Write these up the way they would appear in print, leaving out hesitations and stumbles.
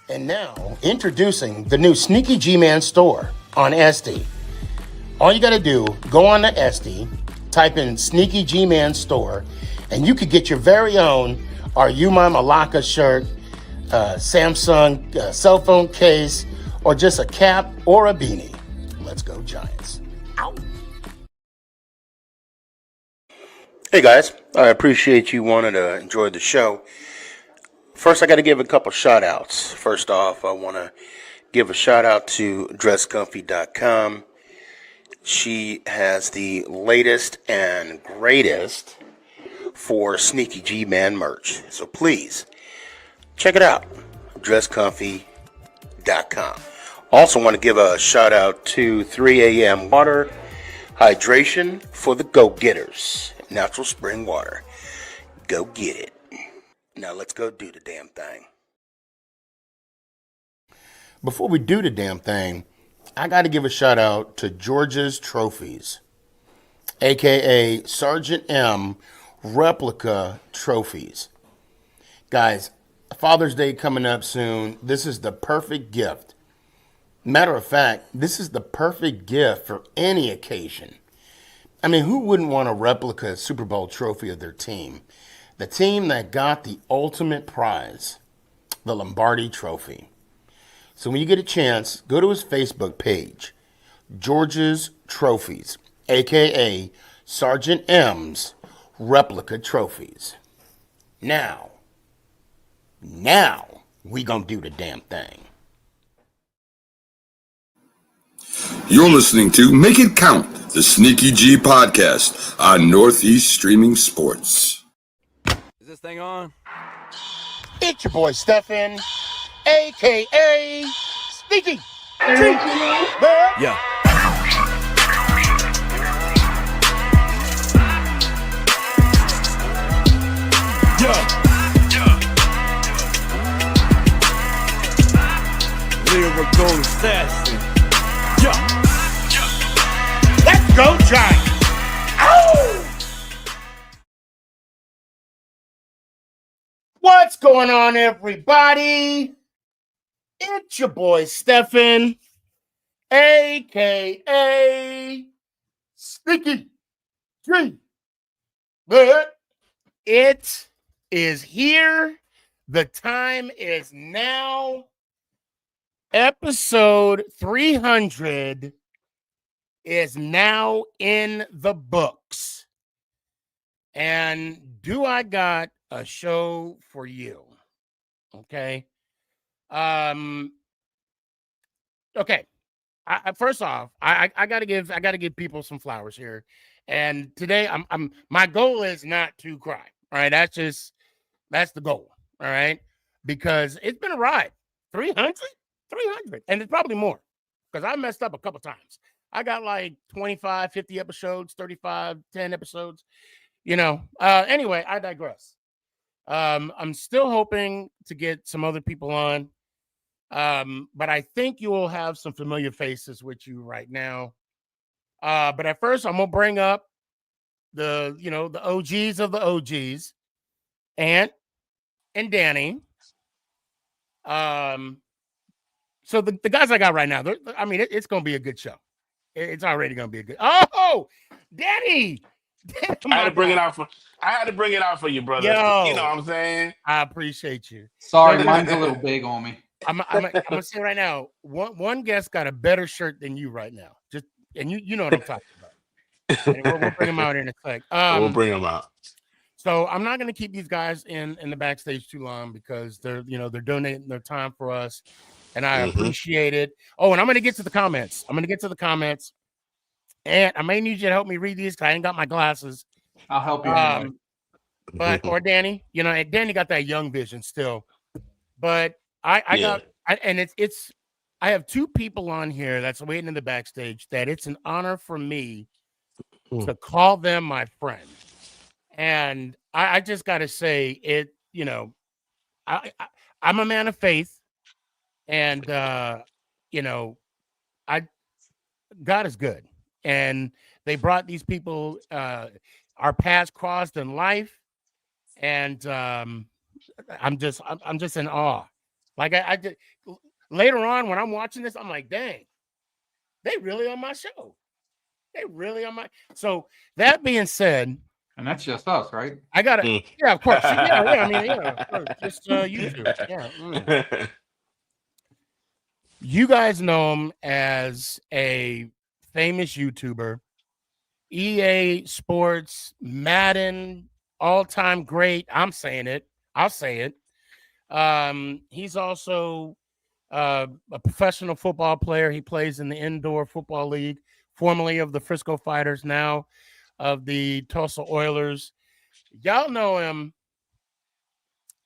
And now, introducing the new Sneaky G-Man store on SD. All you got to do, go on to SD, type in Sneaky G-Man store, and you could get your very own Are You My Malacca shirt, Samsung cell phone case, or just a cap or a beanie. Let's go Giants. Ow. Hey guys, I appreciate you wanting to enjoy the show. First, I got to give a couple shout outs. First off, I want to give a shout out to dresscomfy.com. She has the latest and greatest for Sneaky G-Man merch. So please, check it out. dresscomfy.com. Also want to give a shout out to 3 a.m. water hydration for the go-getters. Natural spring water. Go get it. Now let's go do the damn thing. Before we do the damn thing, I got to give a shout out to George's Trophies, aka Sergeant M replica trophies. Guys, Father's Day coming up soon. This is the perfect gift. Matter of fact, this is the perfect gift for any occasion. I mean, who wouldn't want a replica Super Bowl trophy of their team? The team that got the ultimate prize, the Lombardi Trophy. So when you get a chance, go to his Facebook page, George's Trophies, a.k.a. Sergeant M's Replica Trophies. Now, we gonna do the damn thing. You're listening to Make It Count, the Sneaky G podcast on Northeast Streaming Sports. Is this thing on? It's your boy Stefan, a.k.a. Sneaky G. Yeah. Lyrical assassin. Let's go, Giants! Ow! What's going on, everybody? It's your boy Stefan, a.k.a. Sneaky G. It is here. The time is now. Episode 300 is now in the books. And do I got a show for you? Okay. Okay. First off, I gotta give people some flowers here. And today my goal is not to cry. All right. That's the goal. All right. Because it's been a ride. 300. And it's probably more because I messed up a couple times. I got like 25, 50 episodes, 35, 10 episodes, Anyway, I digress. I'm still hoping to get some other people on. But I think you will have some familiar faces with you right now. But at first, I'm going to bring up the OGs of the OGs, Ant and Danny. So the guys I got right now, it's going to be a good show. It's already going to be a good. Oh, Danny! I had to bring it out for you, brother. Yo, you know what I'm saying? I appreciate you. Sorry, mine's a little big on me. I'm gonna say right now, one guest got a better shirt than you right now. And you know what I'm talking about. And we'll bring him out in a sec. We'll bring him out. So I'm not going to keep these guys in the backstage too long because they're donating their time for us, and I appreciate it. Oh, and I'm going to get to the comments. And I may need you to help me read these because I ain't got my glasses. I'll help you. Anyway. Or Danny, Danny got that young vision still. But I have two people on here that's waiting in the backstage that it's an honor for me to call them my friend. And I just got to say it, I'm a man of faith, and God is good. And they brought these people, our paths crossed in life, and I'm just in awe Like I did later on when I'm watching this, I'm like, dang, they really on my show. They really on my. So that being said, And that's just us, right? I got to, yeah, of course. Yeah. I mean, yeah, of course. Just YouTube. Yeah. You guys know him as a famous YouTuber, EA Sports, Madden, all-time great. I'm saying it. I'll say it. He's also a professional football player. He plays in the Indoor Football League, formerly of the Frisco Fighters, now of the Tulsa Oilers. Y'all know him,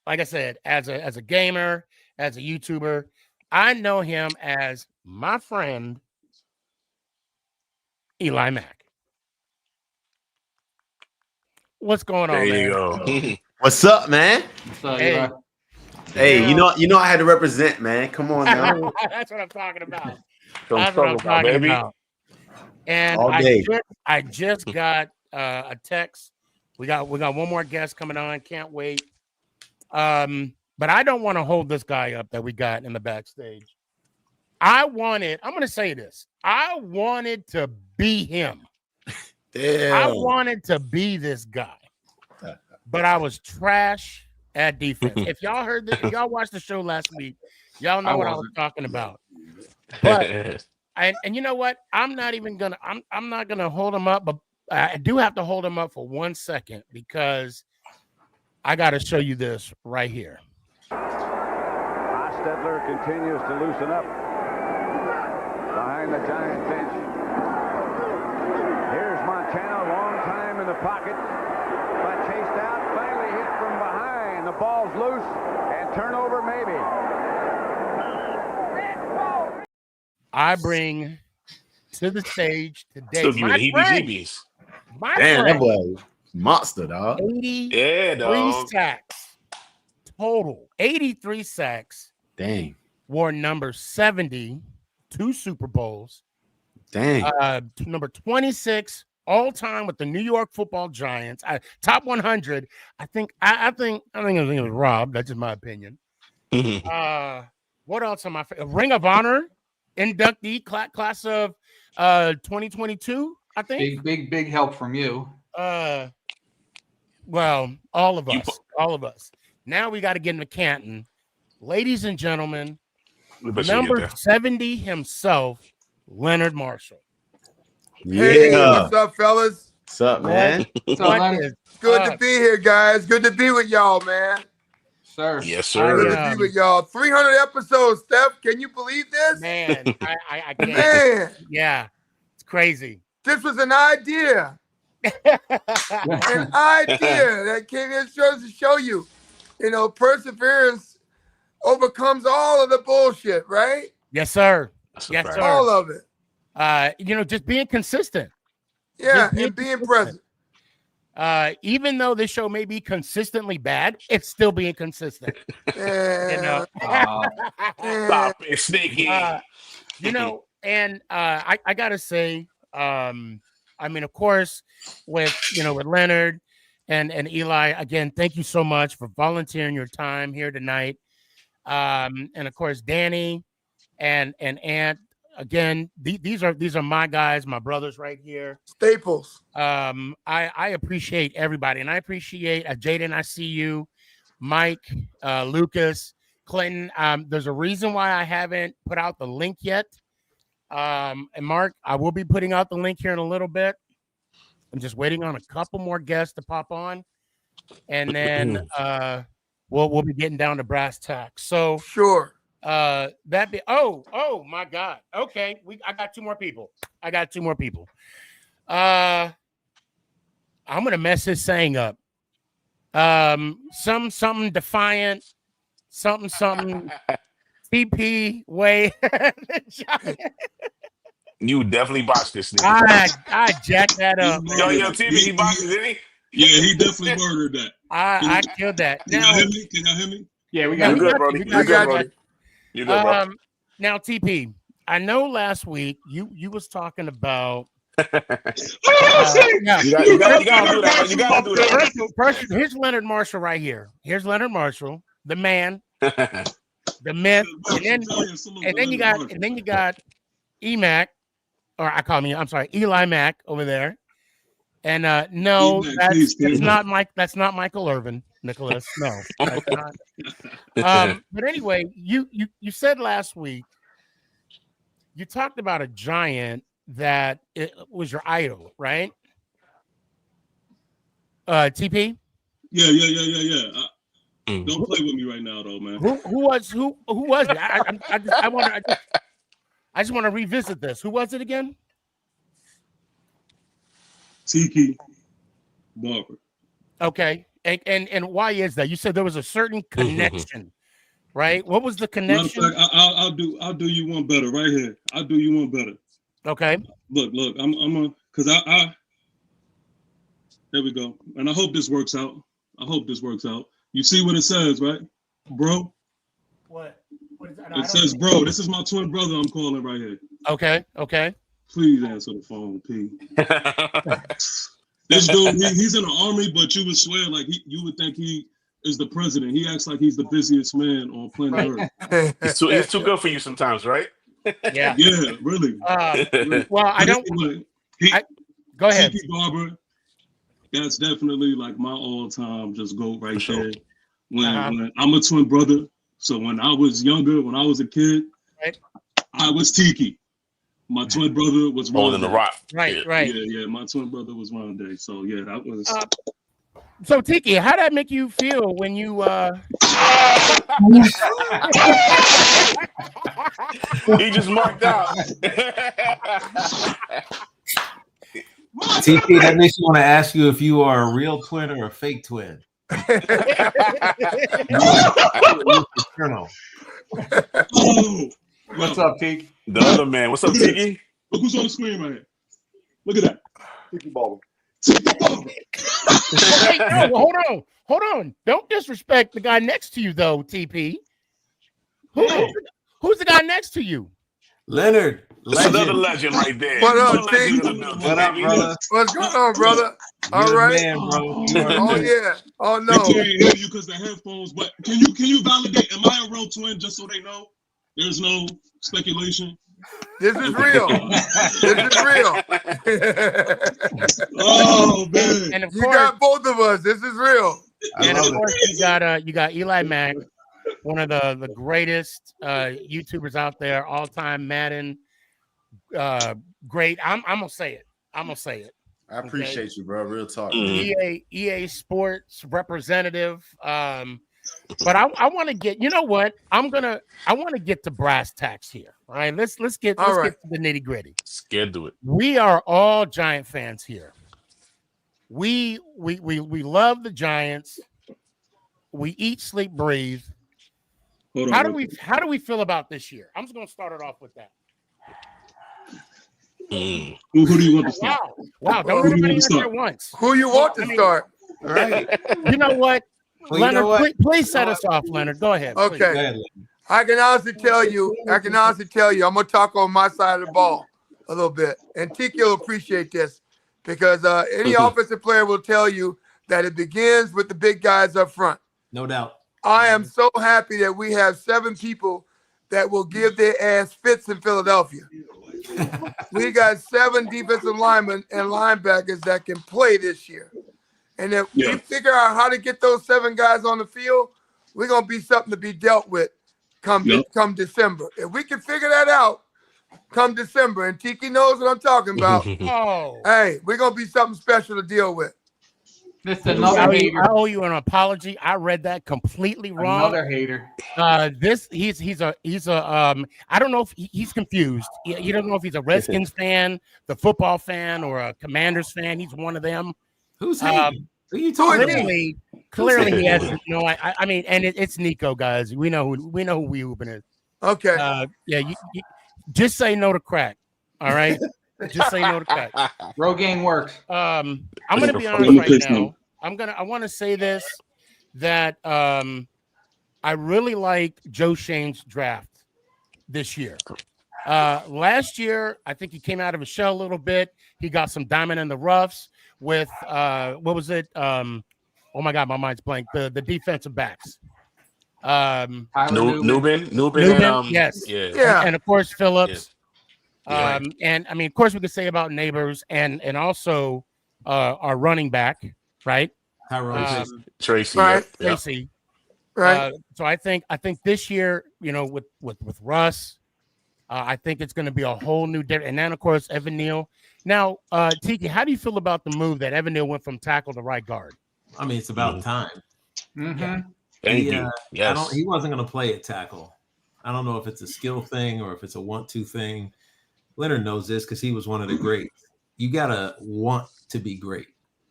like I said, as a gamer, as a YouTuber. I know him as my friend Eli Mack. What's going on, There you man? go. What's up, man? Hey. Hey, you know I had to represent, man. Come on now. That's what I'm talking about. Don't That's what I'm talk about, talking baby. about. And All day. I just got a text. We got one more guest coming on. Can't wait. But I don't want to hold this guy up that we got in the backstage. I'm going to say this. I wanted to be him. Damn. I wanted to be this guy. But I was trash at defense. If y'all heard this, if y'all watched the show last week, y'all know what I was talking about. But and you know what? I'm not gonna hold him up, but I do have to hold him up for 1 second because I got to show you this right here. Hostetler continues to loosen up behind the Giant bench. Here's Montana, long time in the pocket, but chased out, finally hit from behind. The ball's loose, and turnover maybe. I bring to the stage today Still give my me the friend, heebie-jeebies. my Damn, that friend, boy monster, dog. 83 Yeah, dog. sacks total. 83 sacks. Dang. Wore number 70, 2 Super Bowls. Dang. Number 26 all time with the New York Football Giants. Top 100. I think it was Rob. That's just my opinion. What else am I? Ring of Honor inductee class of 2022. I think Big help from you. Well, all of us. Now we got to get into Canton, ladies and gentlemen. Number 70 himself, Leonard Marshall. Hey, Yeah. what's up, fellas? What's up, man? Good to be here, guys. Good to be with y'all, man. Sir. Yes, Good sir. to be with y'all. 300 episodes, Steph. Can you believe this? Man, I can't. Man, Yeah, it's crazy. this was an idea. An idea that came in to show you, perseverance overcomes all of the bullshit, right? Yes, sir. That's a Yes, fact. sir. All of it. Just being consistent. Yeah, Just and being present. Even though this show may be consistently bad, it's still being consistent. Yeah. Stop it, Sneaky. And I gotta say, of course, with Leonard and Eli, again, thank you so much for volunteering your time here tonight. And of course, Danny and Ant. Again, these are my guys, my brothers right here. Staples. I appreciate everybody, and I appreciate Jaden. I see you, Mike, Lucas, Clinton. There's a reason why I haven't put out the link yet. And Mark, I will be putting out the link here in a little bit. I'm just waiting on a couple more guests to pop on, and then we'll be getting down to brass tacks. So Sure. oh my God. Okay, I got 2 more people. I'm gonna mess this saying up. Something defiant, something TP way. You definitely botched this, Sneaky. I jacked that up. Yo, TP, he botched it, didn't he? Yeah, he definitely murdered that. I killed that. Can y'all hear me? Can y'all hear me? Yeah, we You got good, Brody? We You good, got Brody? You good, bro? Now, TP, I know last week you was talking about. You gotta do that. You gotta do that. First, here's Leonard Marshall right here. Here's Leonard Marshall, the man. the myth, and then you got E-Mac, or I call me, I'm sorry, Eli Mack over there. And no, that's not Mike. That's not Michael Irvin, Nicholas. No, that's not. But anyway, you said last week you talked about a giant that it was your idol, right? TP. Yeah. Don't play with me right now, though, man. Who was it? I just want to revisit this. Who was it again? Tiki Barber. Okay, and why is that? You said there was a certain connection, right? What was the connection? Matter of fact, I'll do you one better right here. I'll do you one better. Okay. Look, because I there we go, and I hope this works out. You see what it says, right, bro? What is that? It says, bro. This is my twin brother. I'm calling right here. Okay. Please answer the phone, P. This dude, he's in the army, but you would swear like you would think he is the president. He acts like he's the busiest man on planet Earth. He's too good for you sometimes, right? Yeah. Yeah, really. Well, I don't. Go ahead. Tiki Barber, that's definitely like my all-time just GOAT right there. When I'm a twin brother, so when I was younger, when I was a kid, right. I was Tiki. My twin brother was Holding the rock. Right. Yeah. My twin brother was Rondé. So yeah, that was. So Tiki, how did that make you feel when you? He just marked out. TP, that makes me want to ask you if you are a real twin or a fake twin. What's up, Tiki? The other man. What's up, Tiki? Look who's on the screen right here. Look at that. Tiki Barber. Hey, no, hold on. Don't disrespect the guy next to you, though, TP. Who's the guy next to you? Leonard. That's another legend right there. What up, T? What up, brother? What's going on, brother? All right. Man, bro. Oh yeah. Oh no. I can't hear you because the headphones. But can you validate? Am I a real twin? Just so they know, there's no speculation. This is real. Oh man! And of You course, got both of us. This is real. and of course you got Eli Mack, one of the greatest YouTubers out there, all time Madden. Great. I'm gonna say it. I appreciate you, bro. Real talk. EA Sports representative. But I want to get. You know what? I want to get to brass tacks here. All right. Let's get to the nitty gritty. Scared to it. We are all Giant fans here. We love the Giants. We eat, sleep, breathe. How do we feel about this year? I'm just gonna start it off with that. Who do you want to start? Wow! Don't everybody answer at once. Who you want to start? All right. You know what? Well, Leonard, you know what? please set us off, Leonard. Go ahead. Okay. Go ahead, Leonard. I can honestly tell you, I'm gonna talk on my side of the ball a little bit. And Tiki will appreciate this because any offensive player will tell you that it begins with the big guys up front. No doubt. I am so happy that we have 7 people that will give their ass fits in Philadelphia. We got 7 defensive linemen and linebackers that can play this year. And if we figure out how to get those 7 guys on the field, we're going to be something to be dealt with come December. If we can figure that out come December, and Tiki knows what I'm talking about, hey, we're going to be something special to deal with. This is another hater. I owe you an apology. I read that completely wrong. Another hater. He's a I don't know if he's confused. He doesn't know if he's a Redskins fan, the football fan, or a Commanders fan. He's one of them. Who's hating? Who are you talking about? Clearly he has no. I mean, and it's Nico, guys. We know who we hooping is. Okay. You just say no to crack. All right. Just say no to crack. Rogaine works. I'm gonna be honest right now. I want to say this that I really like Joe Shane's draft this year. Last year, I think he came out of his shell a little bit. He got some diamond in the roughs with what was it? Oh my God, my mind's blank. The defensive backs. Tyler Nubin, and yes, Yeah. and of course Phillips. Yeah. And I mean, of course, we could say about Neighbors and also our running back, right? Tracy. Right. Tracy. Right. So I think this year, you know, with Russ, I think it's going to be a whole new different. And then of course Evan Neal. Now, Tiki, how do you feel about the move that Evan Neal went from tackle to right guard? I mean, it's about time. Mm-hmm. Thank you. Yes. He wasn't going to play at tackle. I don't know if it's a skill thing or if it's a want-to thing. Leonard knows this because he was one of the greats. You got to want to be great.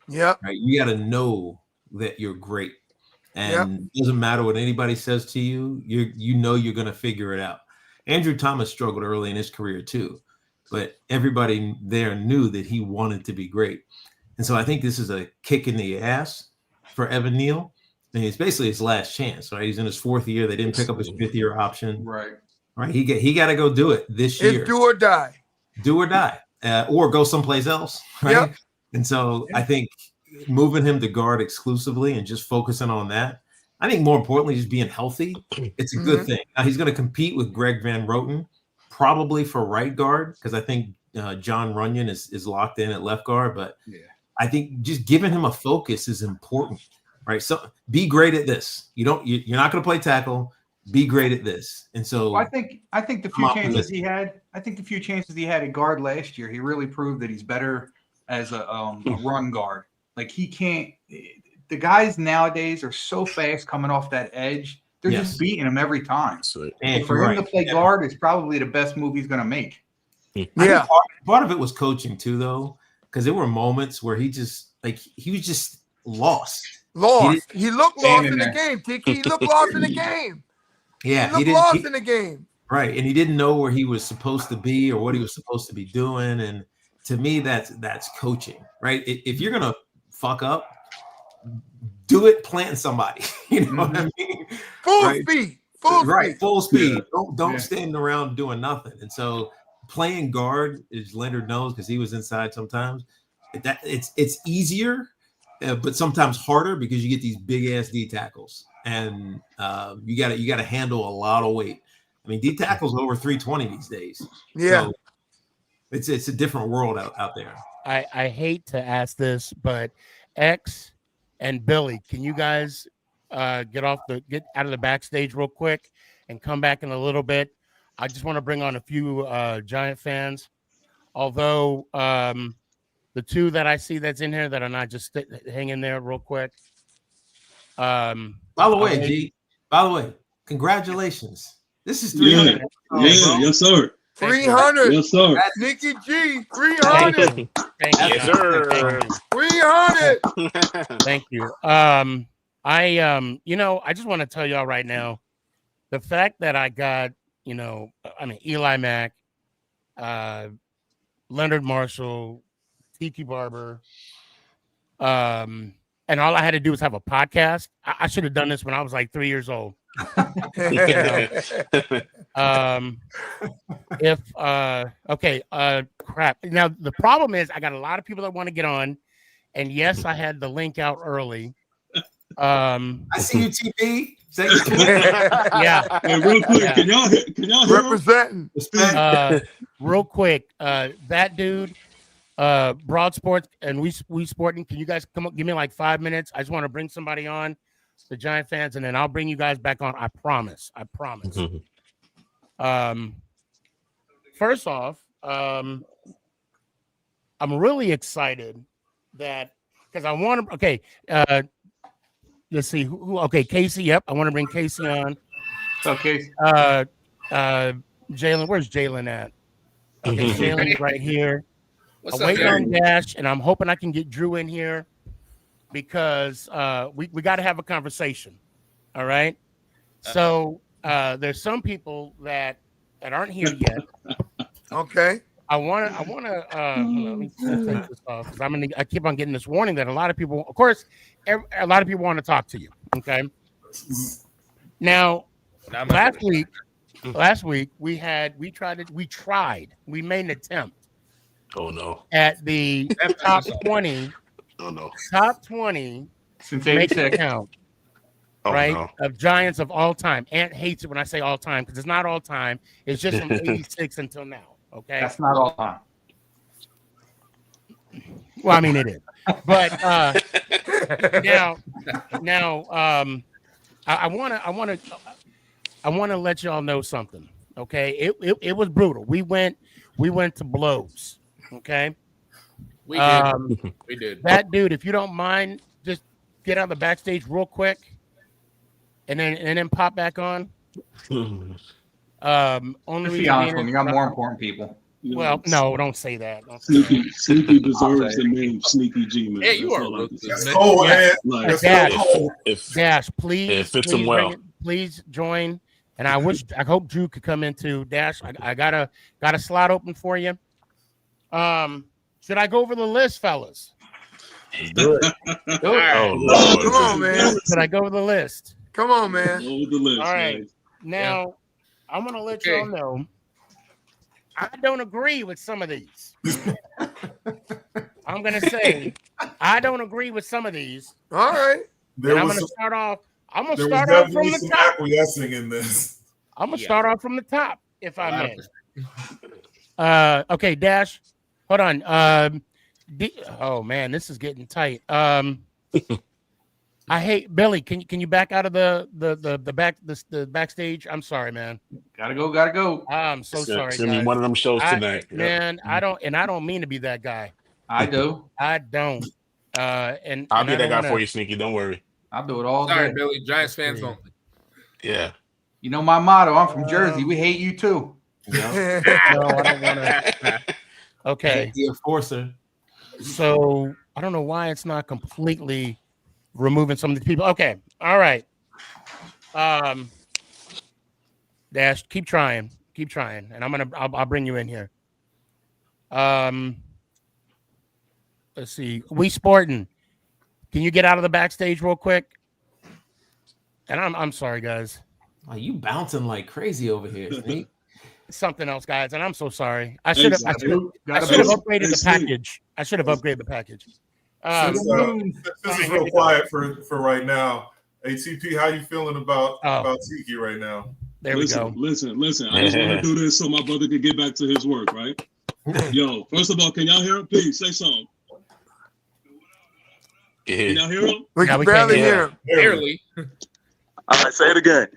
Yep. Right? You got to know that you're great. And it doesn't matter what anybody says to you. You know you're going to figure it out. Andrew Thomas struggled early in his career too, but everybody there knew that he wanted to be great. And so I think this is a kick in the ass for Evan Neal. And it's basically his last chance, right? He's in his fourth year. They didn't pick up his fifth-year option. Right. He got to go do it this year. It's do or die. Do or die, or go someplace else, right? Yep. And so I think moving him to guard exclusively and just focusing on that, I think more importantly, just being healthy, it's a good thing. Now, he's going to compete with Greg Van Roten, probably for right guard, because I think John Runyon is locked in at left guard. But I think just giving him a focus is important, right? So be great at this. You're not going to play tackle. Be great at this. And so I think the few chances he had, at guard last year, he really proved that he's better as a run guard. Like he can't. The guys nowadays are so fast coming off that edge. They're just beating him every time. And for him to play guard is probably the best move he's going to make. Yeah. Part of it was coaching too, though, because there were moments where he was just lost. He looked lost in the game, Tiki. He looked lost in the game. Yeah, he looked lost in the game. Right, and he didn't know where he was supposed to be or what he was supposed to be doing. And to me, that's coaching, right? If you're gonna fuck up, do it planting somebody. You know what I mean? Full speed. Yeah. Don't stand around doing nothing. And so playing guard, as Leonard knows, because he was inside sometimes, it's easier, but sometimes harder because you get these big ass D tackles. And you got to handle a lot of weight. I mean, D tackles over 320 these days. Yeah, so it's a different world out there. I hate to ask this, but X and Billy, can you guys get out of the backstage real quick and come back in a little bit? I just want to bring on a few Giant fans. Although the two that I see that's in here that are not just hanging there real quick. By the way, congratulations. This is 300. Yes, sir. 300. Yes, sir. SneakyG, 300. Yes, sir. 300. Thank you. I just want to tell y'all right now, the fact that I got, Eli Mack, Leonard Marshall, Tiki Barber, and all I had to do was have a podcast. I should have done this when I was like 3 years old. Crap. Now the problem is I got a lot of people that want to get on, and yes, I had the link out early. I see you, TP. Yeah. Hey, real quick, can y'all hear representing? Real quick, that dude. Broad Sports and we Sporting. Can you guys come up? Give me like 5 minutes. I just want to bring somebody on, the Giant fans, and then I'll bring you guys back on. I promise. First off, I'm really excited that because I want to. Okay, let's see who. Okay, Casey. Yep, I want to bring Casey on. Okay. Jalen. Where's Jalen at? Okay, Jalen's right here. I'm waiting on Dash, and I'm hoping I can get Drew in here because we got to have a conversation. All right. So there's some people that aren't here yet. Okay. I want to. Let me take this off because I keep on getting this warning that a lot of people, of course, a lot of people want to talk to you. Okay. Now, last week we made an attempt. Oh no! At the top 20. Oh no! Top 20 since make it 86. count. right? No. Of Giants of all time. Ant hates it when I say all time because it's not all time. It's just from 86 until now. Okay. That's not all time. Well, I mean it is. But now I wanna let y'all know something. Okay. It was brutal. We went to blows. Okay. We did. We did. That dude, if you don't mind, just get out of the backstage real quick and then pop back on. Only Let's be honest with me, you got more important people. Well, no, don't say that. Sneaky deserves the name SneakyG, man. Yeah, you are ruthless. Oh, man. Like, Dash, please. It fits him well. Please join. And I hope Drew could come into Dash. I got a slot open for you. Should I go over the list, fellas? Do it. Oh, Lord. Come on, man. Should I go over the list? Come on, man. Over the list. All right. Man. Now, I'm going to let y'all know I don't agree with some of these. I'm going to say I don't agree with some of these. All right. I'm going to start off. I'm going to There was start off from definitely the some top. acquiescing in this. I'm going to start off from the top, if I may. Okay, Dash. Hold on. Oh man, this is getting tight. I hate Billy. Can you back out of the backstage? I'm sorry, man. Gotta go. I'm so sorry. It's gonna be one of them shows tonight. Man, I don't mean to be that guy. I do. I don't. And I'll be I that guy wanna... for you, Sneaky. Don't worry. I'll do it all Sorry, day. Billy. Giants fans only. Yeah. You know my motto. I'm from Jersey. We hate you too. No, I don't want to. Okay. The enforcer. So I don't know why it's not completely removing some of these people. Okay. All right. Dash, keep trying. And I'll bring you in here. Let's see. We Sporting. Can you get out of the backstage real quick? And I'm sorry, guys. Oh, you bouncing like crazy over here, Snake. Something else, guys, and I'm so sorry. I should have upgraded the package. I should have upgraded the package. This is real quiet for right now. ATP, how you feeling about Tiki right now? There we go. Listen. I just want to do this so my brother can get back to his work, right? Yo, first of all, can y'all hear him? Please say something. Can y'all hear him? We can barely hear him. Barely. All right, say it again.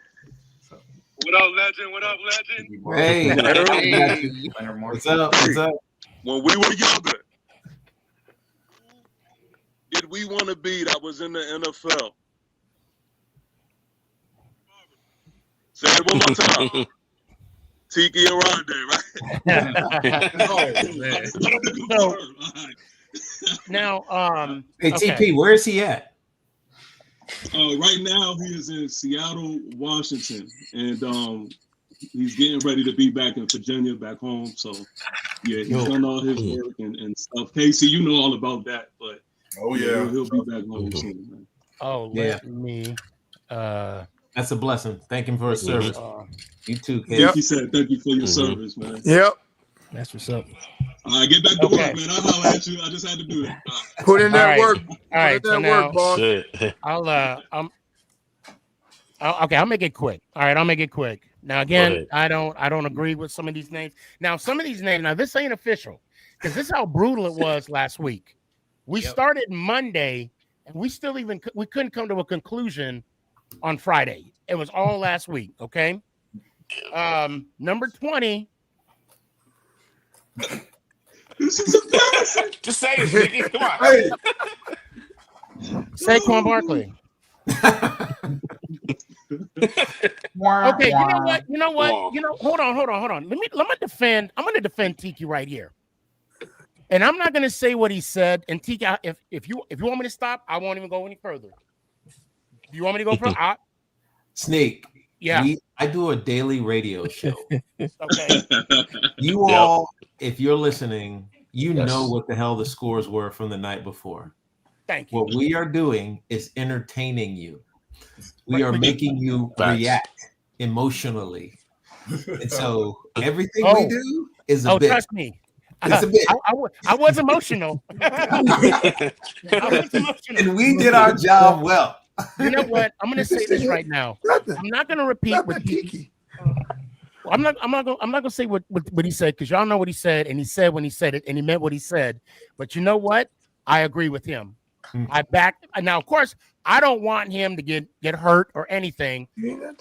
What up, legend? What up, legend? Hey. What's up? When we were younger, did we want to be that was in the NFL? Say it one more time. Tiki and Rondé, right? Now, hey, TP, where is he at? Right now, he is in Seattle, Washington, and he's getting ready to be back in Virginia, back home. So, yeah, he's done all his work and stuff. Casey, you know all about that, but he'll be back home soon. Man. Oh, let me. That's a blessing. Thank him for his service. You too, Casey. Yep. He said, "Thank you for your service, man." Yep. That's what's up. All right, get back to work, man. I'll holler at you. I just had to do it. Put in that work. All right, Put in that work, boss. I'll make it quick. All right, I'll make it quick. Now again, I don't agree with some of these names. Now, some of these names, this ain't official because this is how brutal it was last week. We started Monday and we couldn't come to a conclusion on Friday. It was all last week. Okay. Number 20. Just say it, Sneaky. Come on. Hey. Saquon Barkley. Okay, you know what? Hold on. I'm gonna defend Tiki right here. And I'm not gonna say what he said. And Tiki, if you want me to stop, I won't even go any further. Do you want me to go further? Snake. Yeah. I do a daily radio show. Okay. You all, if you're listening, you know what the hell the scores were from the night before. Thank you. What we are doing is entertaining you. We are making you react emotionally. And so everything we do is a bit. Trust me. It's a bit. I was emotional. And we did our job well. You know what? I'm going to say this right now. I'm not going to repeat what Tiki. I'm not gonna say what he said, because y'all know what he said, and he said when he said it, and he meant what he said. But you know what? I agree with him. I back now. Of course, I don't want him to get hurt or anything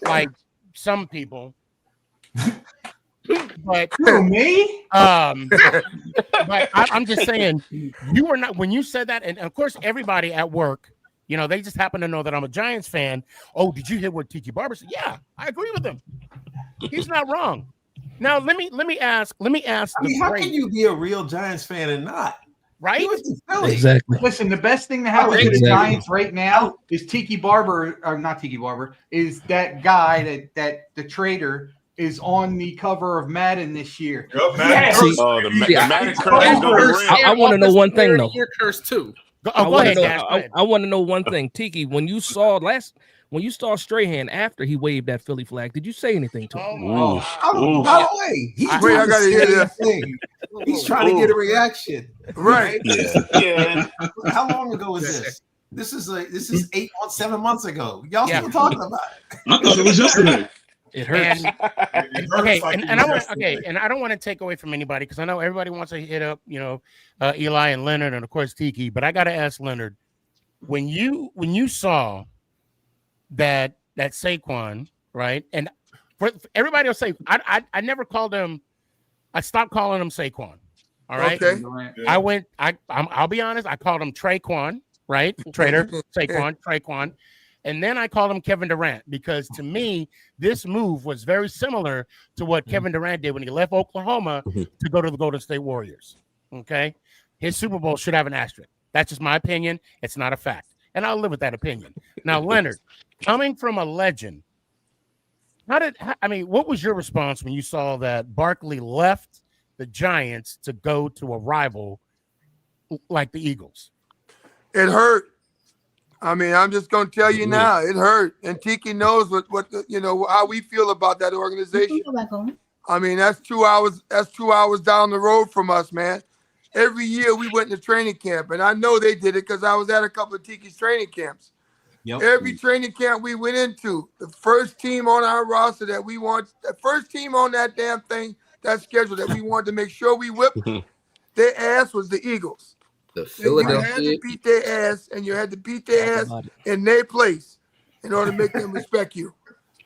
like some people. But me, but I'm just saying, you were not, when you said that, and of course everybody at work, you know, they just happen to know that I'm a Giants fan. Oh, did you hear what Tiki Barber said? Yeah, I agree with him. He's not wrong. Now let me ask. I mean, how can you be a real Giants fan and not? Right? Exactly. Listen, the best thing that happens to the Giants right now is Tiki Barber, or not Tiki Barber, is that guy that the trader is on the cover of Madden this year. Yep, Madden. The Madden curse. I want to know one thing though. You're cursed too. I want to know one thing, Tiki. When you saw Strahan after he waved that Philly flag, did you say anything to him? By the way, he's I gotta hear this. He's trying to get a reaction. Right. Yeah. How long ago was this? This is 7 months ago. Y'all still talking about it. I thought it was yesterday. It hurts. And I don't want to take away from anybody, because I know everybody wants to hit up, Eli and Leonard and of course Tiki. But I got to ask Leonard, when you saw that Saquon, right? And for everybody will say, I never called him. I stopped calling him Saquon. All right. Okay. I'll be honest. I called him Traquan, right? Trader Traquan. And then I called him Kevin Durant, because to me, this move was very similar to what Kevin Durant did when he left Oklahoma to go to the Golden State Warriors. Okay. His Super Bowl should have an asterisk. That's just my opinion. It's not a fact. And I'll live with that opinion. Now, Leonard, coming from a legend, what was your response when you saw that Barkley left the Giants to go to a rival like the Eagles? It hurt. I mean, I'm just gonna tell you now, it hurt. And Tiki knows how we feel about that organization. I mean, that's 2 hours. That's 2 hours down the road from us, man. Every year we went to training camp, and I know they did it because I was at a couple of Tiki's training camps. Yep. Every training camp we went into, the first team on our roster that we want, the first team on that damn thing, that schedule that we wanted to make sure we whipped their ass was the Eagles. The Philadelphia. You had to beat their ass, and you had to beat their ass in their place in order to make them respect you.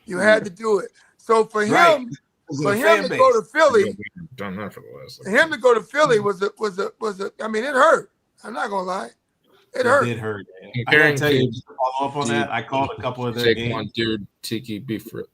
You had to do it. So for him, to go to Philly, done that for the last. Him to go to Philly was a. I mean, it hurt. I'm not gonna lie, it hurt. It did hurt. Man. I gotta tell you, to follow up on that, I called a couple of their games. Dude, Tiki, be for it.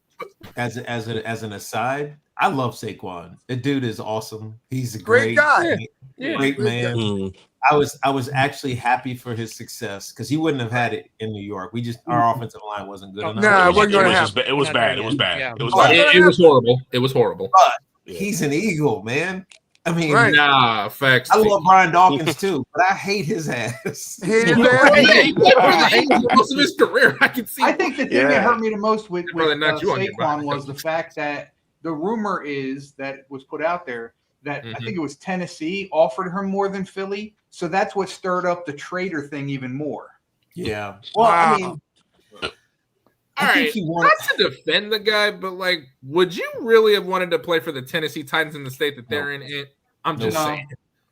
As an aside, I love Saquon. The dude is awesome. He's a great guy, great man. I was actually happy for his success, because he wouldn't have had it in New York. Our offensive line wasn't good enough. No, it wasn't going to happen. It was bad. It was bad. Yeah. It was bad. It was horrible. It was horrible. But he's an Eagle, man. I mean, nah, facts. I love Brian Dawkins too, but I hate his ass. He played for the Eagles most of his career. I can see. I think the thing that hurt me the most with Saquon was the fact that the rumor is that was put out there that I think it was Tennessee offered him more than Philly. So that's what stirred up the trader thing even more. Yeah. Well, I mean, all right, not to defend the guy, but would you really have wanted to play for the Tennessee Titans in the state that they're in? I'm just saying.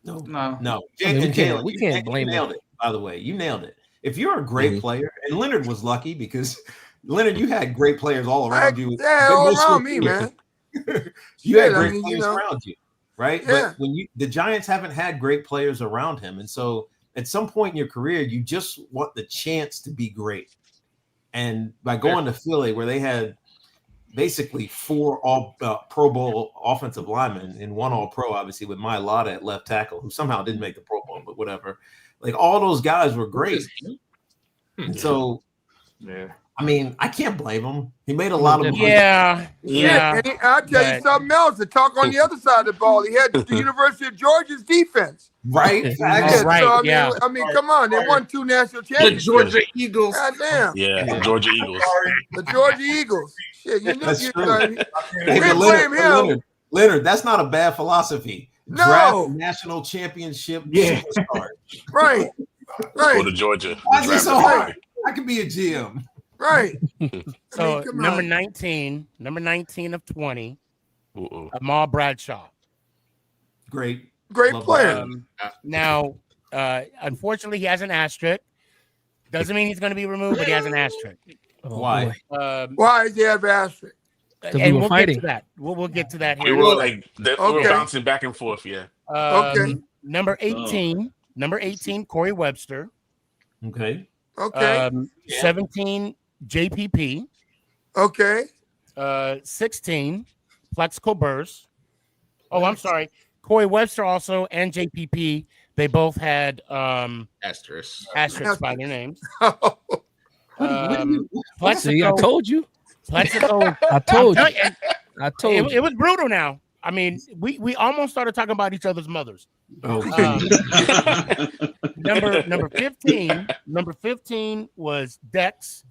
No. We can't blame him. By the way, you nailed it. If you're a great player, and Leonard was lucky because Leonard, you had great players all around you. Yeah, all around me, man. You had great players around you. Right. Yeah. But the Giants haven't had great players around him. And so at some point in your career, you just want the chance to be great. And by going to Philly, where they had basically 4 all Pro Bowl offensive linemen and 1 All-Pro, obviously, with Mailata at left tackle, who somehow didn't make the Pro Bowl, but whatever. All those guys were great. And so, I mean, I can't blame him. He made a lot of money. Yeah. And I'll tell you something else to talk on the other side of the ball. He had the University of Georgia's defense. Right. So, I mean, come on. They won 2 national championships. The Georgia Eagles. God damn. Yeah, the Georgia Eagles. The Georgia Eagles. Shit, you blame him. Leonard, that's not a bad philosophy. No. Draft national championship superstar. Right. Go to Georgia. Why is it so hard? I could be a GM. Right. So come number on. 19 of 20, Amal Bradshaw. Great Great player. Now, unfortunately, he has an asterisk. Doesn't mean he's going to be removed, but he has an asterisk. Why? Why is he have asterisk? And we'll get to that. We'll get to that here. We were we were bouncing back and forth. Yeah. Number 18, Corey Webster. Okay. Okay. 17, JPP. Okay. 16, Plexico Burst. Oh, I'm sorry. Corey Webster also and JPP. They both had asterisks by their names. See, I told you. Plexico. I told you. I told you. It was brutal now. I mean, we almost started talking about each other's mothers. Number 15 was Dex.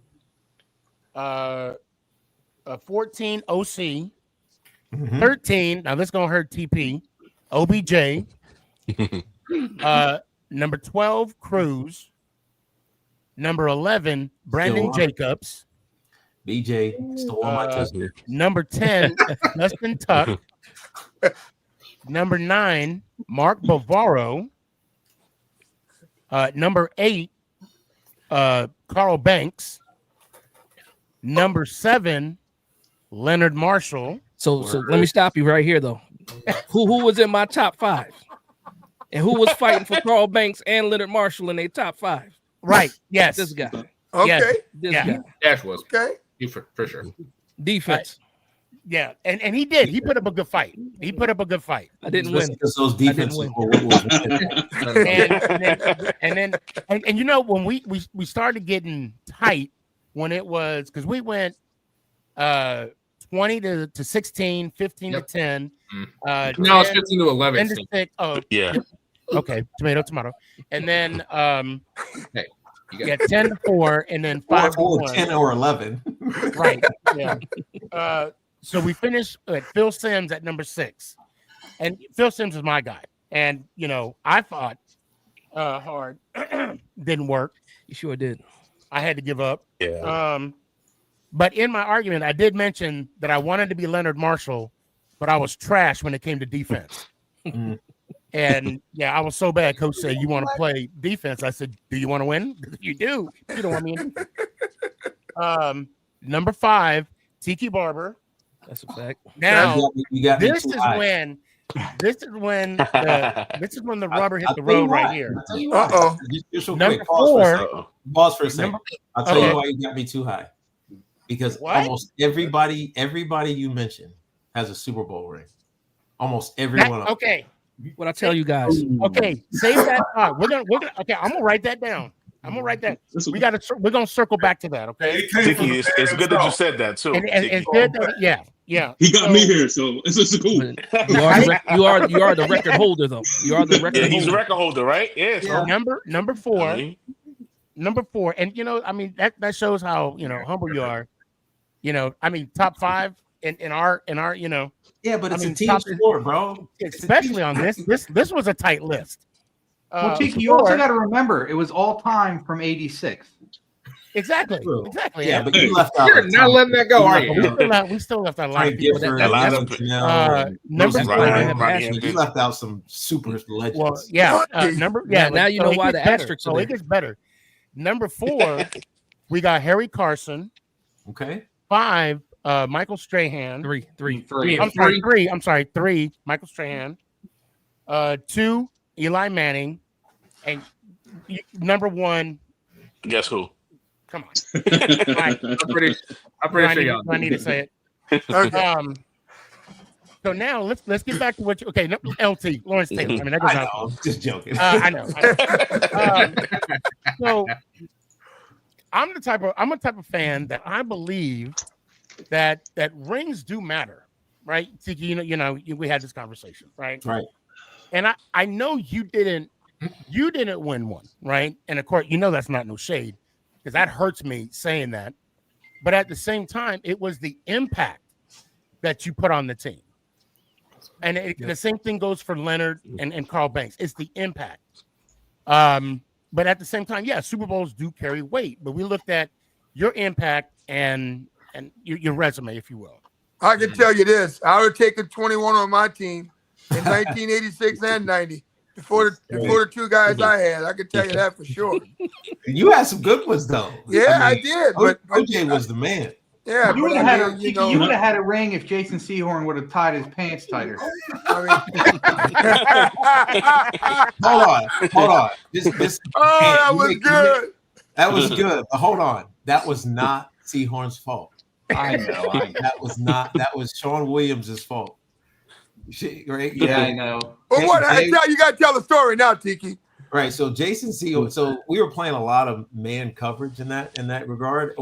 14 OC. 13. Now this is gonna hurt TP. OBJ. Number 12 Cruz. Number 11 Brandon Jacobs. BJ still on my test here. Number 10 Dustin Tuck. Number 9 Mark Bavaro. Number 8 Carl Banks. Number 7 Leonard Marshall. So let me stop you right here though. Who was in my top 5? And who was fighting for Carl Banks and Leonard Marshall in their top 5? Right. Yes. This guy. Okay. Yes. This guy. Dash was. Okay. For sure. Defense. Yeah, and he did. He put up a good fight. I didn't win. Because those defenses and you know when we started getting tight when it was because we went 20 to 16, 15 to 10. No, it's 15 to 11. 10 to 6. Oh, yeah. Okay, tomato. And then hey, you got 10 to 4, and then 5 to 1. 10 or 11. Right. Yeah. So we finished at Phil Simms at number 6, and Phil Simms is my guy. And you know, I fought hard, didn't work. You sure did. I had to give up. Yeah. But in my argument, I did mention that I wanted to be Leonard Marshall, but I was trash when it came to defense. And yeah, I was so bad. Coach said, "You want to play defense?" I said, "Do you want to win?" You do. You don't want me in defense. Number 5, Tiki Barber. That's a fact. Now, you got this is when the rubber hit the road right here. Just Number quick, 4. Pause for a second. I'll tell you why you got me too high. Because What? almost everybody you mentioned has a Super Bowl ring. Almost everyone. Okay. What I tell you guys. Okay. Save that thought. We're gonna. Okay. I'm gonna write that down. We're gonna circle back to that. Okay. Tiki, it's good that you said that too. And it's good that, yeah. He got me here, so it's cool. You are the record holder, though. You are the record holder. He's the record holder, right? Yeah. So. Number 4. Number 4, and you know, I mean that shows how humble you are. You know, I mean, top 5 in our you know. Yeah, but it's a team sport, bro. Especially on this was a tight list. Well, Tiki, you also got to remember it was all time from '86. Exactly. Yeah, but you left out. You're not letting that go, are you? We still left out a lot of people. Number 5. You left out some super legends. Well, yeah. Now you know why the asterisks. So it gets better. Number 4, we got Harry Carson. Okay. 5, Michael Strahan. 3. I'm sorry, 3, Michael Strahan. 2, Eli Manning. And number 1. Guess who? Come on. I'm pretty sure y'all. I need to say it. So now let's get back to what you. Okay, LT Lawrence Taylor. I mean, that goes out. I'm just joking. I know. So I'm a type of fan that I believe that rings do matter, right? Tiki, you know, we had this conversation, right? Right. And I know you didn't win one, right? And of course, you know that's not no shade because that hurts me saying that. But at the same time, it was the impact that you put on the team. And the same thing goes for Leonard and Carl Banks. It's the impact. But at the same time, yeah, Super Bowls do carry weight. But we looked at your impact and your resume, if you will. I can tell you this: I would have taken 21 on my team in 1986 and 90 before the two guys I had. I can tell you that for sure. You had some good ones though. Yeah, I did. But OJ was the man. Yeah, you would have had a ring if Jason Seahorn would have tied his pants tighter. Hold on. That was good. That was good. But hold on. That was not Seahorn's fault. I know. That was Sean Williams' fault. Right? Yeah, I know. Well, you got to tell the story now, Tiki. Right. So Jason Seahorn. So we were playing a lot of man coverage in that regard,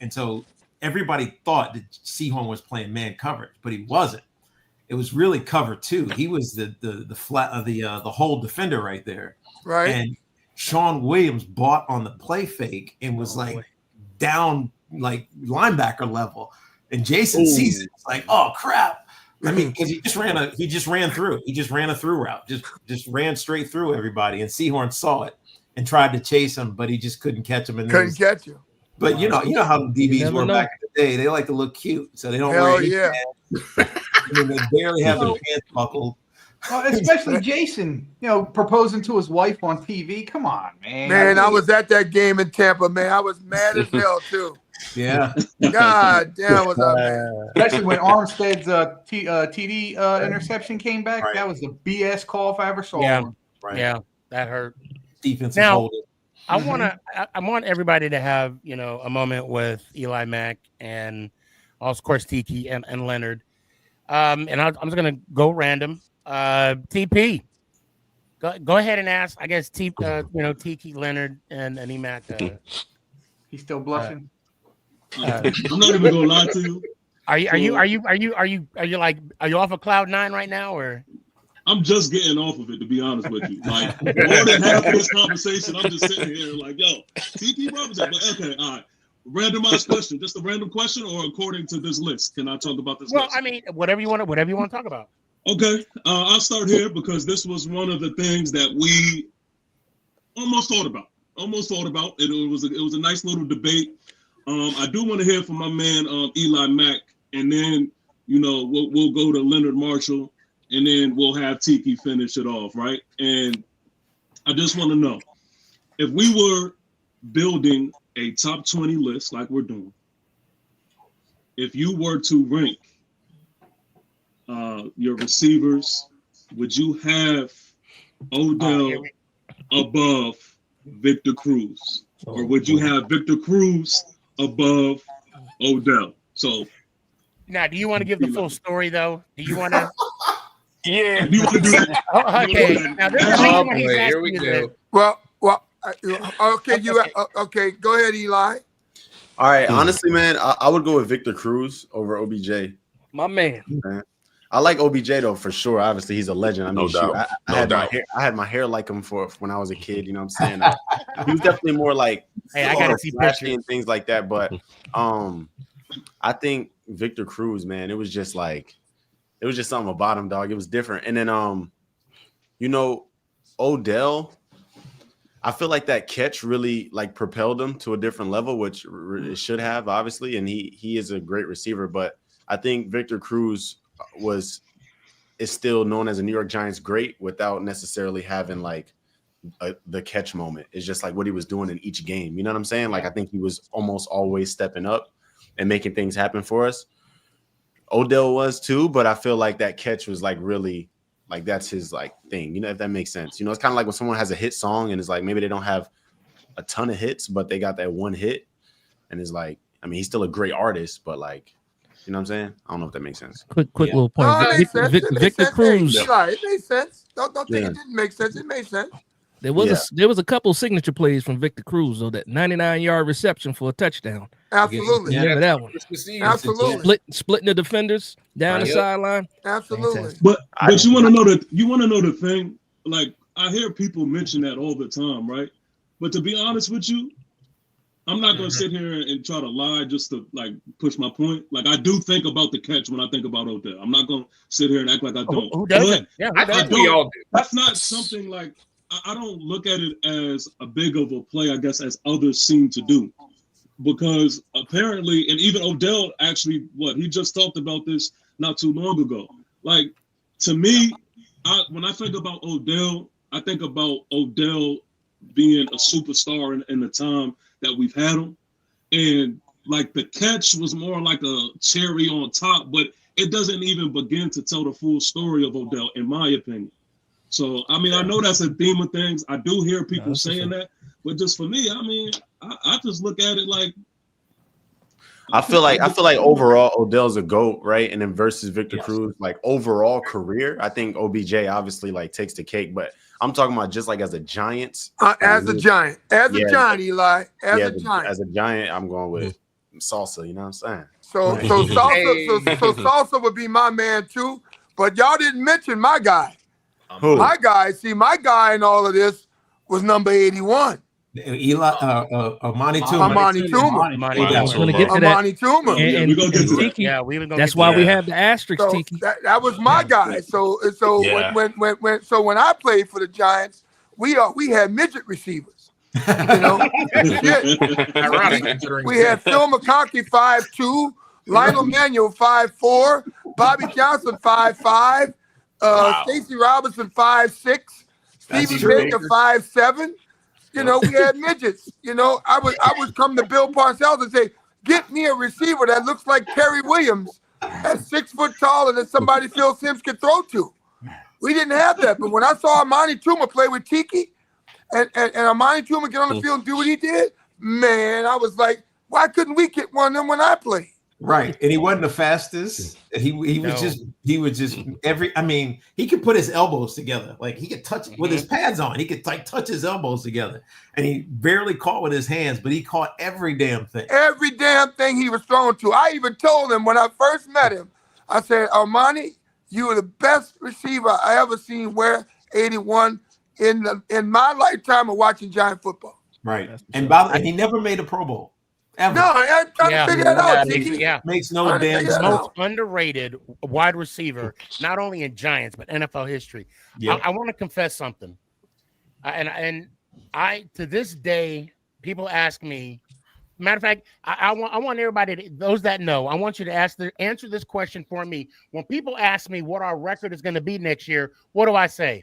and so everybody thought that Seahorn was playing man coverage, but he wasn't. It was really cover two. He was the flat of the whole defender right there. Right. And Sean Williams bought on the play fake and was down like linebacker level. And Jason sees it. It's like, oh crap. I mean, because he just ran through. He just ran a through route. Just ran straight through everybody. And Seahorn saw it and tried to chase him, but he just couldn't catch him. And couldn't catch you. But you know how the DBs were back in the day. They like to look cute, so they don't wear they barely have their pants buckled. Well, especially Jason, proposing to his wife on TV. Come on, man. Man, I was at that game in Tampa, man. I was mad as hell too. Yeah. God damn, was I mad. Especially when Armstead's TD interception came back. Right. That was the BS call if I ever saw one. Right. Yeah, that hurt. Defensive holding. I want everybody to have a moment with Eli Mack and of course Tiki and Leonard. And I'm just gonna go random. TP. Go ahead and ask. I guess Tiki, Leonard, and Emac. He's still blushing. I'm not even gonna lie to you. Are you off of cloud 9 right now, or? I'm just getting off of it, to be honest with you. Like, more than half of this conversation, I'm just sitting here like, yo, Tiki Barber. But okay, all right. Randomized question. Just a random question, or according to this list? Can I talk about this list? I mean, whatever you want to talk about. Okay, I'll start here because this was one of the things that we almost thought about. It was a nice little debate. I do want to hear from my man Eli Mack, and then we'll go to Leonard Marshall. And then we'll have Tiki finish it off, right? And I just want to know, if we were building a top 20 list like we're doing, if you were to rank your receivers, would you have Odell above Victor Cruz? Or would you have Victor Cruz above Odell? So now, do you want to give the full story, though? Do you want to... Yeah. Okay. Now, here we go. Well, okay. Go ahead, Eli. All right. Honestly, man, I would go with Victor Cruz over OBJ. My man. I like OBJ though for sure. Obviously, he's a legend. I mean, I had my hair like him for when I was a kid. You know what I'm saying? He was definitely more like I gotta see pictures and things like that. But I think Victor Cruz, man, it was just something about him, dog. It was different. And then, Odell, I feel like that catch really propelled him to a different level, which it should have, obviously. And he is a great receiver. But I think Victor Cruz is still known as a New York Giants great without necessarily having the catch moment. It's just what he was doing in each game. You know what I'm saying? I think he was almost always stepping up and making things happen for us. Odell was too, but I feel like that catch was really that's his thing, if that makes sense. It's kind of like when someone has a hit song and it's maybe they don't have a ton of hits, but they got that one hit, and it's he's still a great artist, but you know what I'm saying? I don't know if that makes sense. Quick little point. Victor Cruz. It made sense. Don't think it didn't make sense. It made sense. There was a couple signature plays from Victor Cruz, though, that 99-yard reception for a touchdown. Absolutely. Remember that one. Absolutely. Splitting the defenders down the sideline. Absolutely. But you want to know the thing, I hear people mention that all the time, right? But to be honest with you, I'm not going to sit here and try to lie just to push my point. I do think about the catch when I think about Odell. I'm not going to sit here and act like I don't. Who doesn't? I think we all do. That's not something I don't look at it as a big of a play, I guess, as others seem to do. Because apparently, and even Odell actually, he just talked about this not too long ago. Like, to me, when I think about Odell, I think about Odell being a superstar in the time that we've had him. And like the catch was more like a cherry on top, but it doesn't even begin to tell the full story of Odell, in my opinion. So, I mean, I know that's a theme of things. I do hear people saying that, but just for me, I mean, I just look at it like, I feel like overall Odell's a GOAT, right? And then versus Victor Cruz, like overall career, I think OBJ obviously like takes the cake, but I'm talking about just like as a Giants. As a Giant, Eli, as a Giant. As a Giant, I'm going with Salsa, you know what I'm saying? So Salsa would be my man too, but y'all didn't mention my guy. Who? My guy in all of this was number 81. Amani Toomer. Amani Toomer. That's why we have the asterisk, so Tiki. That was my guy. So when I played for the Giants, we had midget receivers. You know, we had Phil McConkey 5'2", Lionel Manuel 5'4", Bobby Johnson 5'5", Stacey Robinson 5'6", Stevie Baker 5'7". You know, we had midgets. You know, I would come to Bill Parcells and say, "Get me a receiver that looks like Terry Williams, that's 6 foot tall, and that somebody Phil Simms could throw to." We didn't have that, but when I saw Amani Toomer play with Tiki, and Amani Toomer get on the field and do what he did, man, I was like, why couldn't we get one of them when I played? Right, and he wasn't the fastest. He was just he could put his elbows together, like he could touch with his pads on. He could like touch his elbows together, and he barely caught with his hands, but he caught every damn thing. Every damn thing he was thrown to. I even told him when I first met him, I said, Armani, you are the best receiver I ever seen wear 81 in my lifetime of watching Giant football. Right, and he never made a Pro Bowl. Ever. No, I'm trying to figure that out, Tiki. Makes no damn sense. Most underrated wide receiver, not only in Giants but NFL history. Yeah. I want to confess something, and I to this day, people ask me. Matter of fact, I want everybody, those that know, I want you to answer this question for me. When people ask me what our record is going to be next year, what do I say?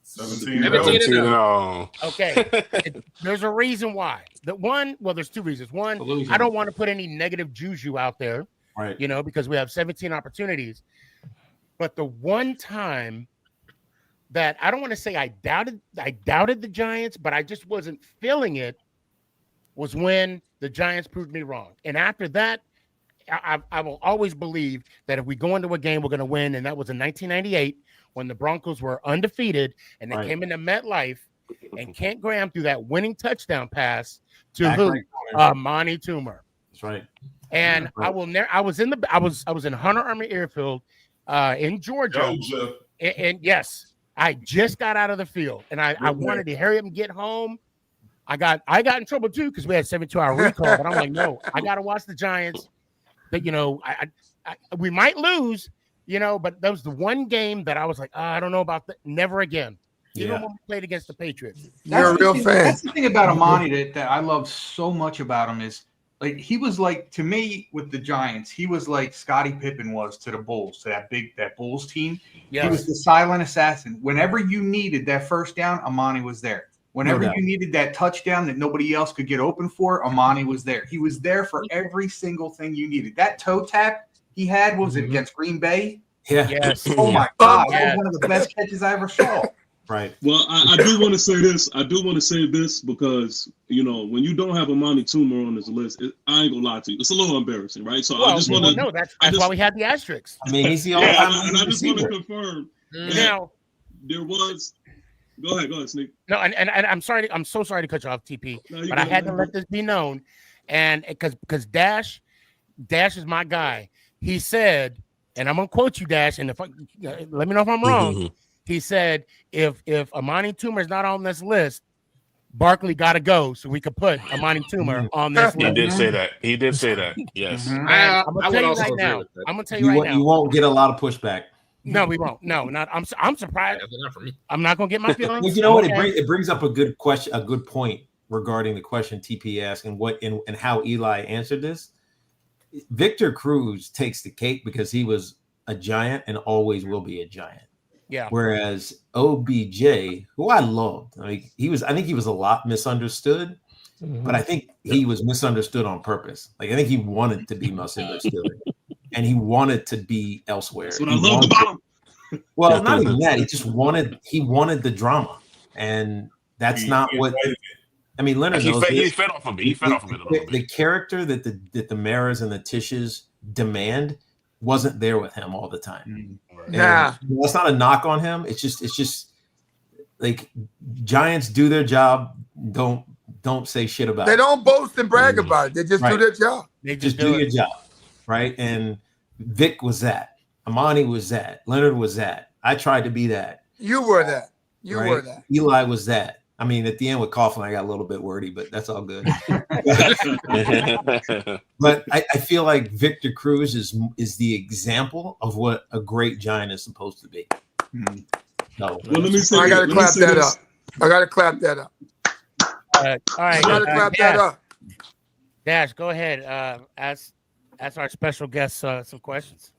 17-0. Okay. There's a reason why. There's two reasons. One, I don't want to put any negative juju out there, right? You know, because we have 17 opportunities. But the one time that I don't want to say I doubted the Giants, but I just wasn't feeling it, was when the Giants proved me wrong. And after that, I will always believe that if we go into a game, we're going to win. And that was in 1998 when the Broncos were undefeated and they came into MetLife and Kent Graham threw that winning touchdown pass to Amani Toomer. That's right. And I will never. I was in Hunter Army Airfield in Georgia. And yes, I just got out of the field and I wanted to hurry up and get home. I got in trouble too because we had 72-hour recall, but I'm like, no, I got to watch the Giants. But we might lose, but that was the one game that I was like, I don't know about that. Never again. Even when we played against the Patriots. You're a real fan. That's the thing about Amani that I love so much about him is like he was like to me with the Giants, he was like Scottie Pippen was to the Bulls, to that Bulls team. Yes. He was the silent assassin. Whenever you needed that first down, Amani was there. Whenever you needed that touchdown that nobody else could get open for, Amani was there. He was there for every single thing you needed. That toe tap he had, was it against Green Bay? Yeah. Yes. Oh my God. That was one of the best catches I ever saw. Right. Well, I do want to say this. I do want to say this because, when you don't have Amani Toomer on this list, I ain't going to lie to you. It's a little embarrassing, right? So I just want to. No, that's why we had the asterisks. I mean, he's the only time. And I just want to confirm. Now, there was. Go ahead, Sneak. No, and I'm sorry. I'm so sorry to cut you off, TP. But I had to let this be known, and because Dash is my guy. He said, and I'm gonna quote you, Dash, and let me know if I'm wrong. He said, if Amani Toomer is not on this list, Barkley got to go so we could put Amani Toomer on this list. He did say that. Yes. I'm gonna tell you right now. You won't get a lot of pushback. No, we won't. No, not. I'm surprised. Not for me. I'm not gonna get my feelings. Well, you know what? It brings up a good question, a good point regarding the question TP asked and and how Eli answered this. Victor Cruz takes the cake because he was a giant and always will be a giant. Yeah. Whereas OBJ, who I loved, I think he was a lot misunderstood, but I think he was misunderstood on purpose. Like I think he wanted to be misunderstood, and he wanted to be elsewhere. That's what I love about him. Well, not even that. He wanted the drama, and that's not what. I mean, Leonard knows he fed off of it. He fed off of it a little bit. The character that the Maras and the Tishes demand wasn't there with him all the time. Nah, that's not a knock on him. It's just like Giants do their job. Don't say shit about it. They don't boast and brag about it. They just do their job. They just do your job, right? And Vic was that. Amani was that. Leonard was that. I tried to be that. You were that. You right? were that. Eli was that. I mean, at the end with Coughlin, I got a little bit wordy, but that's all good. But I feel like Victor Cruz is the example of what a great Giant is supposed to be. No, well, let me say. I gotta clap that up. I gotta clap that up. All right. I gotta clap that up. Dash, go ahead. Ask our special guest some questions.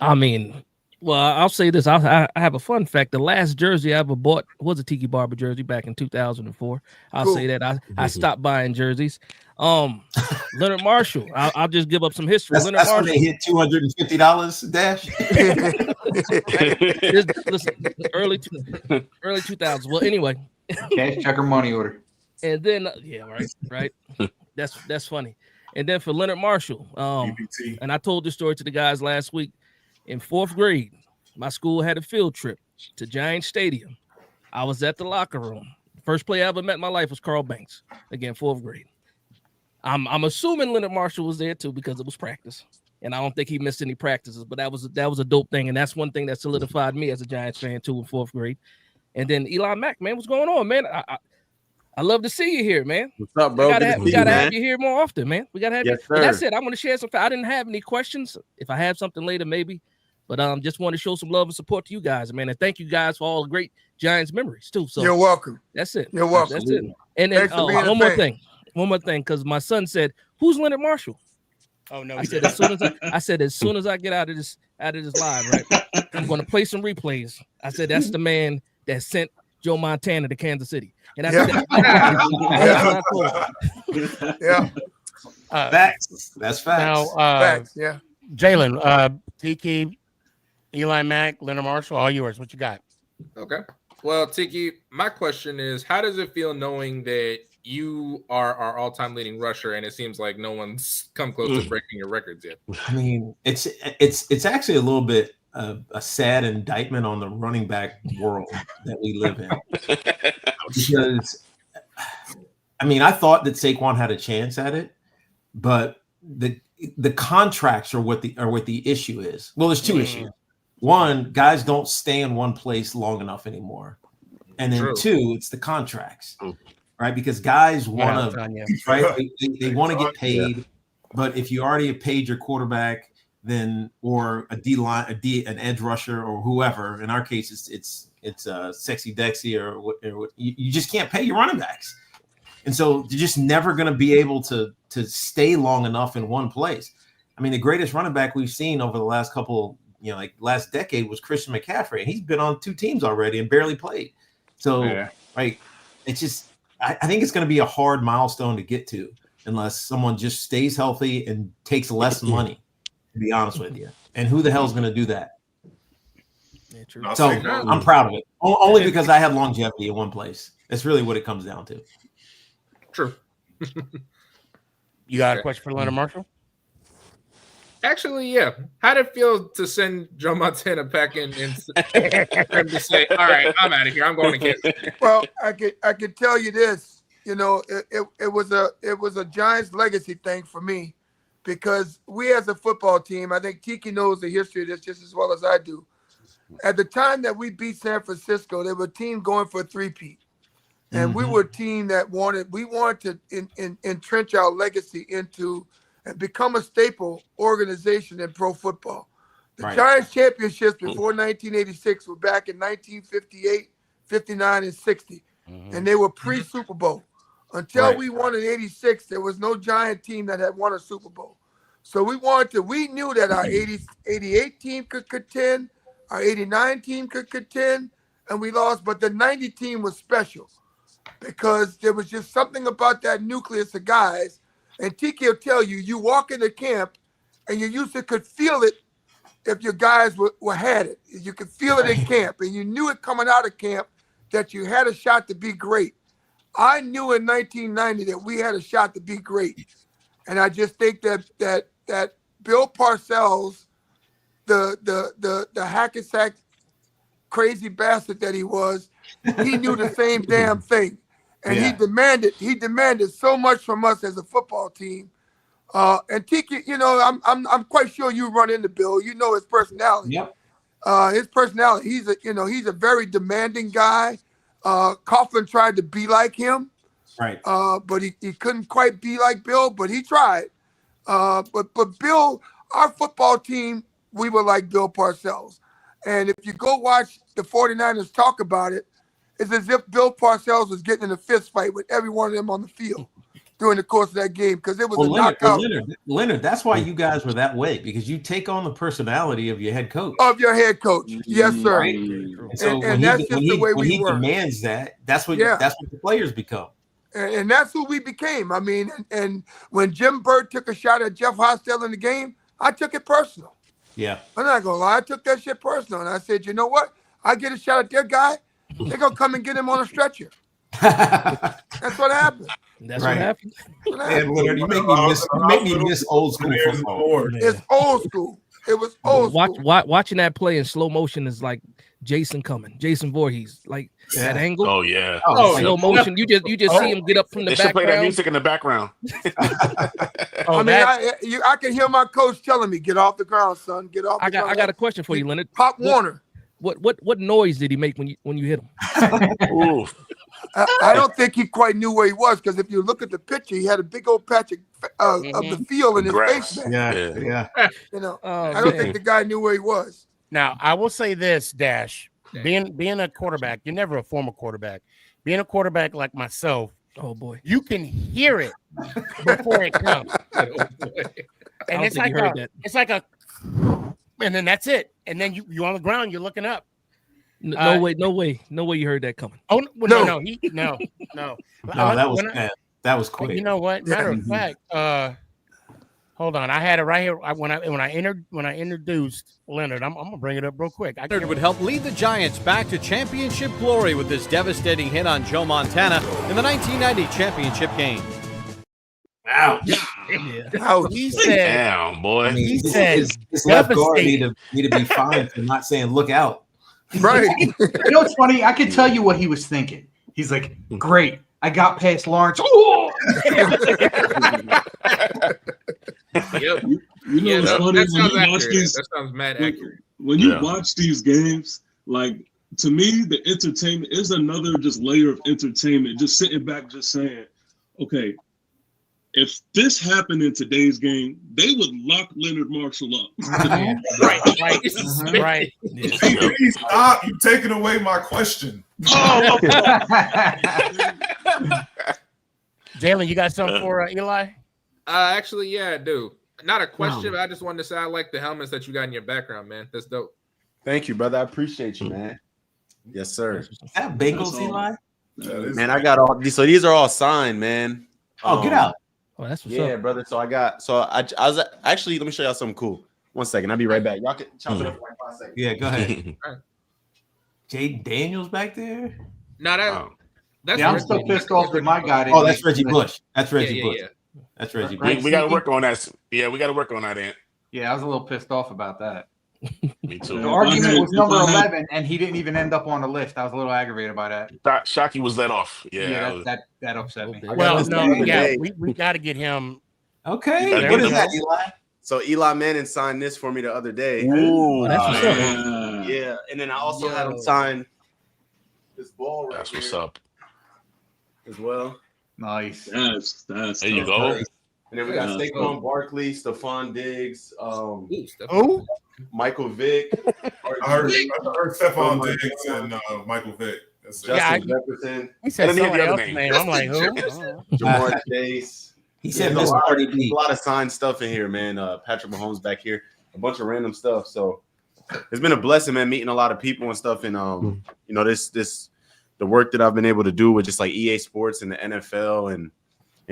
I mean, well, I'll say this. I have a fun fact. The last jersey I ever bought was a Tiki Barber jersey back in 2004. I'll say that. I stopped buying jerseys. Leonard Marshall. I'll just give up some history. That's Marshall. when they hit $250, Dash. Listen, early 2000s. Well, anyway. Cash checker money order. And then right. That's funny. And then for Leonard Marshall, and I told this story to the guys last week. In 4th grade, my school had a field trip to Giant Stadium. I was at the locker room. First player I ever met in my life was Carl Banks. Again, 4th grade. I'm assuming Leonard Marshall was there too because it was practice, and I don't think he missed any practices. But that was a dope thing, and that's one thing that solidified me as a Giants fan too in 4th grade. And then Eli Mack, man, what's going on, man? I love to see you here, man. What's up, bro? We gotta have you here more often, man. We gotta have you. Sir. And that's it. I'm gonna share something. I didn't have any questions. If I have something later, maybe. But just want to show some love and support to you guys, man. And thank you guys for all the great Giants memories too. So you're welcome. That's it. You're welcome. That's it. And then one more thing, because my son said, "Who's Leonard Marshall?" Oh no! I said as soon as I get out of this live, right, I'm going to play some replays. I said that's the man that sent Joe Montana to Kansas City, and I said, yeah. Facts. That's facts. Now, Facts. Yeah. Jalen, Tiki, Eli Mack, Leonard Marshall, all yours. What you got? Okay. Well, Tiki, my question is, how does it feel knowing that you are our all-time leading rusher, and it seems like no one's come close to breaking your records yet? I mean, it's actually a little bit a sad indictment on the running back world that we live in. Because, I mean, I thought that Saquon had a chance at it, but the contracts are what the issue is. Well, there's two issues. One, guys don't stay in one place long enough anymore, and then two, it's the contracts, right? Because guys want to, right? They want to get paid, but if you already have paid your quarterback, then or a D line, an edge rusher or whoever. In our case, it's Sexy Dexy or what you just can't pay your running backs, and so you're just never going to be able to stay long enough in one place. I mean, the greatest running back we've seen over the last couple, like last decade was Christian McCaffrey, and he's been on 2 teams already and barely played. So, right, it's just I think it's going to be a hard milestone to get to unless someone just stays healthy and takes less money. To be honest with you, and who the hell is going to do that? Yeah, true. So I'm proud of it, only because I had longevity in one place. That's really what it comes down to. True. You got a question for Leonard Marshall? Actually, yeah. How did it feel to send Joe Montana back in and to say, "All right, I'm out of here. I'm going to Kansas"? Well, I could tell you this. It was a Giants legacy thing for me, because we as a football team, I think Tiki knows the history of this just as well as I do. At the time that we beat San Francisco, they were a team going for a three-peat. And we were a team that wanted to entrench our legacy into and become a staple organization in pro football. The Giants championships before 1986 were back in 1958, 59, and 60. And they were pre-Super Bowl. Until we won in 86, there was no Giant team that had won a Super Bowl. So we knew that our 88 team could contend, our 89 team could contend, and we lost. But the 90 team was special because there was just something about that nucleus of guys. And Tiki will tell you, you walk into camp and you used to could feel it if your guys were had it. You could feel it in camp, and you knew it coming out of camp that you had a shot to be great. I knew in 1990 that we had a shot to be great. And I just think that Bill Parcells, the hack-a-sack crazy bastard that he was, he knew the same damn thing. And he demanded so much from us as a football team. And Tiki, you know, I'm quite sure you run into Bill. You know his personality. Yep. His personality. He's a very demanding guy. Coughlin tried to be like him, right? But he couldn't quite be like Bill, but he tried. But Bill, our football team, we were like Bill Parcells. And if you go watch the 49ers talk about it, it's as if Bill Parcells was getting in a fist fight with every one of them on the field during the course of that game because it was a knockout. Leonard, that's why you guys were that way, because you take on the personality of your head coach. Yes, sir. Right? And that's just the way we were. When he demands that, that's what the players become. And that's who we became. I mean, and when Jim Burt took a shot at Jeff Hostel in the game, I took it personal. Yeah. I'm not going to lie. I took that shit personal. And I said, you know what? I get a shot at their guy, they're going to come and get him on a stretcher. That's what happened. That's what happened. And Leonard, you make me miss old school football. It's old school. It was old school. Watching that play in slow motion is like Jason Voorhees, like that angle. Oh yeah. Slow motion. You just see him get up from the background. They should play that music in the background. I can hear my coach telling me, "Get off the ground, son. Get off." I got a question for you, Leonard. Pop Warner. What noise did he make when you hit him? I don't think he quite knew where he was, because if you look at the picture, he had a big old patch of the field in his face. Yeah. You know, I don't think the guy knew where he was. Now, I will say this, Dash. Being a quarterback, you're never a former quarterback. Being a quarterback like myself, oh boy, you can hear it before it comes. And it's like a, and then that's it. And then you on the ground, you're looking up. No way you heard that coming. Oh no. No, that was quick. You know what? Matter of fact, hold on, I had it right here when I introduced Leonard. I'm gonna bring it up real quick. Leonard would help lead the Giants back to championship glory with this devastating hit on Joe Montana in the 1990 championship game. Ouch. Oh, he said, "Damn, boy." He said, "His left guard need to be fined for not saying look out." Right. You know what's funny? I could tell you what he was thinking. He's like, "Great, I got past Lawrence." Oh! Yep. You know what's funny? That sounds mad accurate. When you watch these games, like, to me, the entertainment is another just layer of entertainment. Just sitting back, just saying, okay, if this happened in today's game, they would lock Leonard Marshall up. Right. Please stop. You're taking away my question. Oh. Jalen, you got something for Eli? Actually, yeah, I do. Not a question, but I just wanted to say I like the helmets that you got in your background, man. That's dope. Thank you, brother. I appreciate you, man. Yes, sir. Is that Bengals, Eli? Man, I got all these. So these are all signed, man. Oh, get out. Oh, that's what's up, brother. So I was actually, let me show y'all something cool. 1 second, I'll be right back. Y'all can chop it up for like 5 seconds. Yeah, go ahead. Jaden Daniels back there. No, I'm still pissed off with my guy. Oh, that's Reggie Bush. That's Reggie Bush. Yeah. That's Reggie Bush. We got to work on that. Yeah, we got to work on that, Ant. Yeah, I was a little pissed off about that. Me too. The argument was number 11, and he didn't even end up on the list. I was a little aggravated by that. Shockey was let off. Yeah, that upset me. Well, we got to get him. Okay, what is that, Eli? So Eli Manning signed this for me the other day. Ooh, that's what's up. Yeah, and then I also had him sign this ball right That's here what's up as well. Nice. That's there you go. And then we got Saquon Barkley, Stephon Diggs, Michael Vick. I heard Stephon Diggs and Michael Vick. Justin Jefferson. He said somebody else's name. I'm like, who? Jamar Chase. He said a lot of signed stuff in here, man. Patrick Mahomes back here. A bunch of random stuff. So it's been a blessing, man, meeting a lot of people and stuff. And you know, the work that I've been able to do with just like EA Sports and the NFL and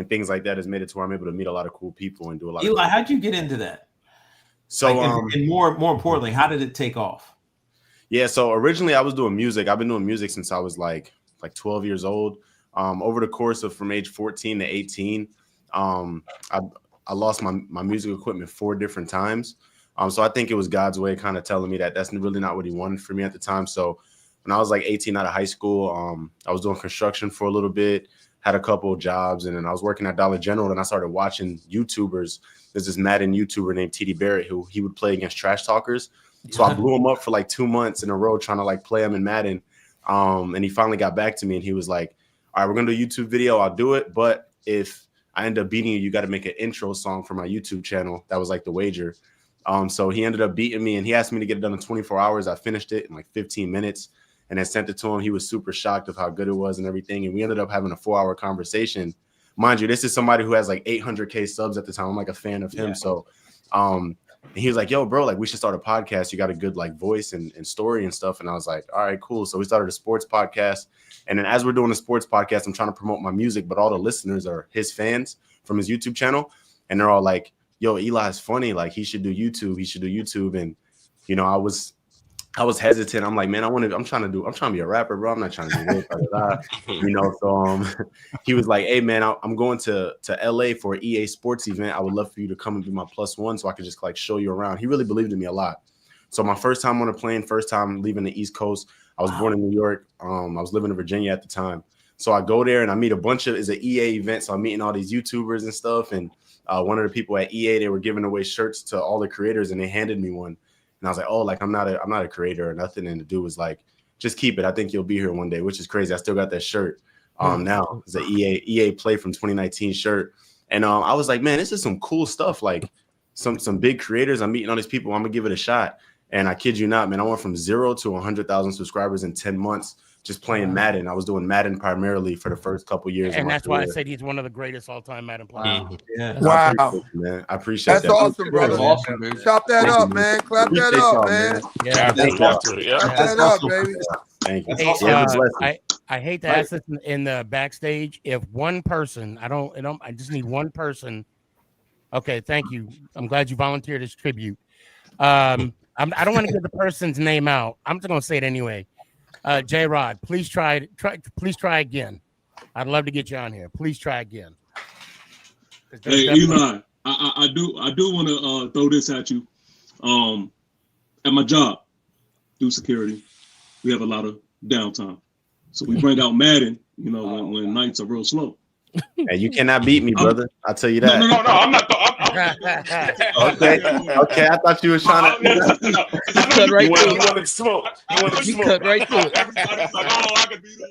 things like that has made it to where I'm able to meet a lot of cool people and do a lot. Eli, how'd you get into that? So, like, and more importantly, how did it take off? Yeah, so originally I was doing music. I've been doing music since I was like 12 years old. Over the course of from age 14 to 18, I lost my music equipment 4 different times. So I think it was God's way kind of telling me that that's really not what he wanted for me at the time. So when I was like 18 out of high school, I was doing construction for a little bit, had a couple of jobs, and then I was working at Dollar General, and I started watching YouTubers. There's this Madden YouTuber named Tiki Barber who he would play against trash talkers. So I blew him up for like 2 months in a row trying to like play him in Madden. And he finally got back to me and he was like, all right, we're going to do a YouTube video. I'll do it. But if I end up beating you got to make an intro song for my YouTube channel. That was like the wager. So he ended up beating me and he asked me to get it done in 24 hours. I finished it in like 15 minutes and then sent it to him. He was super shocked of how good it was and everything. And we ended up having a 4-hour conversation. Mind you, this is somebody who has like 800K subs at the time. I'm like a fan of him. Yeah. So, and he was like, yo, bro, like we should start a podcast. You got a good like voice and story and stuff. And I was like, all right, cool. So we started a sports podcast. And then as we're doing a sports podcast, I'm trying to promote my music, but all the listeners are his fans from his YouTube channel. And they're all like, yo, Eli's funny. Like he should do YouTube. He should do YouTube. And, you know, I was hesitant. I'm like, man, I'm trying to be a rapper, bro. I'm not trying to be this, you know. So he was like, hey man, I'm going to LA for an EA Sports event. I would love for you to come and be my +1 so I could just like show you around. He really believed in me a lot. So my first time on a plane, first time leaving the East Coast. I was born in New York. I was living in Virginia at the time. So I go there and I meet it's an EA event. So I'm meeting all these YouTubers and stuff. And one of the people at EA, they were giving away shirts to all the creators and they handed me one. And I was like, oh, like I'm not a creator or nothing. And the dude was like, just keep it. I think you'll be here one day, which is crazy. I still got that shirt. Now it's an EA Play from 2019 shirt. And I was like, man, this is some cool stuff. Like some big creators. I'm meeting all these people. I'm gonna give it a shot. And I kid you not, man, I went from 0 to 100,000 subscribers in 10 months just playing Madden. I was doing Madden primarily for the first couple years. And that's why I said he's one of the greatest all-time Madden players. Yeah. Wow. I appreciate that. That's awesome, brother. Awesome, dude. Chop that up, man. Clap that up, man. Yeah, Clap that up, baby. Thank you. Hey, I hate to ask this in the backstage. If one person, I just need one person. Okay, thank you. I'm glad you volunteered as tribute. I don't want to get the person's name out. I'm just going to say it anyway. J-Rod, please try again. I'd love to get you on here. Please try again. Hey, Eli, I do want to throw this at you. At my job, do security, we have a lot of downtime. So we bring out Madden, you know, when nights are real slow. Hey, you cannot beat me, brother. I'll tell you that. No, I'm not. Okay. I thought you were trying to. Cut right through. You want to smoke? Cut right through it.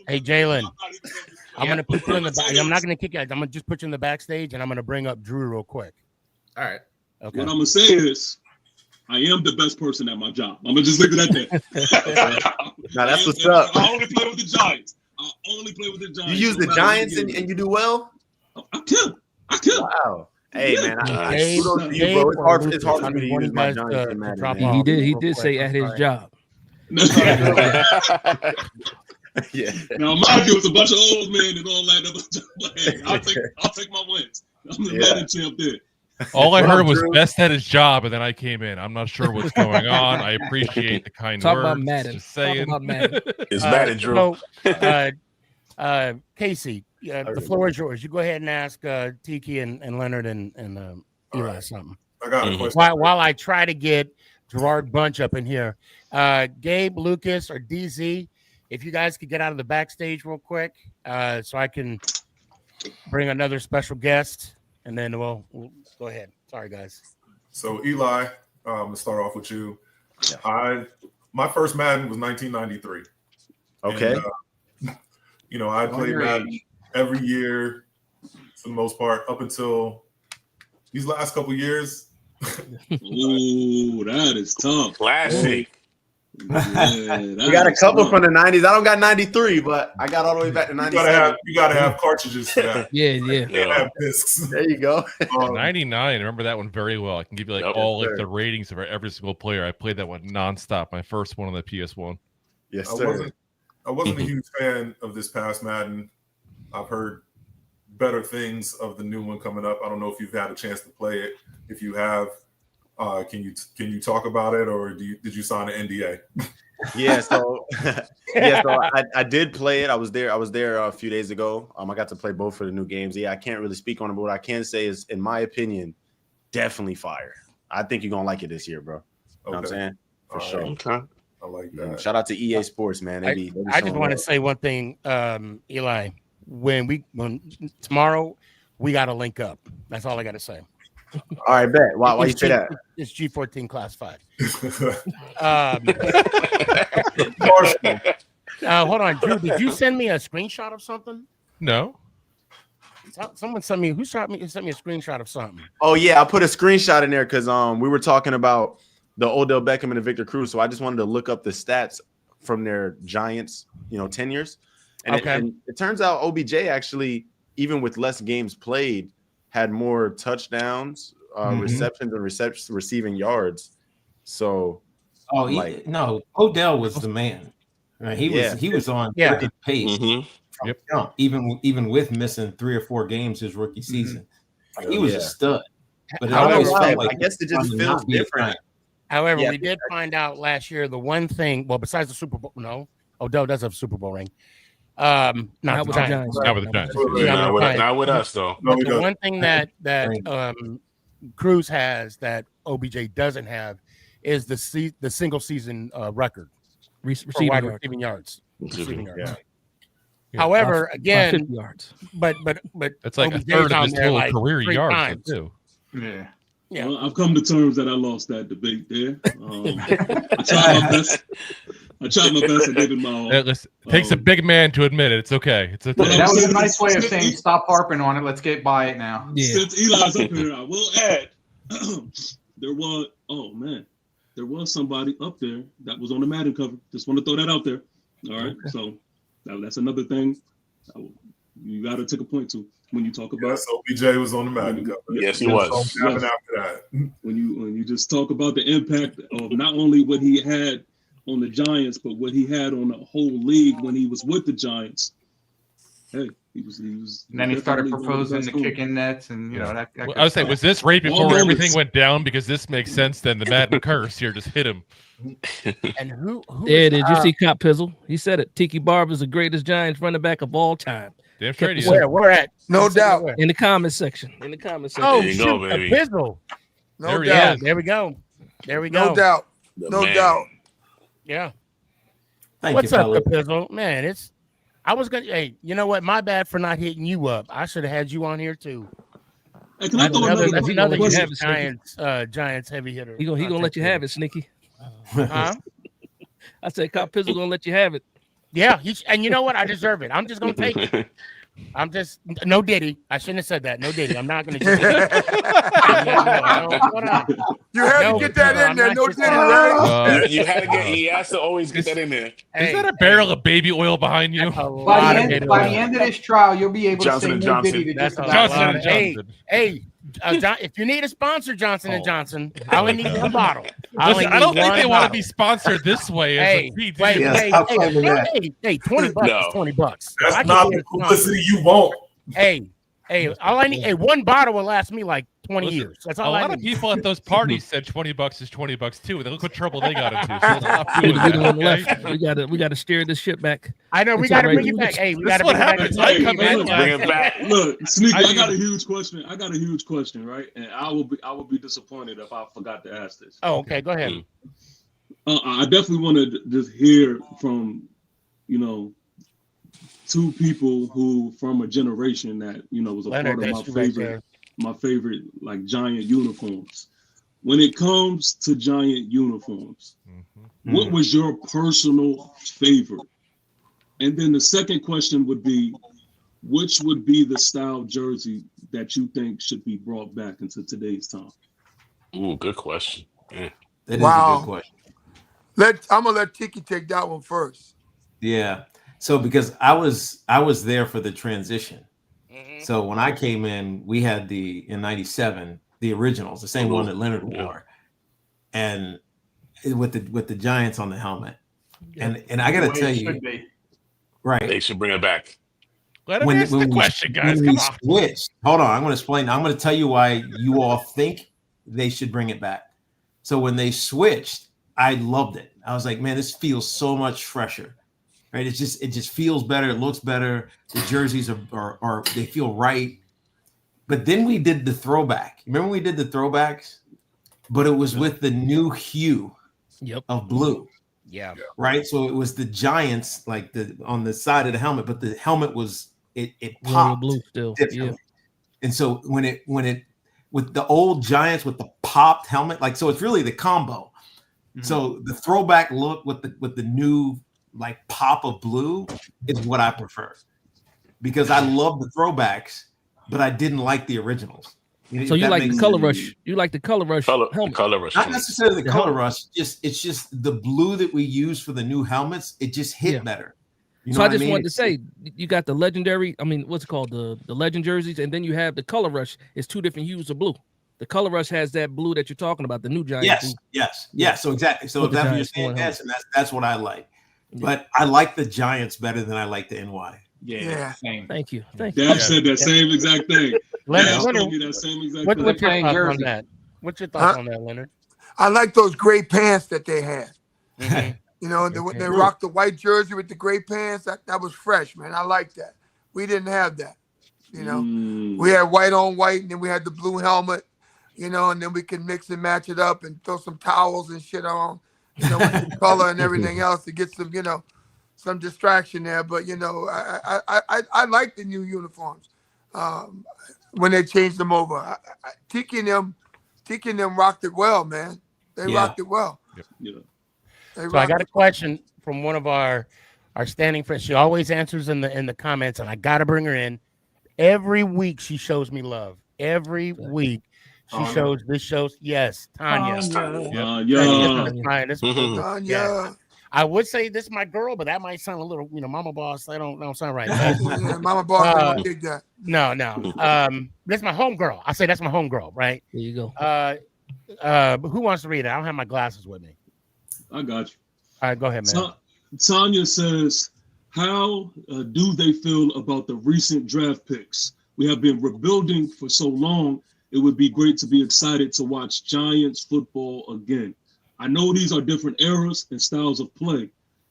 Hey, Jalen, I'm gonna put you in the back. I'm not gonna kick you out. I'm gonna just put you in the backstage, and I'm gonna bring up Drew real quick. All right. Okay. What I'm gonna say is, I am the best person at my job. I'm gonna just leave it at that. Now that's what's up. I only play with the Giants. You use the Giants and you do well? I kill. Wow. Hey, man. Kudos to you, bro. It's hard for me to use my Giants in Madden. He did say at his job. Yeah. Now, mind you, it's a bunch of old men and all that. But hey, I'll take my wins. I'm the Madden champ there. All I heard was best at his job, and then I came in. I'm not sure what's going on. I appreciate the kind words. Talk about Madden. It's Madden, Drew. So, Casey, the floor is yours. You go ahead and ask Tiki and Leonard and Eli right. something. I got a question. While I try to get Gerard Bunch up in here, Gabe, Lucas, or DZ, if you guys could get out of the backstage real quick, so I can bring another special guest, and then we'll go ahead. Sorry, guys. So Eli, let's start off with you. Yeah. My first Madden was 1993. Okay. And, I played Madden every year for the most part up until these last couple years. Ooh, that is tough. Classic. Yeah, We got a couple from the 90s. I don't got 93, but I got all the way back to 97. You gotta have cartridges for that. Yeah. Have discs. There you go. 99. I remember that one very well. I can give you all the ratings of every single player. I played that one nonstop. My first one on the PS1. Yes, sir. I wasn't a huge fan of this past Madden. I've heard better things of the new one coming up. I don't know if you've had a chance to play it. If you have, can you talk about it, or did you sign an NDA? Yeah, so I did play it. I was there a few days ago. I got to play both for the new games. Yeah, I can't really speak on it, but what I can say is, in my opinion, definitely fire. I think you're gonna like it this year, bro. You know what I'm saying? For sure. Okay. I like that. Shout out to EA Sports, man. I just want to say one thing, Eli. When tomorrow, we got to link up. That's all I got to say. All right, bet. Why you say that? It's G14 classified. Hold on, Drew. Did you send me a screenshot of something? No. Someone sent me. Who sent me a screenshot of something? Oh yeah, I put a screenshot in there because we were talking about the Odell Beckham and the Victor Cruz. So I just wanted to look up the stats from their Giants, tenures. And it turns out OBJ actually, even with less games played, had more touchdowns, receptions, and receiving yards. So, Odell was the man. Right? He was on pace from jump, even with missing 3 or 4 games his rookie season. He was a stud. But I guess it just feels different. However, we did find out last year the one thing. Well, besides the Super Bowl, no, Odell does have a Super Bowl ring. Not with the Giants. Not with the Giants. Not with us, though. But the one thing that Cruz has that OBJ doesn't have is the single season record receiving yards. Yeah. However, again, yards. But it's like OBJ's a third of his on there total career yards too. Yeah. Well, I've come to terms that I lost that debate there. I tried my best. I gave it my all. It takes a big man to admit it. It's okay. It's okay. That was a nice way of saying stop harping on it. Let's get by it now. Yeah. Since Eli's up here, I will add there was somebody up there that was on the Madden cover. Just want to throw that out there. All right. Okay. So that's another thing you got to take a point to when you talk about. Yes, OBJ was on the Madden cover. Yes, he was. After that, when you just talk about the impact of not only what he had on the Giants, but what he had on the whole league when he was with the Giants. Hey, he was. And then he started proposing the kicking nets, and that. I was saying, was this right before everything went down? Because this makes sense. Then the Madden curse here just hit him. And who? Yeah, did you see Cop Pizzle? He said it. Tiki Barber is the greatest Giants running back of all time. Damn straight he is. Where at? No doubt. In the comment section. Oh, there you go, baby. A Pizzle. No doubt. There we go. No doubt. No doubt. Yeah. What's up, Pizzle? Man, I was gonna. Hey, you know what? My bad for not hitting you up. I should have had you on here too. Hey, can I throw another Giants heavy hitter. He gonna let you have it, Sneaky. Huh? I said, Cop Pizzle gonna let you have it. Yeah, and you know what? I deserve it. I'm just gonna take it. I'm just no Diddy. I shouldn't have said that. No Diddy. I'm not gonna. You had to get that in there. No Diddy, right? You had to get. He has to always get that in there. Is that a barrel of baby oil behind you? By the end of this trial, you'll be able to say no Diddy. Johnson. Hey, if you need a sponsor, Johnson & Johnson, I only need one bottle. Listen, I don't think they want to be sponsored this way. Hey, hey, $20 is $20. That's not the publicity you want. Hey, all I need, one bottle will last me like 20 years. That's all a I lot need. of people at those parties said $20 is $20 too. Look what trouble they got into. We got to steer this ship back. I know we got to bring it back. Hey, we got to bring it back. Bring it back. Look, Sneaky, I got a huge question. Right? And I will be disappointed if I forgot to ask this. Oh, okay. Go ahead. I definitely want to just hear from, two people who from a generation that, was a Leonard, part of my favorite like Giant uniforms. When it comes to Giant uniforms, what was your personal favorite? And then the second question would be, which would be the style jersey that you think should be brought back into today's time? Ooh, good question. Yeah. That is a good question. I'm gonna let Tiki take that one first. Yeah. So because I was there for the transition. So when I came in, we had in '97 the originals, the same one that Leonard wore, and with the Giants on the helmet. And I got to tell you, right? They should bring it back. Let him answer the question, guys. Come on. Switched, hold on. I'm going to explain. I'm going to tell you why you all think they should bring it back. So when they switched, I loved it. I was like, man, this feels so much fresher. Right? It just feels better. It looks better. The jerseys are they feel right. But then we did the throwback. Remember we did the throwbacks, but it was with the new hue of blue. Yeah. Right. So it was the Giants like on the side of the helmet, but the helmet was it popped blue still. Yeah. And so when it with the old Giants with the popped helmet, like so it's really the combo. Mm-hmm. So the throwback look with the new like pop of blue is what I prefer because I love the throwbacks, but I didn't like the originals. So you like the color rush? You like the color rush helmet? Color rush. Not necessarily the color rush. It's just the blue that we use for the new helmets. It just hit better. You know so I just wanted to say, you got the legendary. I mean, what's it called? The legend jerseys, and then you have the color rush. It's two different hues of blue. The color rush has that blue that you're talking about, the new Giants. Yes. So exactly. So if that's what you're saying, yes, and that's what I like. But I like the Giants better than I like the NY. Yeah. Same. Thank you. Dad said that same exact thing. Leonard, told me that same exact what's your thing. thoughts on that? What's your thoughts on that, Leonard? I like those gray pants that they had. You know, when they rocked the white jersey with the gray pants, that was fresh, man. I like that. We didn't have that. You know, we had white on white, and then we had the blue helmet. You know, and then we could mix and match it up and throw some towels and shit on. You know, with the color and everything else to get some, you know, some distraction there. But you know, I like the new uniforms when they changed them over. Tiki and them rocked it well, man. They rocked it well. Yeah. So I got a question from one of our standing friends. She always answers in the comments, and I got to bring her in. Every week she shows me love. Every week. She shows this shows Tanya. Tanya. I would say this is my girl, but that might sound a little, mama boss. I don't sound right. Mama boss don't dig that. No. That's my home girl. I say that's my home girl, right? There you go. Who wants to read it? I don't have my glasses with me. I got you. All right, go ahead, man. Tanya says, how do they feel about the recent draft picks? We have been rebuilding for so long. It would be great to be excited to watch Giants football again. I know these are different eras and styles of play,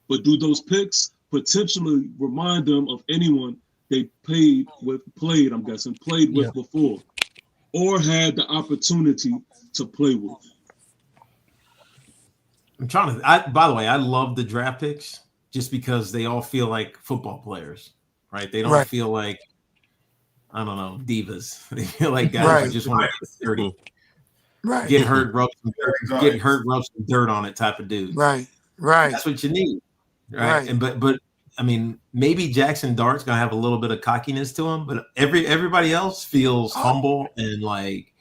but do those picks potentially remind them of anyone they played with before, or had the opportunity to play with? I'm trying to. By the way, I love the draft picks just because they all feel like football players, right? They don't feel like, I don't know, divas. They feel like guys who just want to get dirty, get hurt, rub some dirt on it type of dude. Right. That's what you need, right? And but I mean, maybe Jackson Dart's gonna have a little bit of cockiness to him, but everybody else feels humble and like,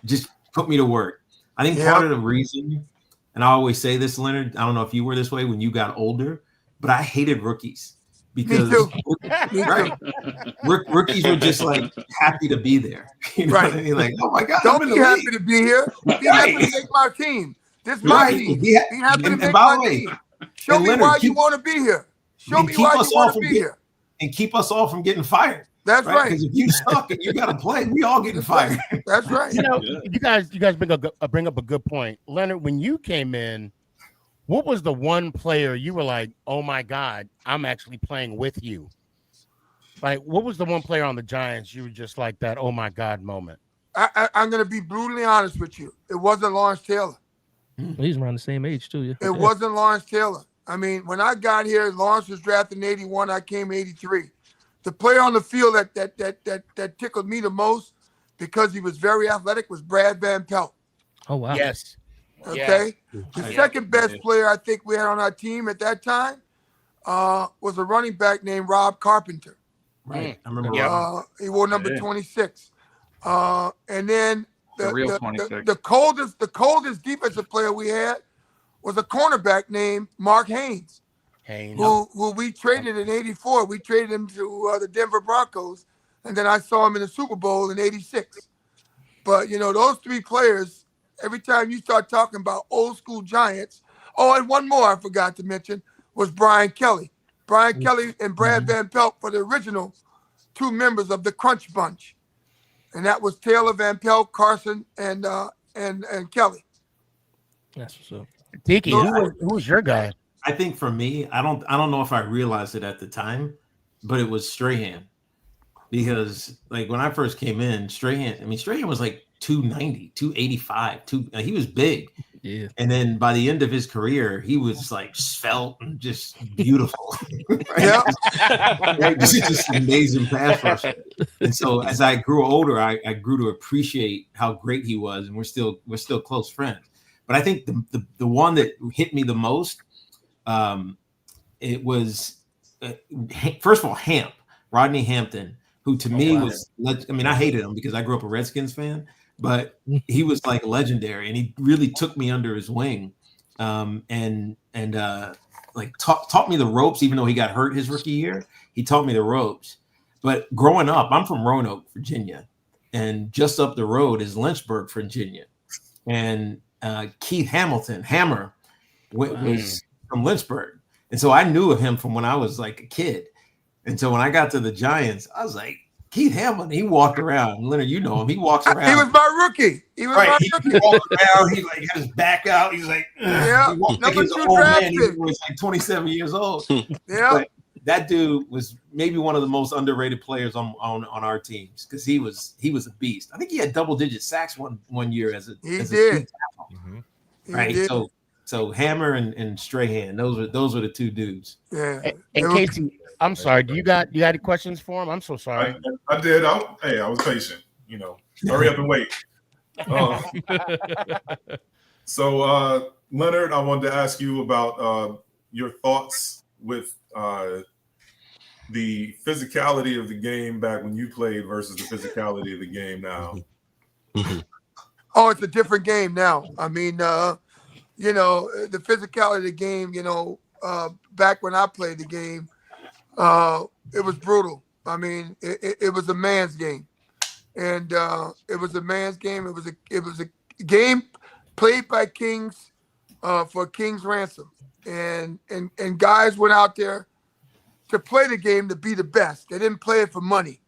just put me to work. I think part of the reason, and I always say this, Leonard, I don't know if you were this way when you got older, but I hated rookies. Because rookies were just like happy to be there. You know what I mean? Like, oh my God, don't be happy to be here. Be happy to make my team. This is my team. Be happy to make my team. Show me why you want to be here. Show me why you want to be here. And keep us all from getting fired. That's right. Because if you suck and you got to play, we all getting fired. That's right. You guys bring up a good point. Leonard, when you came in, what was the one player you were like, oh my God, I'm actually playing with you? Like, what was the one player on the Giants you were just like that, oh my God moment? I'm going to be brutally honest with you. It wasn't Lawrence Taylor. He's around the same age too. Yeah. It wasn't Lawrence Taylor. I mean, when I got here, Lawrence was drafted in 81. I came 83. The player on the field that tickled me the most because he was very athletic was Brad Van Pelt. Oh, wow. Yes. Okay. The second best player I think we had on our team at that time was a running back named Rob Carpenter. Right. I remember. He wore number 26. And then the coldest defensive player we had was a cornerback named Mark Haynes, who we traded in '84. We traded him to the Denver Broncos, and then I saw him in the Super Bowl in '86. But those three players, every time you start talking about old school Giants, and one more I forgot to mention was Brian Kelly. Brian Kelly and Brad Van Pelt were the original two members of the Crunch Bunch, and that was Taylor, Van Pelt, Carson, and Kelly. That's what's up. Tiki, who was your guy? I think for me, I don't know if I realized it at the time, but it was Strahan, because like when I first came in, Strahan was like 290, 285, he was big. Yeah. And then by the end of his career, he was like svelte and just beautiful. Yeah. Right? Just an amazing pass rusher. And so as I grew older, I grew to appreciate how great he was, and we're still close friends. But I think the one that hit me the most, it was first of all Rodney Hampton, who to me was, I hated him because I grew up a Redskins fan, but he was like legendary, and he really took me under his wing, and taught me the ropes. Even though he got hurt his rookie year, he taught me the ropes. But growing up, I'm from Roanoke, Virginia, and just up the road is Lynchburg, Virginia, and Keith Hamilton, Hammer, was from Lynchburg. And so I knew of him from when I was like a kid. And so when I got to the Giants, I was like, Keith Hamilton, he walked around. Leonard, you know him. He walks around. He was my rookie. He walked around. He like had his back out. He's like, yeah, he walked like he was an old man. He was like 27 years old. Yeah. But that dude was maybe one of the most underrated players on our teams, because he was a beast. I think he had double-digit sacks one year as a did. Right. Did. So Hammer and Strahan, those were the two dudes. Yeah. And Casey, I'm sorry. Do you got any questions for him? I'm so sorry. I did. I was patient. Hurry up and wait. So Leonard, I wanted to ask you about your thoughts with the physicality of the game back when you played versus the physicality of the game now. Oh, it's a different game now. I mean, the physicality of the game, back when I played the game, it was brutal. I mean, it was a man's game. And it was a man's game. It was a game played by kings for king's ransom. And guys went out there to play the game to be the best. They didn't play it for money.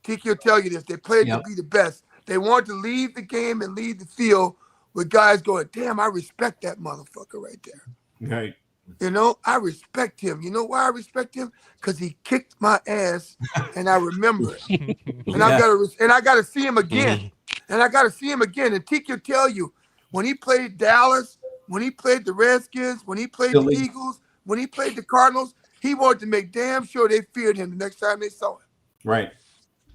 Tiki will tell you this. They played to be the best. They wanted to leave the game and leave the field with guys going, damn, I respect that motherfucker right there. Right. I respect him. You know why I respect him? Because he kicked my ass, and I remember it. And I gotta see him again. And I gotta see him again. And Tiki will tell you, when he played Dallas, when he played the Redskins, when he played the Eagles, when he played the Cardinals, he wanted to make damn sure they feared him the next time they saw him. Right.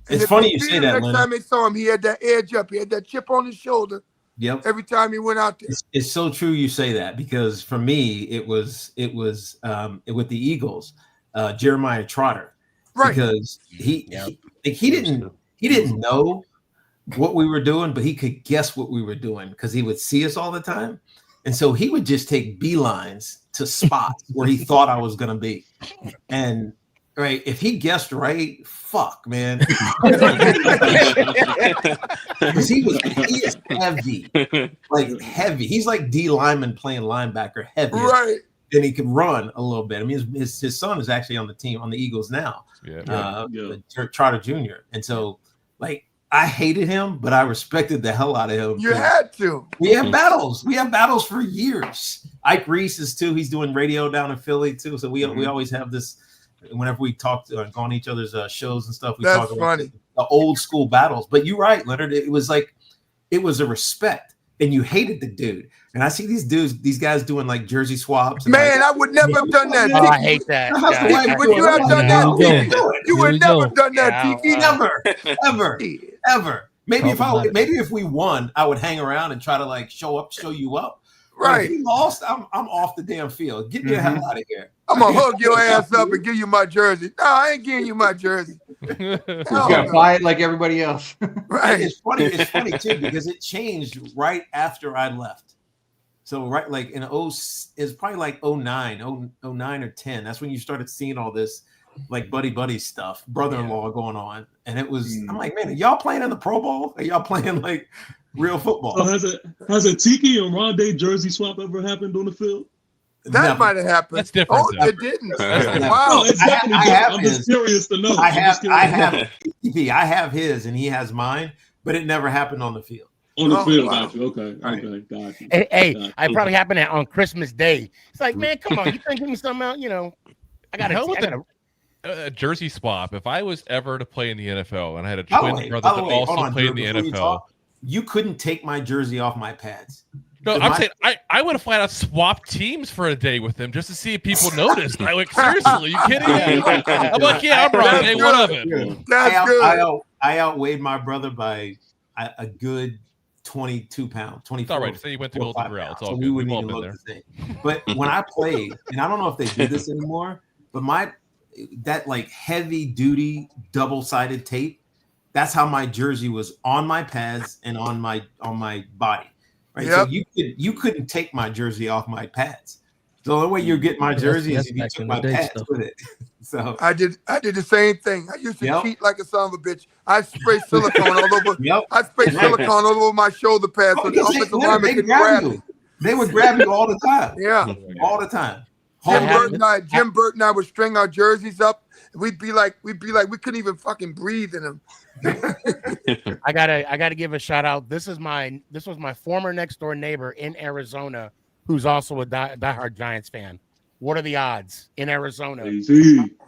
It's funny you say that, Next time they saw him, he had that edge up. He had that chip on his shoulder. Yep. Every time he went out there. It's so true you say that, because for me it was with the Eagles, Jeremiah Trotter, right? Because he didn't know what we were doing, but he could guess what we were doing because he would see us all the time, and so he would just take beelines to spots where he thought I was gonna be, and. Right, if he guessed right, fuck, man. Because he is heavy, like heavy. He's like D lineman playing linebacker, heavy. Right. And he can run a little bit. I mean, his son is actually on the team, on the Eagles now. Trotter Jr. And so, like, I hated him, but I respected the hell out of him. You had to. We have battles. We have battles for years. Ike Reese is too. He's doing radio down in Philly too. So we always have this. Whenever we talk go on each other's shows and stuff, we talk about the old school battles. But you're right, Leonard. It was a respect, and you hated the dude. And I see these guys doing like jersey swaps. Man, I would never have done that. I hate that. Would you have done that? You would never have done that, Tiki. Ever. Maybe if we won, I would hang around and try to like show you up. Right. If he lost, I'm off the damn field. Get me the hell out of here. I'm gonna hug your ass up and give you my jersey. No, I ain't giving you my jersey. You gotta buy it like everybody else. Right. It's funny too, because it changed right after I left. So right, like in it's probably like 09 or 10. That's when you started seeing all this like buddy stuff, brother-in-law going on. And it was, I'm like, man, are y'all playing in the Pro Bowl? Are y'all playing like real football? So has a Tiki and Rondé jersey swap ever happened on the field? That might have happened. That's different. Oh, it didn't. Wow. Wow. It's definitely different. I'm just curious to know. I have his and he has mine, but it never happened on the field. On the field, wow. got you. Okay, got you. Hey, I probably happened on Christmas Day. It's like, man, come on, you can't give me something out, I got a jersey swap. If I was ever to play in the NFL and I had a twin brother that also played in the NFL, you couldn't take my jersy off my pads. No, I'm saying I would have flat out swapped teams for a day with him just to see if people noticed. I like, seriously, are you kidding me? I'm like, yeah, I'm wrong. Day one of it. That's good. I outweighed my brother by a good 22 pounds. 24. It's all right. Say you went to Golden Grill. It's all so good. we wouldn't even look the same. But when I played, and I don't know if they do this anymore, but that like heavy duty double-sided tape, that's how my jersey was on my pads and on my body. Right. Yep. So you couldn't take my jersey off my pads. The only way you get my jersey is if you took my pads with it. So I did the same thing. I used to cheat like a son of a bitch. I sprayed silicone all over. I sprayed silicone all over my shoulder pads so the offensive lineman could grab me. They would grab you all the time. Yeah. All the time. Jim Burt and I would string our jerseys up. We'd be like we couldn't even fucking breathe in them. I gotta give a shout out. This was my former next door neighbor in Arizona, who's also a diehard Giants fan. What are the odds in Arizona?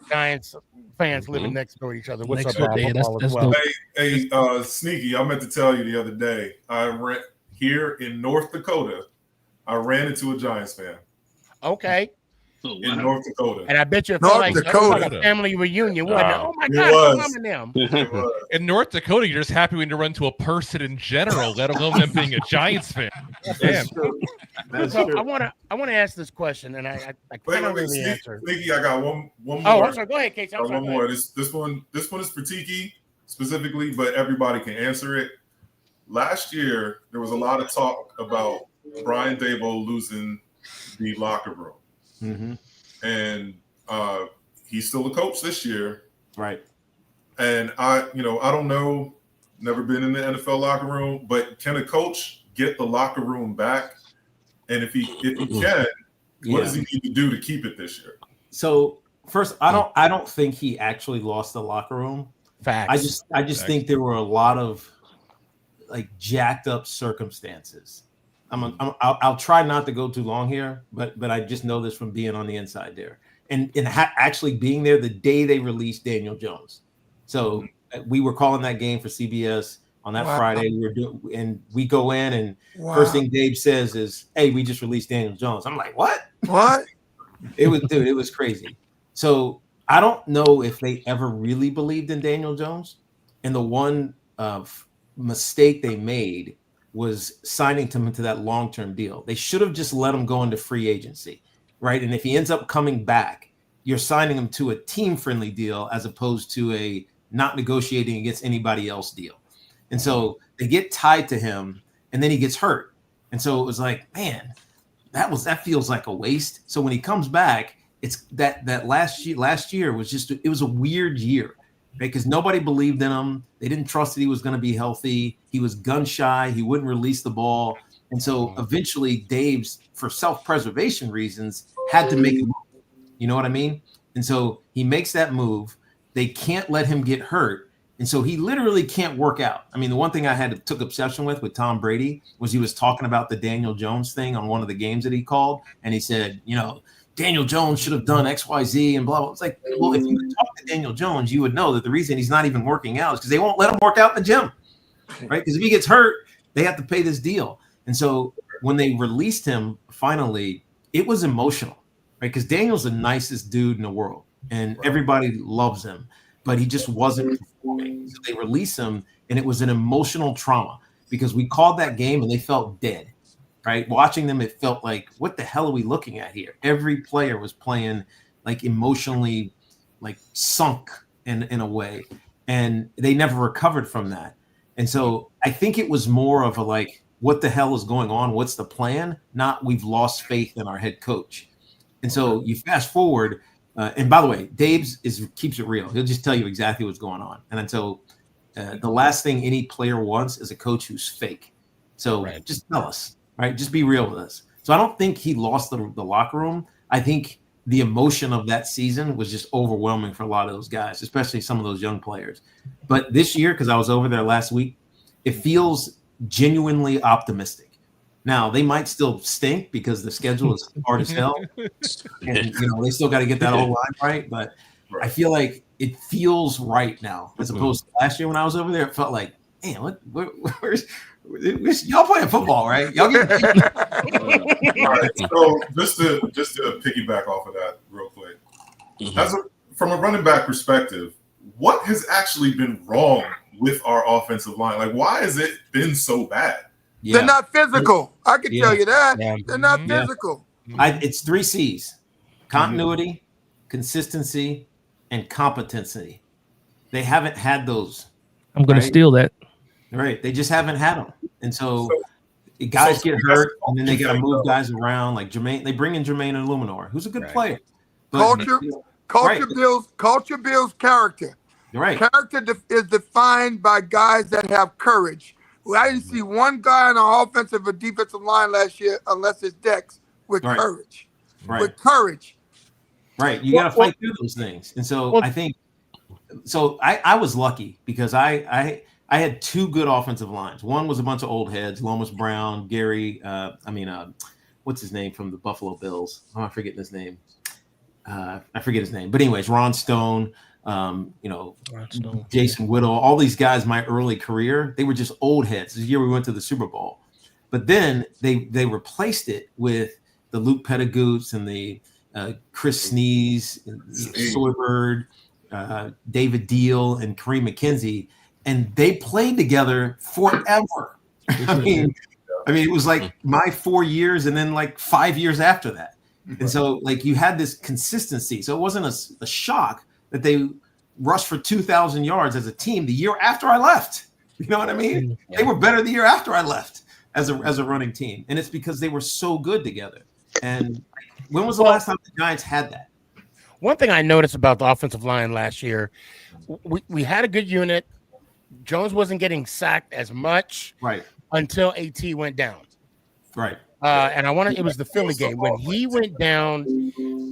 Giants fans living next door to each other. What's up, Bob? Hey, Sneaky, I meant to tell you the other day. I ran here in North Dakota. I ran into a Giants fan. Okay. In North Dakota. And I bet you it felt like a family reunion, wasn't it? Oh my God, Mom and them. In North Dakota, you're just happy when you run to a person in general, let alone them being a Giants fan. That's true. That's true. I want to ask this question, and I can't really answer. Sneaky, I got one more. Oh, I'm sorry. Go ahead, Casey. One more. This one is for Tiki specifically, but everybody can answer it. Last year, there was a lot of talk about Brian Daboll losing the locker room. Mm-hmm. And he's still a coach this year. Right. And I don't know, never been in the NFL locker room, but can a coach get the locker room back? And if he can, what does he need to do to keep it this year? So first, I don't think he actually lost the locker room. Facts. I just think there were a lot of like jacked up circumstances. I'll try not to go too long here, but I just know this from being on the inside there and actually being there the day they released Daniel Jones. So we were calling that game for CBS on that Friday. We go in and first thing Dave says is, "Hey, we just released Daniel Jones." I'm like, "What? What?" It was crazy. So I don't know if they ever really believed in Daniel Jones, and the one mistake they made was signing him into that long-term deal. They should have just let him go into free agency, right? And if he ends up coming back, you're signing him to a team-friendly deal as opposed to a not negotiating against anybody else deal. And so they get tied to him, and then he gets hurt. And so it was like, man, that feels like a waste. So when he comes back, it's that last year was just, it was a weird year. Right? Because nobody believed in him. They didn't trust that he was going to be healthy. He was gun shy. He wouldn't release the ball. And so eventually Dave's, for self-preservation reasons, had to make a move. You know what I mean? And so he makes that move. They can't let him get hurt. And so he literally can't work out. I mean, the one thing I took obsession with Tom Brady was he was talking about the Daniel Jones thing on one of the games that he called. And he said, Daniel Jones should have done X, Y, Z and blah, blah. It's like, well, if you would talk to Daniel Jones, you would know that the reason he's not even working out is because they won't let him work out in the gym, right? Because if he gets hurt, they have to pay this deal. And so when they released him, finally, it was emotional, right? Because Daniel's the nicest dude in the world and everybody loves him, but he just wasn't performing. So they released him and it was an emotional trauma because we called that game and they felt dead. right? Watching them, it felt like, what the hell are we looking at here? Every player was playing like emotionally like sunk in a way, and they never recovered from that. And so I think it was more of a like, what the hell is going on? What's the plan? Not we've lost faith in our head coach. And so you fast forward, and by the way, Dave's keeps it real. He'll just tell you exactly what's going on. And until the last thing any player wants is a coach who's fake. So just tell us, right? Just be real with us. So I don't think he lost the locker room. I think the emotion of that season was just overwhelming for a lot of those guys, especially some of those young players. But this year, because I was over there last week, it feels genuinely optimistic. Now, they might still stink because the schedule is hard as hell. And, they still got to get that whole line right. But I feel like it feels right now, as opposed to last year when I was over there. It felt like, man, where's y'all playing football, right? Y'all get all right. So just to piggyback off of that real quick, from a running back perspective, what has actually been wrong with our offensive line? Like, why has it been so bad? They're not physical. I can tell you that. They're not physical. It's 3 C's: continuity, consistency, and competency. They haven't had those. I'm going to steal that. Right. They just haven't had them. And so guys get hurt, and then they got to move guys around. Like Jermaine, they bring in Jermaine and Illuminor, who's a good player. But Culture builds character. Right. Character is defined by guys that have courage. I didn't see one guy on our offensive or defensive line last year, unless it's Dex, with courage. Right. With courage. Right. You got to fight through those things. And so I think so. I was lucky because I had 2 good offensive lines. One was a bunch of old heads: Lomas Brown, Gary. What's his name from the Buffalo Bills? Oh, I forget his name. But anyways, Ron Stone. Jason Whittle, all these guys, my early career, they were just old heads. This year we went to the Super Bowl, but then they replaced it with the Luke Pettigutes and the Chris Sneeze, Soybird, David Deal, and Kareem McKenzie, and they played together forever. I mean, it was like my 4 years and then like 5 years after that. And so like you had this consistency. So it wasn't a shock that they rushed for 2,000 yards as a team the year after I left. You know what I mean? They were better the year after I left as a running team. And it's because they were so good together. And when was the last time the Giants had that? One thing I noticed about the offensive line last year, we had a good unit. Jones wasn't getting sacked as much until AT went down. Right. And it was the Philly game when he went down.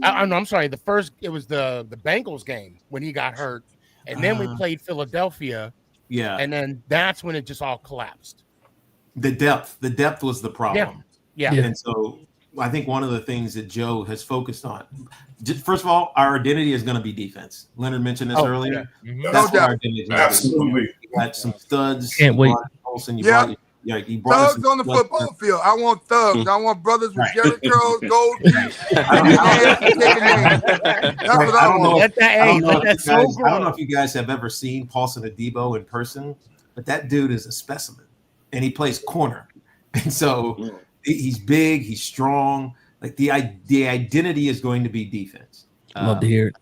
I'm sorry. It was the Bengals game when he got hurt, and then we played Philadelphia. Yeah. And then that's when it just all collapsed. The depth was the problem. Yeah. And so I think one of the things that Joe has focused on, first of all, our identity is going to be defense. Leonard mentioned this earlier. Yeah. That's what our identity is. Absolutely. You got some studs. Can't wait. You brought thugs on the football field. I want thugs. I want brothers with Jerry Curls, gold teeth. That's what I want. I don't know if you guys have ever seen Paulson Adebo in person, but that dude is a specimen, and he plays corner, and so he's big, he's strong. Like the identity is going to be defense. Love to hear it.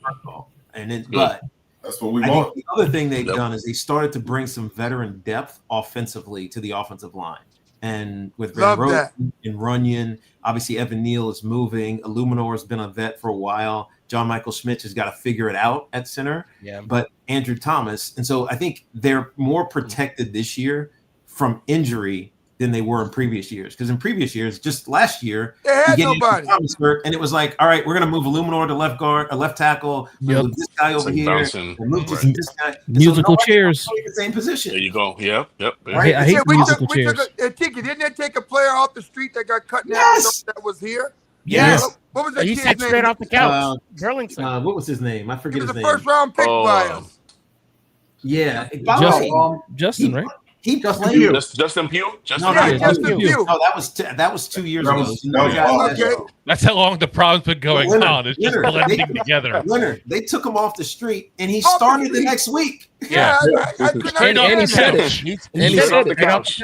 But that's what we I want. think the other thing they've done is they started to bring some veteran depth offensively to the offensive line. And with Van Roten and Runyon, obviously Evan Neal is moving. Illuminor has been a vet for a while. John Michael Schmitz has got to figure it out at center. Yeah. But Andrew Thomas. And so I think they're more protected this year from injury than they were in previous years. Because in previous years, just last year, they had nobody. And it was like, all right, we're going to move Illuminor to left guard, a left tackle, move this guy over here, move this guy. Musical chairs. The same position. There you go. Yep. Right? I hate musical chairs. Tiki, didn't they take a player off the street that got cut in half that was here? Yes. What was that He kid's sat name? straight off the couch. Burlington. What was his name? I forget He was his a name. first-round pick by us. Yeah. Justin, right? He played. Justin Pugh? Justin Pugh. No, that was 2 years ago. That's how long the problem's been going on. It's just blending together. Leonard, they took him off the street, and he started the next week. Yeah. And he said it. And he said it. Get off the couch.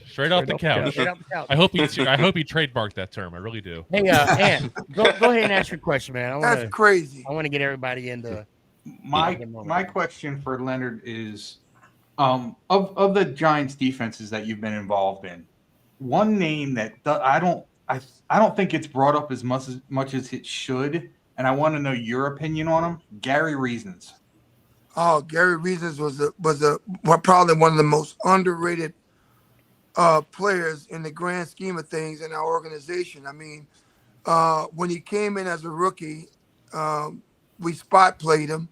Straight off the couch. Straight off the couch. I hope he trademarked that term. I really do. Hey, Ann, go ahead and ask your question, man. That's crazy. I want to get everybody into my question for Leonard is, of the Giants defenses that you've been involved in, one name that I don't think it's brought up as much as it should, and I want to know your opinion on him. Gary Reasons. Oh, Gary Reasons was probably one of the most underrated players in the grand scheme of things in our organization. I mean, when he came in as a rookie, we spot played him,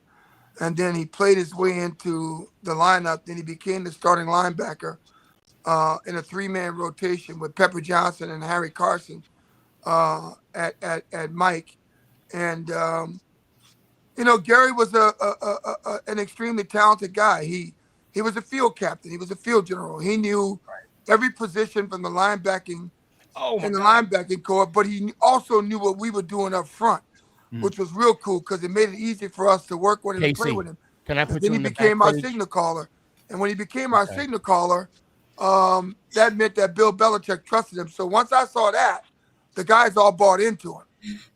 and then he played his way into the lineup. Then he became the starting linebacker in a three-man rotation with Pepper Johnson and Harry Carson at Mike. And Gary was an extremely talented guy. He was a field captain. He was a field general. He knew every position from the linebacking linebacking core, but he also knew what we were doing up front, which was real cool because it made it easy for us to work with him and play with him. Can I put then you he in the became our back page? signal caller. And when he became our signal caller, that meant that Bill Belichick trusted him. So once I saw that, the guys all bought into him. He's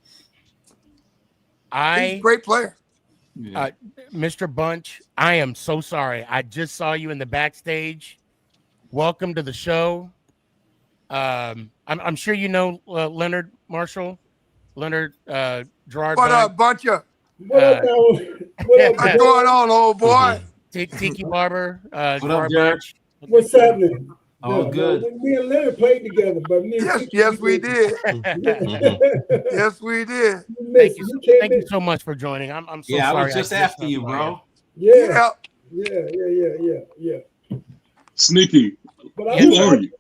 a great player. Mr. Bunch, I am so sorry. I just saw you in the backstage. Welcome to the show. I'm sure you know Leonard Marshall, Leonard Gerard. What up, Buncher? What's going on, old boy? Tiki Barber. What up, Jared? What's happening? Oh, good. Me and Leonard played together, but me and yes, we did. Yes, we did. Thank you so much for joining. I'm so sorry. I was just after you, bro. Yeah. Sneaky. But who are you?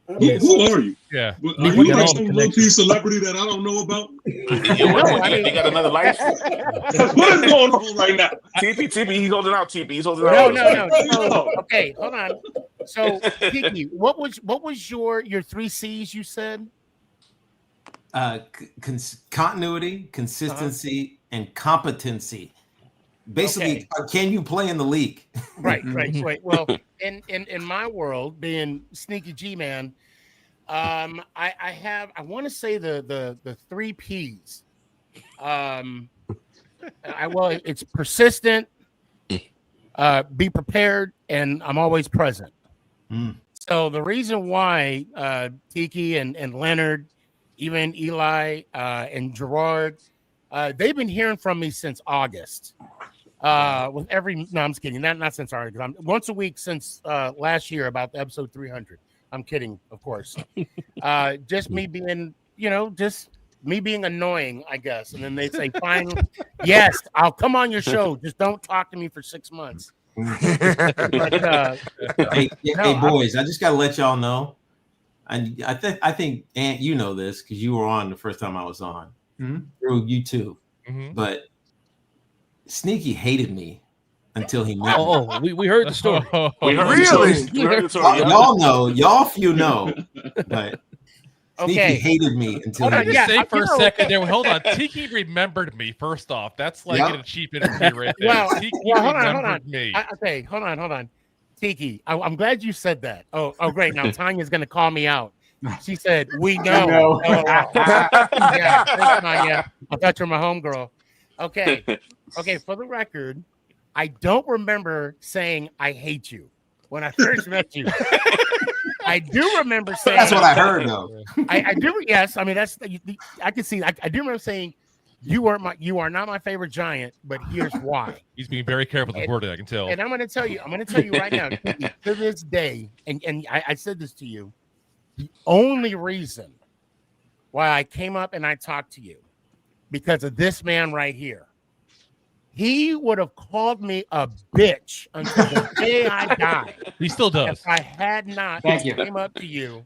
Who are you? Yeah. Are you like some low-key celebrity that I don't know about? He got another life. What is going on right now? TP, he's holding out. TP, he's holding out. No. Okay, hold on. So, Tiki, what was your 3 C's you said? Continuity, consistency, and competency. Basically, can you play in the league? Right. Well, in my world, being Sneaky G man, I want to say the 3 P's. It's persistent, be prepared, and I'm always present. So the reason why Tiki and Leonard, even Eli and Gerard, they've been hearing from me since August. I'm just kidding. Not since August. Once a week since last year about the episode 300. I'm kidding, of course. Just me being, just me being annoying, I guess. And then they say, fine, yes, I'll come on your show. Just don't talk to me for 6 months. But, hey, boys, I just got to let y'all know. And I think, Ant, you know this because you were on the first time I was on. Through you too. But Sneaky hated me until he met me. We heard the story. We heard the story. Y'all know. Y'all few know. But Sneaky hated me until he just say for a second there. Hold on. Tiki remembered me, first off. That's like a cheap interview right there. Tiki remembered me. Okay, hold on. Tiki, I'm glad you said that. Oh, great. Now Tanya's going to call me out. She said, we know. Yeah, thanks, Tanya. I thought you were my homegirl. Okay, for the record, I don't remember saying I hate you when I first met you. I do remember saying that's what I heard though. I do. Yes, I mean I can see. I do remember saying you are not my favorite Giant, but here's why. He's being very careful with the wording. I can tell. And I'm going to tell you right now, to this day, and I said this to you. The only reason why I came up and I talked to you because of this man right here. He would have called me a bitch until the day I die. He still does. If I had not came up to you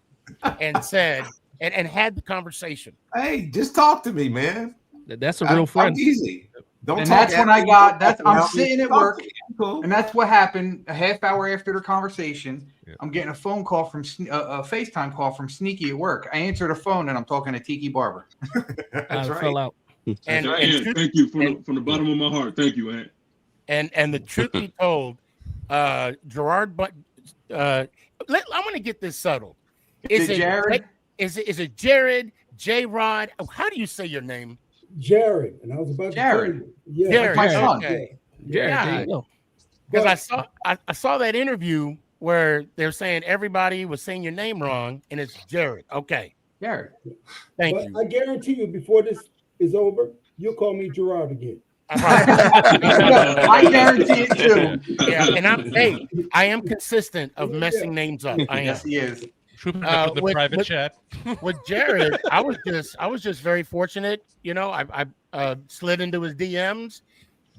and said and had the conversation. Hey, just talk to me, man. That's a real friend. I'm easy. Don't and talk that's when I got. I'm me. sitting at work, and that's what happened. A half hour after the conversation, I'm getting a phone call from a FaceTime call from Sneaky at work. I answer the phone, and I'm talking to Tiki Barber. That's right. Fell out. And thank you from the bottom of my heart. Thank you, Ant. And the truth be told, Gerard, I want to get this settled. Is it Jared? Is it Jared? J-Rod? How do you say your name? Jared. And I was about to tell you. Yeah. Jared. My son. Okay. Jared, there you go. Because I saw that interview where they're saying everybody was saying your name wrong, and it's Jared. Okay. Jared. Thank But you. I guarantee you, before this is over, you'll call me Gerard again. I guarantee it too. Yeah, and I am consistent of messing names up. I am. Yes, he is. Up in the private chat. With Jared, I was just very fortunate. You know, I slid into his DMs,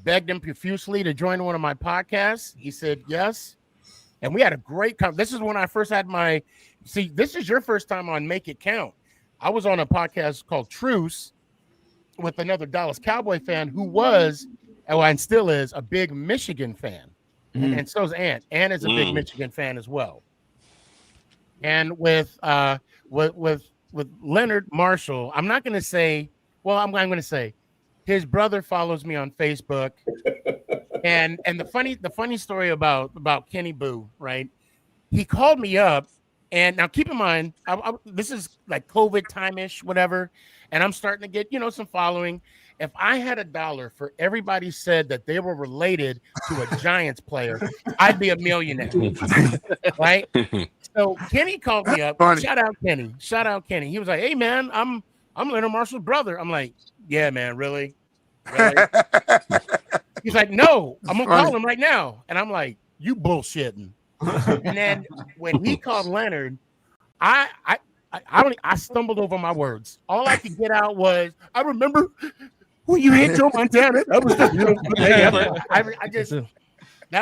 begged him profusely to join one of my podcasts. He said yes, and we had a great conversation. This is when I first had my. See, this is your first time on Make It Count. I was on a podcast called Truce with another Dallas Cowboy fan who was, and still is, a big Michigan fan, and so is Ant. Ant is a big Michigan fan as well. And with Leonard Marshall, I'm not going to say. Well, I'm going to say his brother follows me on Facebook, and the funny story about Kenny Boo, right? He called me up, and now keep in mind, this is like COVID time-ish, whatever, and I'm starting to get some following. If I had $1 for everybody said that they were related to a Giants player, I'd be a millionaire, right? So Kenny called me up. Shout out Kenny. He was like, "Hey man, I'm Leonard Marshall's brother." I'm like, "Yeah, man, really?" He's like, "No, I'm gonna call him right now." And I'm like, "You bullshitting." And then when he called Leonard, I stumbled over my words. All I could get out was, "I remember when you hit Joe Montana." That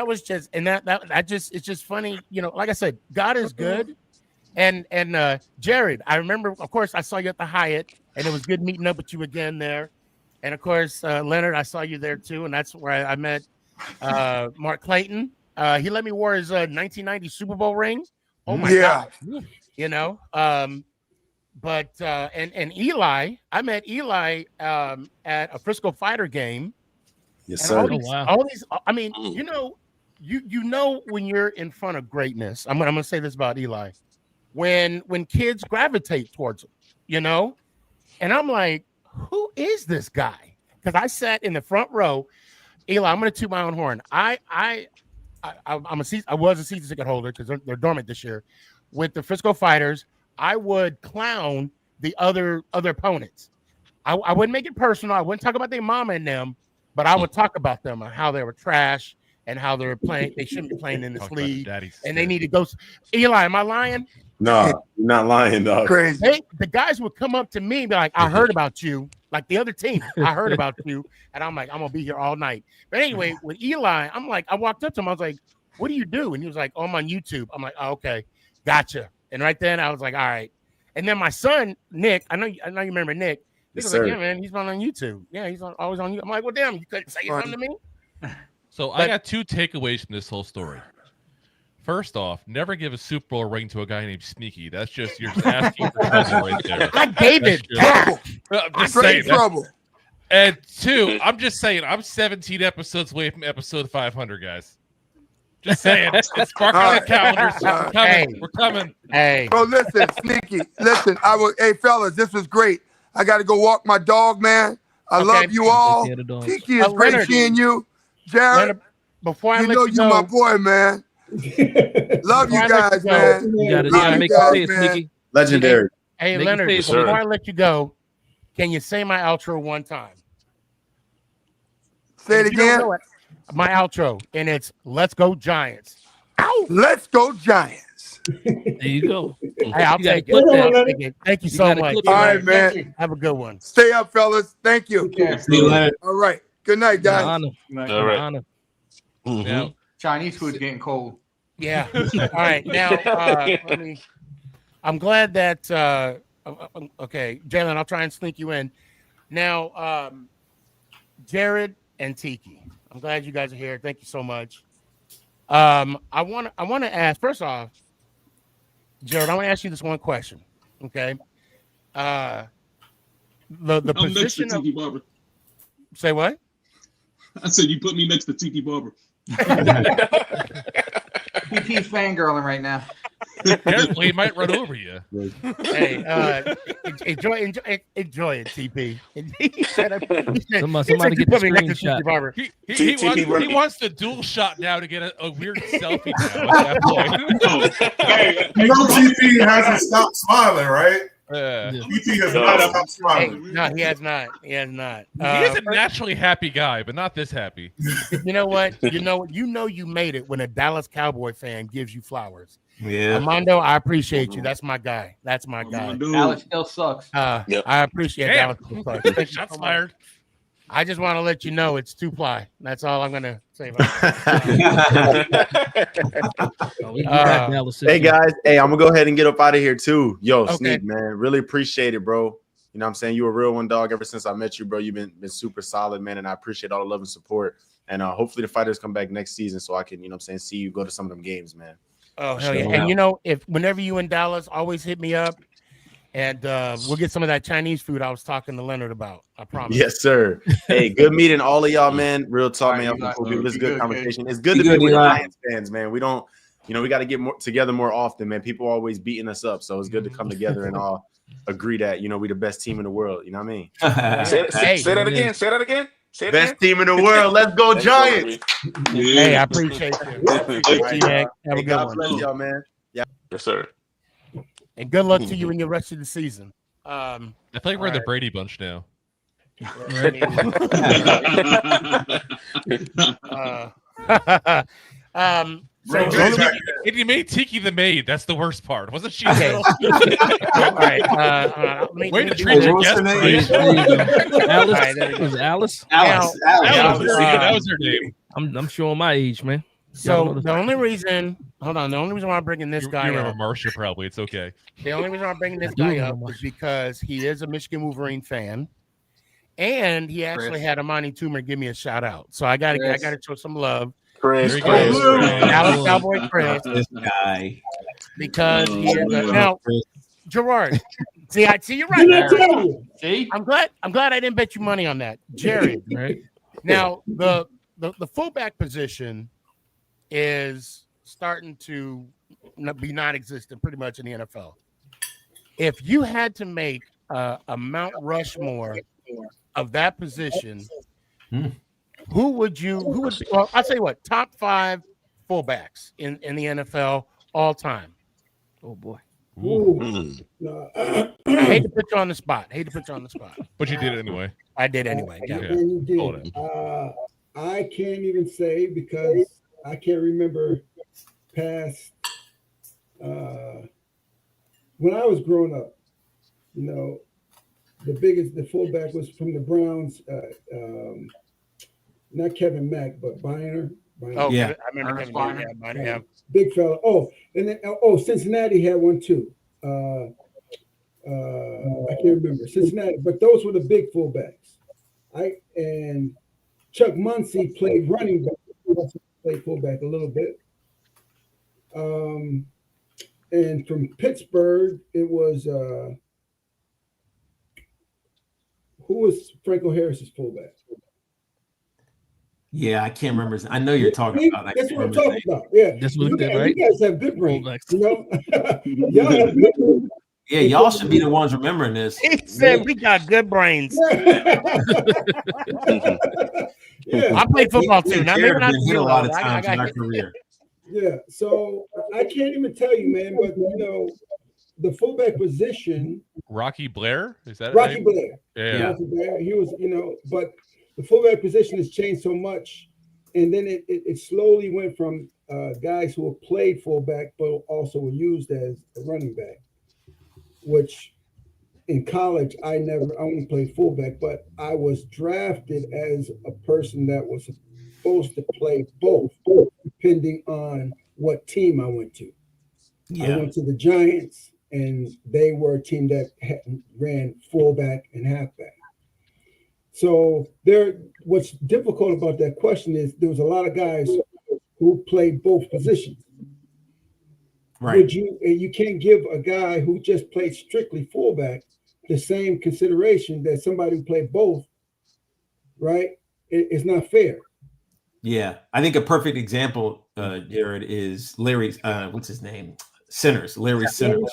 was just it's just funny, like I said, God is good. And Jared, I remember, of course, I saw you at the Hyatt, and it was good meeting up with you again there. And of course, Leonard, I saw you there too, and that's where I met Mark Clayton. He let me wear his 1990 Super Bowl ring. Oh my God. But and Eli, I met Eli at a Frisco Fighter game. Yes, and sir. All these, I mean, you know when you're in front of greatness. I'm gonna say this about Eli. When kids gravitate towards him, and I'm like, who is this guy? Because I sat in the front row. Eli, I'm gonna toot my own horn. I was a season ticket holder because they're dormant this year. With the Frisco Fighters, I would clown the other opponents. I wouldn't make it personal. I wouldn't talk about their mama and them, but I would talk about them and how they were trash and how they were playing. They shouldn't be playing in this league, and they need to go. Eli, am I lying? No, you're not lying, dog. Crazy. The guys would come up to me and be like, "I heard about you." Like the other team, I heard about you, and I'm like, "I'm gonna be here all night." But anyway, with Eli, I'm like, I walked up to him. I was like, "What do you do?" And he was like, "Oh, I'm on YouTube." I'm like, "Oh, okay, gotcha." And right then, I was like, "All right." And then my son Nick, I know you remember Nick. He was like, "Yeah, man, he's on YouTube. Yeah, he's always on YouTube." I'm like, "Well, damn, you couldn't say something to me." So I got two takeaways from this whole story. First off, never give a Super Bowl ring to a guy named Sneaky. That's just you're just asking for trouble right there. I gave it back. I'm just Great saying. trouble. And two, I'm just saying, I'm 17 episodes away from episode 500, guys. Just saying, it's marked on the calendar. So we're coming. Hey. Bro, listen, Sneaky. Listen, hey, fellas, this was great. I got to go walk my dog, man. I love you all. Tiki, is great Leonard, seeing you. Jared, Leonard, before I let you you go, my boy, man. Love you guys, man. You gotta make it Sneaky. Legendary. Hey, Make Leonard, it before I let you go, can you say my outro one time? Say it If you don't again. know it, my outro, and it's "Let's go Giants." Ow! Let's go Giants. There you go. Hey, I'll You gotta take clip that. it. Take it. Thank you so gotta much. clip All that. right, man. Have a good one. Stay up, fellas. Thank you. All right. Good night, guys. Honor. All right. Honor. Mhm. Yeah. Chinese food's getting cold. Yeah. All right. Now, I'm glad that. Okay, Jalen, I'll try and sneak you in. Now, Jared and Tiki, I'm glad you guys are here. Thank you so much. I want to ask, first off, Jared, I want to ask you this one question. Okay. The I'm next to position of, Tiki Barber. say what? I said you put me next to Tiki Barber. PT's fangirling right now. Careful, he might run over you. Hey, enjoy it, TP. Somebody get the screenshot. Barber. He wants the dual shot now to get a weird selfie now at that point. You know TP hasn't stopped smiling, right? TP has not stopped smiling. Hey, no, he has not. He has not. He is a naturally happy guy, but not this happy. You know what? You made it when a Dallas Cowboy fan gives you flowers. Yeah, Armando, I appreciate you. That's my guy. That's my guy. Dallas still sucks. I appreciate Damn. Dallas. Still sucks. Shots fired. I just want to let you know it's 2-ply. That's all I'm gonna say about it. Hey guys, I'm gonna go ahead and get up out of here too. Yo, Okay. Sneak, man, really appreciate it, bro. You know what I'm saying? You a real one, dog. Ever since I met you, bro, you've been super solid, man, and I appreciate all the love and support. And hopefully the fighters come back next season so I can, you know what I'm saying, see you go to some of them games, man. Oh hell yeah! And if whenever you in Dallas, always hit me up, and we'll get some of that Chinese food I was talking to Leonard about. I promise. Yes, sir. Hey, good meeting all of y'all, man. Real talk, man. This is good conversation. It's good to be with Giants fans, man. We don't, we got to get together more often, man. People are always beating us up, so it's good to come together and all agree that we the best team in the world. You know what I mean? Say that again. Say that again. Best team in the world. Let's go, Giants. Hey, I appreciate you. Have a good God one. bless y'all, man. Yeah. Yes, sir. And good luck to you in your rest of the season. I think we're the Brady Bunch now. And you made Tiki the maid. That's the worst part. Wasn't she? Okay. All right. Way to treat your guest. Alice? Was it Alice? Alice. That was her name. I'm showing my age, man. So the only reason why I'm bringing this guy you remember up, Marcia probably. It's okay. the only reason I'm bringing this guy up is because he is a Michigan Wolverine fan, and he actually had Amani Toomer give me a shout out. So I gotta show some love. Chris. Dallas Cowboy Chris. This guy. Because he is now Gerard. See, you're right. See, I'm glad I didn't bet you money on that, Jared. Right now, the fullback position is starting to be non-existent pretty much in the NFL. If you had to make a Mount Rushmore of that position, who would well, I'll tell you what, top 5 fullbacks in the NFL all time. Oh boy. I hate to put you on the spot. But you did it anyway. I did anyway. Yeah, you did. I can't even say because I can't remember past when I was growing up. The fullback was from the Browns. Not Kevin Mack, but Biner. Oh yeah, I remember Kevin Mack. Yeah, big fella. Oh, and then Cincinnati had one too. I can't remember Cincinnati, but those were the big fullbacks. And Chuck Muncie played running back. Played fullback a little bit. And from Pittsburgh, it was who was Franco Harris's fullback? Yeah, I can't remember. I know you're talking about. That's what I'm talking about. Yeah, that's what right? You guys have good brains. Y'all have good brains. Yeah, y'all should be the ones remembering this. He said we got good brains. Yeah. I played football too. Now maybe not hit a lot of times in our career. Yeah, so I can't even tell you, man. But the fullback position. Rocky Blair, is that Rocky Blair? Yeah. Rocky Blair. He was, but the fullback position has changed so much, and then it slowly went from guys who have played fullback but also were used as a running back. Which in college I only played fullback, but I was drafted as a person that was supposed to play both, depending on what team I went to. I went to the Giants, and they were a team that ran fullback and halfback. So what's difficult about that question is there was a lot of guys who played both positions. Right. You can't give a guy who just played strictly fullback the same consideration that somebody who played both, right? It's not fair. Yeah, I think a perfect example, Jared, is Larry. What's his name? Centers, Larry Centers,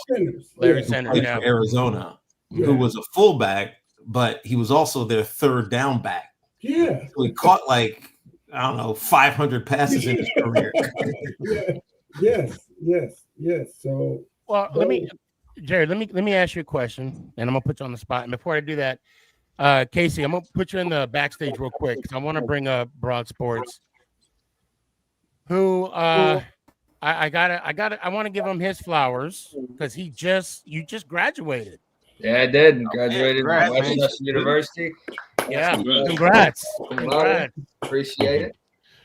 Larry who Centers, played yeah. for Arizona, who was a fullback, but he was also their third down back. Yeah. So he caught like, I don't know, 500 passes in his career. Yes. So, well, Jerry, let me ask you a question, and I'm gonna put you on the spot. And before I do that, Casey, I'm gonna put you in the backstage real quick because I want to bring up Broad Sports, who I want to give him his flowers because you just graduated. Yeah, I did. Graduated from Westchester University. Yeah, congrats. Appreciate it.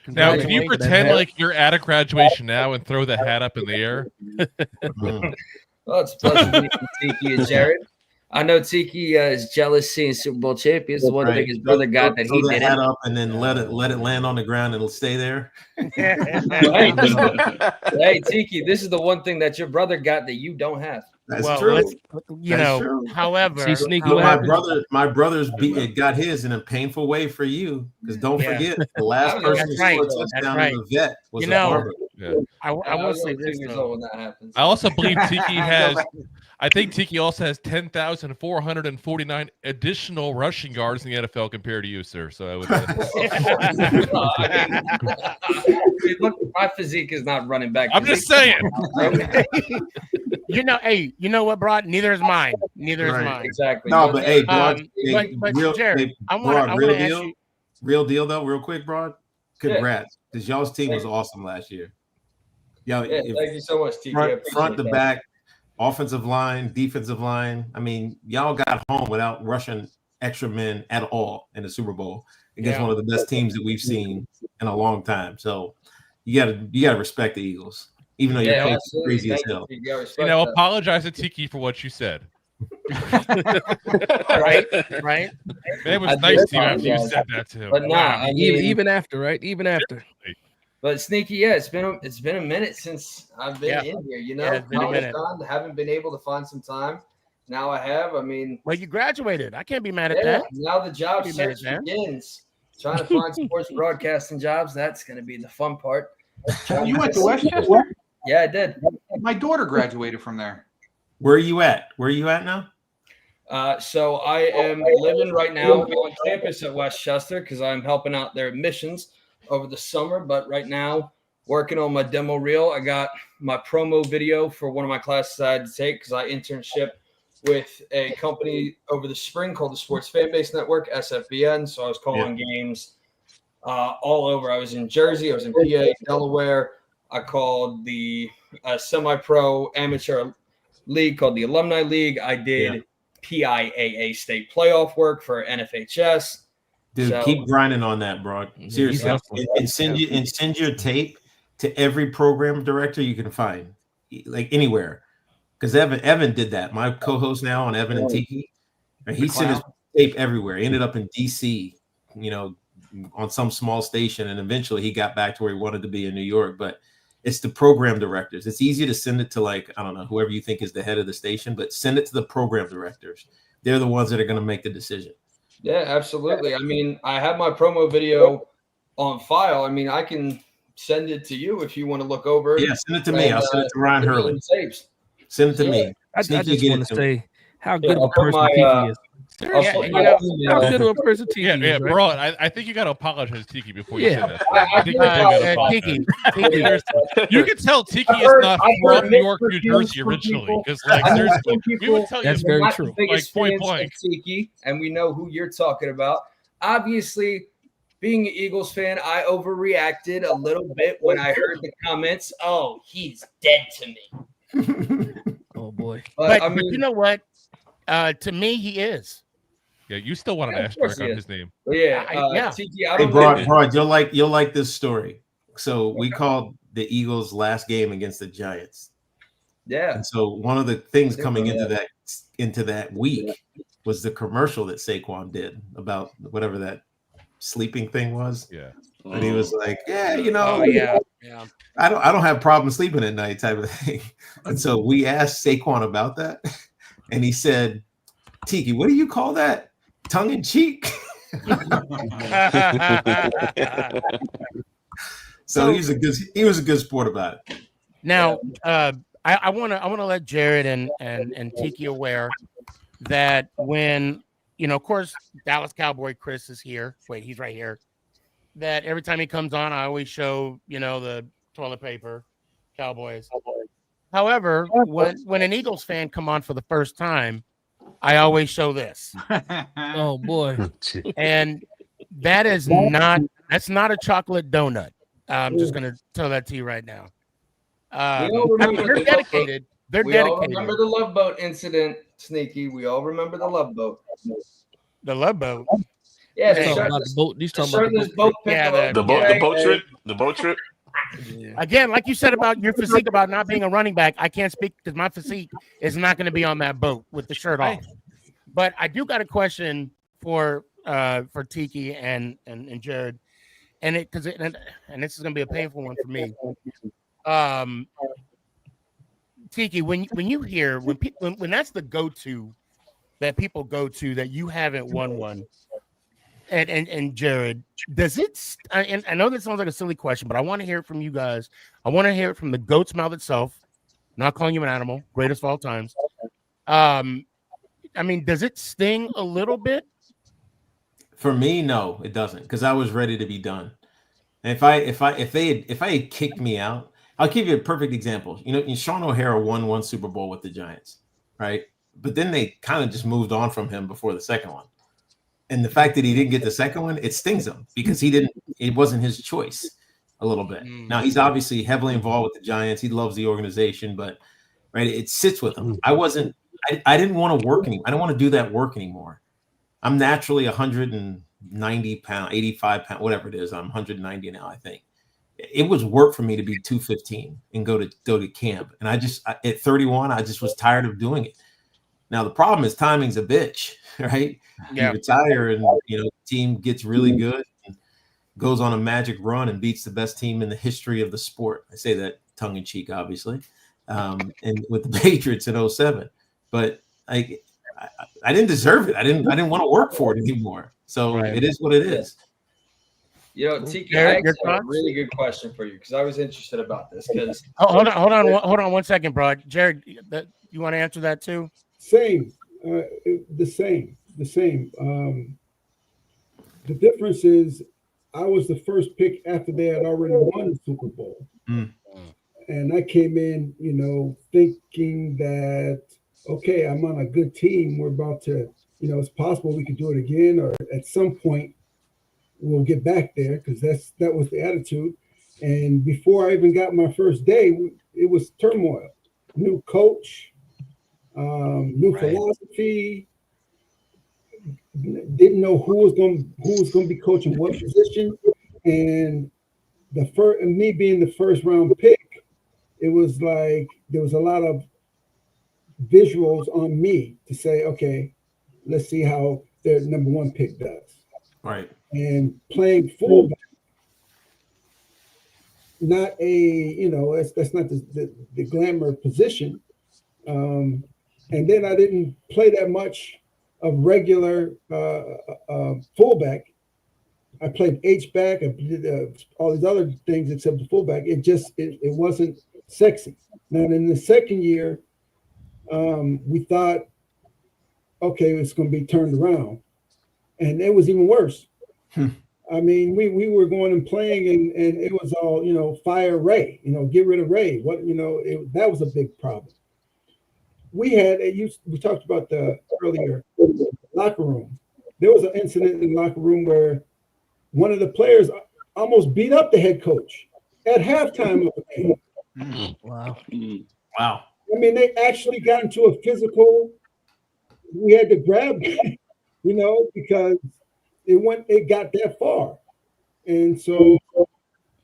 Now, can you pretend like you're at a graduation now and throw the hat up in the air? Well, it's a pleasure meeting Tiki and Jared. I know Tiki is jealous seeing Super Bowl champions. The one thing his brother got that he didn't. Hat didn't. up and then let it land on the ground and it'll stay there. Hey, Tiki, this is the one thing that your brother got that you don't have. That's true. However, my brother's got his in a painful way for you because don't forget the last person who scored a touchdown in the vet was a Barber. Yeah. I will say this though. When that happens. I also believe Tiki has. I think Tiki also has 10,449 additional rushing yards in the NFL compared to you, sir. So I would. Look, my physique is not running back. I'm just saying. You know what, Broad? Neither is mine. Neither is mine. Exactly. No, but hey, Broad, Jared, I want to ask you. Real deal though, real quick, Broad. Congrats, because y'all's team was awesome last year. Thank you so much, Tiki. Front to back, offensive line, defensive line. I mean, y'all got home without rushing extra men at all in the Super Bowl against one of the best teams that we've seen in a long time. So you gotta respect the Eagles, even though you're crazy as hell. Apologize to Tiki for what you said. right. Man, it was nice to you after you said that to him. But nah, even after, right? Even after. But Sneaky, it's been a minute since I've been in here. You know, it's been a minute. Haven't been able to find some time. Now I have. I mean, well, you graduated. I can't be mad at that. Now the job search begins. Trying to find sports broadcasting jobs. That's going to be the fun part. You went to Westchester? Yeah, I did. My daughter graduated from there. Where are you at? Where are you at now? So I am living right now on campus at Westchester because I'm helping out their admissions over the summer. But right now, working on my demo reel. I got my promo video for one of my classes I had to take because I internship with a company over the spring called the Sports Fan Base Network, SFBN. So I was calling games all over. I was in Jersey. I was in PA, Delaware. I called the semi-pro amateur league called the Alumni League. I did PIAA state playoff work for NFHS. Dude, keep grinding on that, bro. Seriously, and send your tape to every program director you can find, like anywhere. Because Evan did that. My co-host now on Evan and Tiki, and he sent his tape everywhere. He ended up in DC, on some small station, and eventually he got back to where he wanted to be in New York. But it's the program directors. It's easy to send it to, like, I don't know, whoever you think is the head of the station, but send it to the program directors. They're the ones that are going to make the decision. Yeah, absolutely. I mean, I have my promo video on file. I mean, I can send it to you if you want to look over it. Yeah, send it to me. I'll send it to Ryan Hurley. Send it to me. I just want to say how good of a put person my, Tiki is. How good of a person Tiki is. Yeah, right? bro. I think you got to apologize to Tiki before you say that. I think you gotta apologize. You can tell Tiki is not from New York, New Jersey originally. Because, like, seriously, we would tell you That's very true. Biggest point fans blank. of Tiki, and we know who you're talking about. Obviously, being an Eagles fan, I overreacted a little bit when I heard the comments. Oh, he's dead to me. Oh boy! But you know what? To me, he is. Yeah, you still want an asterisk on his name. Yeah, Tiki, I Hey, don't Broad, you'll like this story. So we called the Eagles' last game against the Giants. Yeah. And so one of the things coming into that week was the commercial that Saquon did about whatever that sleeping thing was. Yeah. And he was like, yeah. I don't have problems sleeping at night type of thing. And so we asked Saquon about that. And he said, Tiki, what do you call that? Tongue in cheek? So he was a good sport about it. Now, I want to let Jared and Tiki aware that when, of course, Dallas Cowboy Chris is here. Wait, he's right here. That every time he comes on, I always show, the toilet paper, Cowboys. However, when an Eagles fan come on for the first time, I always show this. Oh boy. And that's not a chocolate donut. I'm just gonna tell that to you right now. They're dedicated. They're We all dedicated. remember the Love Boat incident, Sneaky. We all remember the Love Boat. The Love Boat. Yeah, He's talking about the boat. He's talking about the boat. The boat trip. Again, like you said about your physique, about not being a running back, I can't speak because my physique is not going to be on that boat with the shirt off. But I do got a question for Tiki and Jared, and this is going to be a painful one for me. Tiki, when you hear when that's the go-to that people go to that you haven't won one. And Jared, does it? And I know this sounds like a silly question, but I want to hear it from you guys. I want to hear it from the goat's mouth itself. Not calling you an animal, greatest of all times. I mean, does it sting a little bit? For me, no, it doesn't, because I was ready to be done. And if I had kicked me out, I'll give you a perfect example. Sean O'Hara won one Super Bowl with the Giants, right? But then they kind of just moved on from him before the second one. And the fact that he didn't get the second one, it stings him because it wasn't his choice a little bit. Now he's obviously heavily involved with the Giants. He loves the organization, but right, it sits with him. I didn't want to work anymore. I don't want to do that work anymore. I'm naturally 190 pounds, 85 pounds, whatever it is. I'm 190 now, I think. It was work for me to be 215 and go to camp. And at 31, I just was tired of doing it. Now the problem is timing's a bitch, right? Yeah. You retire and the team gets really good and goes on a magic run and beats the best team in the history of the sport. I say that tongue in cheek, obviously, and with the Patriots in 2007. But I didn't deserve it. I didn't want to work for it anymore. So It is what it is. Tiki, I actually have a really good question for you because I was interested about this. Because hold on 1 second, bro. Jared, you want to answer that too? Same, the same. The difference is I was the first pick after they had already won the Super Bowl. And I came in, thinking that, okay, I'm on a good team. We're about to, it's possible we could do it again, or at some point we'll get back there, because that was the attitude. And before I even got my first day, it was turmoil. New coach, new philosophy. Didn't know who was going to be coaching what position, and me being the first round pick, it was like there was a lot of visuals on me to say, okay, let's see how their number one pick does. Right. And playing fullback, not that's not the glamour position. And then I didn't play that much of regular fullback. I played H-back. I did all these other things except the fullback. It wasn't sexy. Now in the second year, we thought, okay, it's going to be turned around, and it was even worse. I mean, we were going and playing, and it was all fire Ray, get rid of Ray. That was a big problem. We talked about the earlier locker room. There was an incident in the locker room where one of the players almost beat up the head coach at halftime of the game. Wow. I mean, they actually got into a physical. We had to grab, because it got that far. And so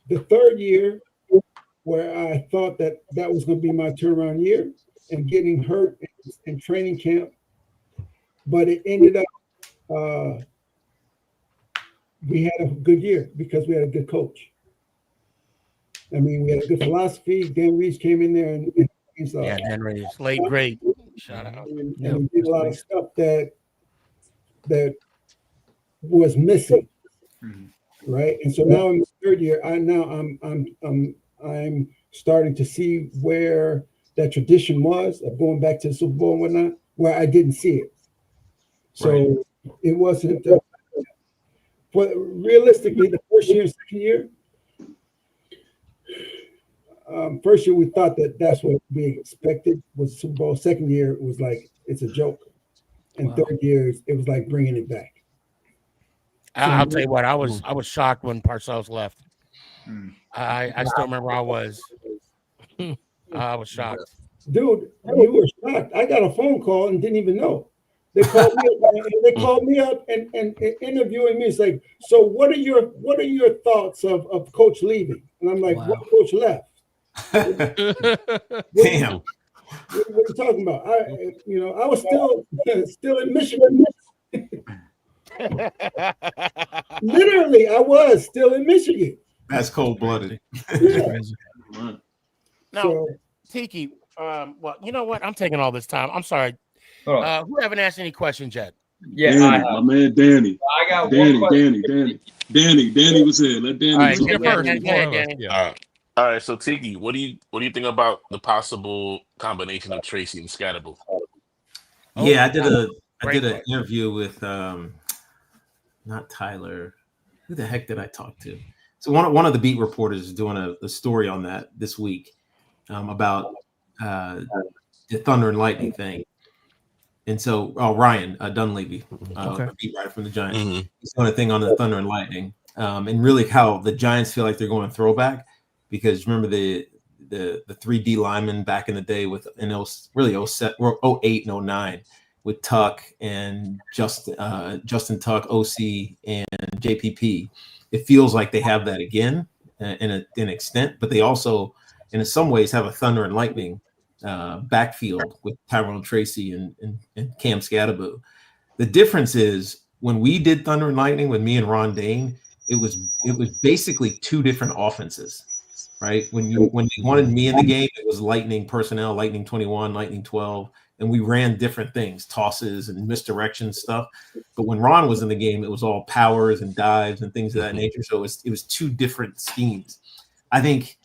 the third year, where I thought that was going to be my turnaround year, and getting hurt in training camp, but it ended up we had a good year because we had a good coach. I mean, we had a good philosophy. Dan Reeves came in there and he's like, Dan Reeves, late great. Shout out. And we did a lot of stuff that was missing, right? And so now in the third year, I'm starting to see where that tradition was of going back to the Super Bowl and whatnot, where I didn't see it. So it wasn't. But realistically, the first year and second year, first year we thought that that's what we expected was Super Bowl. Second year it was like it's a joke, and third year it was like bringing it back. I'll tell you what, I was shocked when Parcells left. I still remember I was shocked. Dude, you were shocked. I got a phone call and didn't even know. They called me up and interviewing me. It's like, so what are your thoughts of Coach leaving? And I'm like, what coach left? Damn. What are you talking about? I was still in Michigan. Literally, I was still in Michigan. That's cold-blooded. Yeah. Now, Tiki, well, you know what? I'm taking all this time. I'm sorry. Who haven't asked any questions yet? Yeah, Danny, my man Danny. I got Danny was here. Let Danny. All right, Danny. All right, so Tiki, what do you think about the possible combination of Tracy and Scatterable? Yeah, I did an interview with not Tyler. Who the heck did I talk to? So one of the beat reporters is doing a story on that this week about the Thunder and Lightning thing. And so, Ryan Dunleavy, a beat writer from the Giants, he's doing a thing on the Thunder and Lightning, and really how the Giants feel like they're going throwback because remember the 3D linemen back in the day with really 08 and 09 with Tuck and Justin Tuck, OC, and JPP. It feels like they have that again in an extent, but they also, in some ways, have a Thunder and Lightning backfield with Tyrone Tracy and Cam Scatterbo. The difference is when we did Thunder and Lightning with me and Ron Dane, it was basically two different offenses, right? When you wanted me in the game, it was Lightning personnel, Lightning 21, Lightning 12, and we ran different things, tosses and misdirection stuff. But when Ron was in the game, it was all powers and dives and things of that nature. So it was two different schemes. I think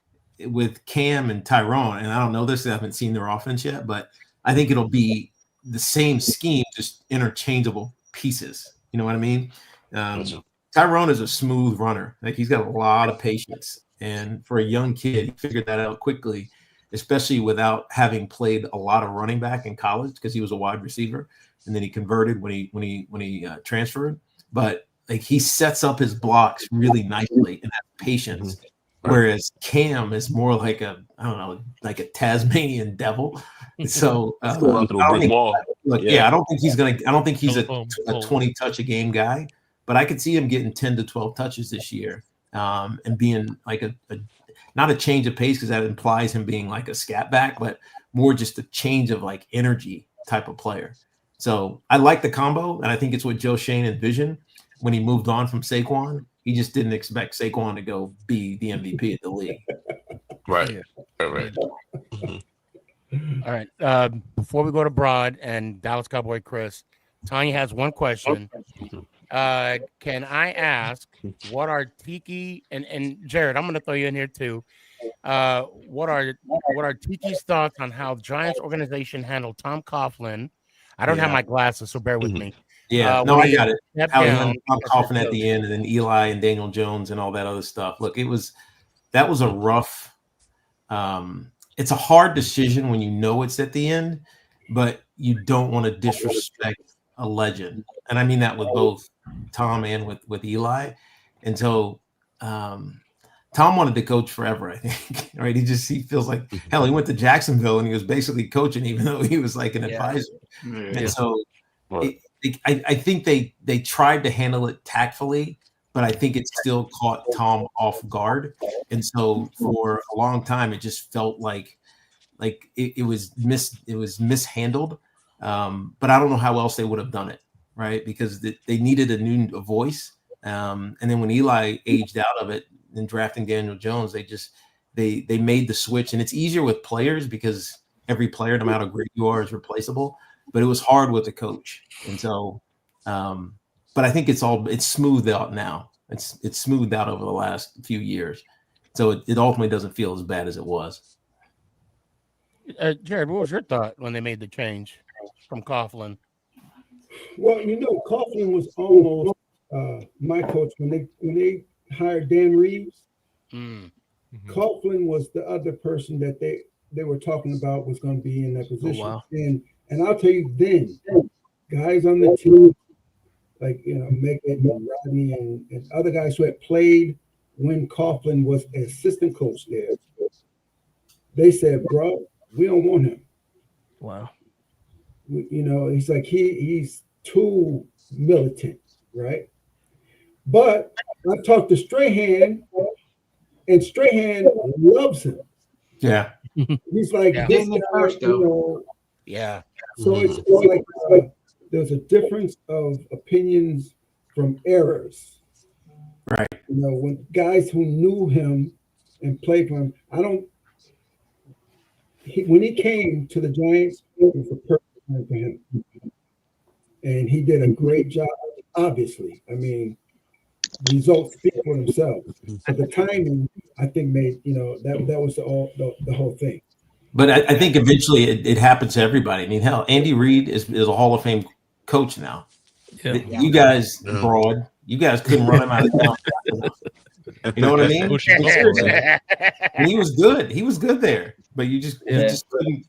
with Cam and Tyrone, and I don't know this, I haven't seen their offense yet, but I think it'll be the same scheme, just interchangeable pieces. You know what I mean? Tyrone is a smooth runner. Like he's got a lot of patience. And for a young kid, he figured that out quickly, especially without having played a lot of running back in college because he was a wide receiver. And then he converted when he transferred. But like he sets up his blocks really nicely and has patience. Whereas Cam is more like a Tasmanian devil. So I don't think he's a 20 touch a game guy, but I could see him getting 10 to 12 touches this year and being like not a change of pace because that implies him being like a scat back, but more just a change of like energy type of player. So I like the combo, and I think it's what Joe Shane envisioned when he moved on from Saquon. He just didn't expect Saquon to go be the MVP of the league. Right. All right. Before we go to Broad and Dallas Cowboy Chris, Tanya has one question. Can I ask what are Tiki and Jared? I'm going to throw you in here too. What are Tiki's thoughts on how the Giants organization handled Tom Coughlin? I don't have my glasses, so bear with me. Yeah, no, I got it. How he handled Tom Coughlin at the end, and then Eli and Daniel Jones and all that other stuff. Look, that was a rough. It's a hard decision when you know it's at the end, but you don't want to disrespect a legend, and I mean that with both Tom and with Eli. And so Tom wanted to coach forever, I think. Right? He feels like hell. He went to Jacksonville and he was basically coaching, even though he was like an advisor. Yeah. And so I think they tried to handle it tactfully, but I think it still caught Tom off guard. And so for a long time, it just felt like it was mishandled. But I don't know how else they would have done it, right? Because they needed a new voice. And then when Eli aged out of it and drafting Daniel Jones, they made the switch. And it's easier with players because every player, no matter how great you are, is replaceable. But it was hard with the coach. And so, but I think it's smoothed out now. It's smoothed out over the last few years. So it ultimately doesn't feel as bad as it was. Jared, what was your thought when they made the change from Coughlin? Well, Coughlin was almost my coach when they hired Dan Reeves. Coughlin was the other person that they were talking about was going to be in that position. wow. And I'll tell you then, guys on the team, like Mick and Rodney and other guys who had played when Coughlin was an assistant coach there, they said, "Bro, we don't want him." Wow. He's like he's too militant, right? But I talked to Strahan, and Strahan loves him. Yeah. He's like, this guy, first, though. Yeah. So it's like there's a difference of opinions from errors. Right. When guys who knew him and played for him, when he came to the Giants, it was a perfect time for him. And he did a great job, obviously. I mean, results speak for themselves. But the timing, I think, made, that was the whole thing. But I think eventually it happens to everybody. I mean, hell, Andy Reid is a Hall of Fame coach now. Yeah. You guys, Broad, you guys couldn't run him out of town. You know what I mean? And he was good. He was good there. But he just couldn't.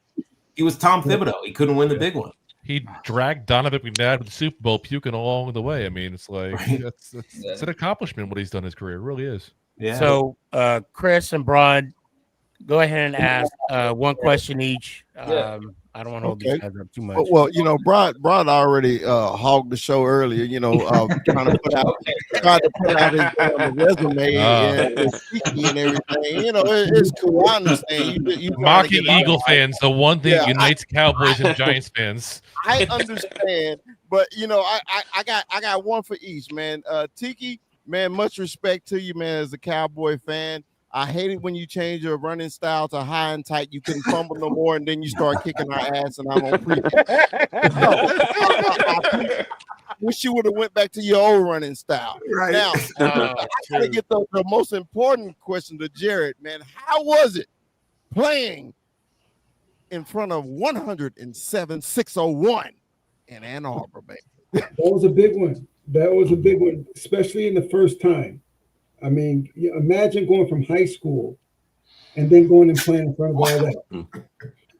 He was Tom Thibodeau. He couldn't win the big one. He dragged Donovan McNabb to the Super Bowl, puking along the way. I mean, it's like that's an accomplishment what he's done in his career. It really is. Yeah. So, Chris and Broad, go ahead and ask one question each. I don't want to hold these guys up too much. Well, Broad already hogged the show earlier. Trying to put out his resume and speaking and everything. It's cool. I understand. You mocking Eagle fans, the one thing that unites Cowboys and Giants fans. I understand, but I got one for each, man. Tiki, man, much respect to you, man, as a Cowboy fan. I hate it when you change your running style to high and tight. You couldn't fumble no more, and then you start kicking our ass, and I'm on I wish you would have went back to your old running style. Right. Now, I gotta get the most important question to Jared, man. How was it playing in front of 107,601 in Ann Arbor, baby? That was a big one. Especially in the first time. I mean, imagine going from high school and then going and playing in front of all that.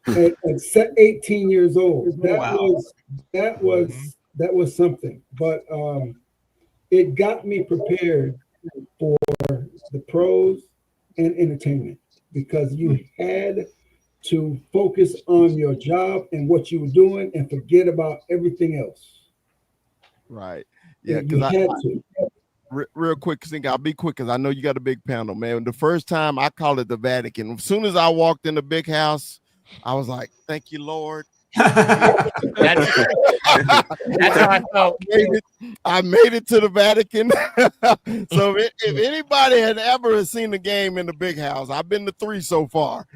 At 18 years old, that was something. But it got me prepared for the pros and entertainment because you had to focus on your job and what you were doing and forget about everything else. Right. Yeah, you had to. Real quick, I'll be quick because I know you got a big panel, man. The first time I called it the Vatican. As soon as I walked in the big house, I was like, "Thank you, Lord." That's how I felt. I made it to the Vatican. So if anybody had ever seen the game in the big house, I've been to 3 so far.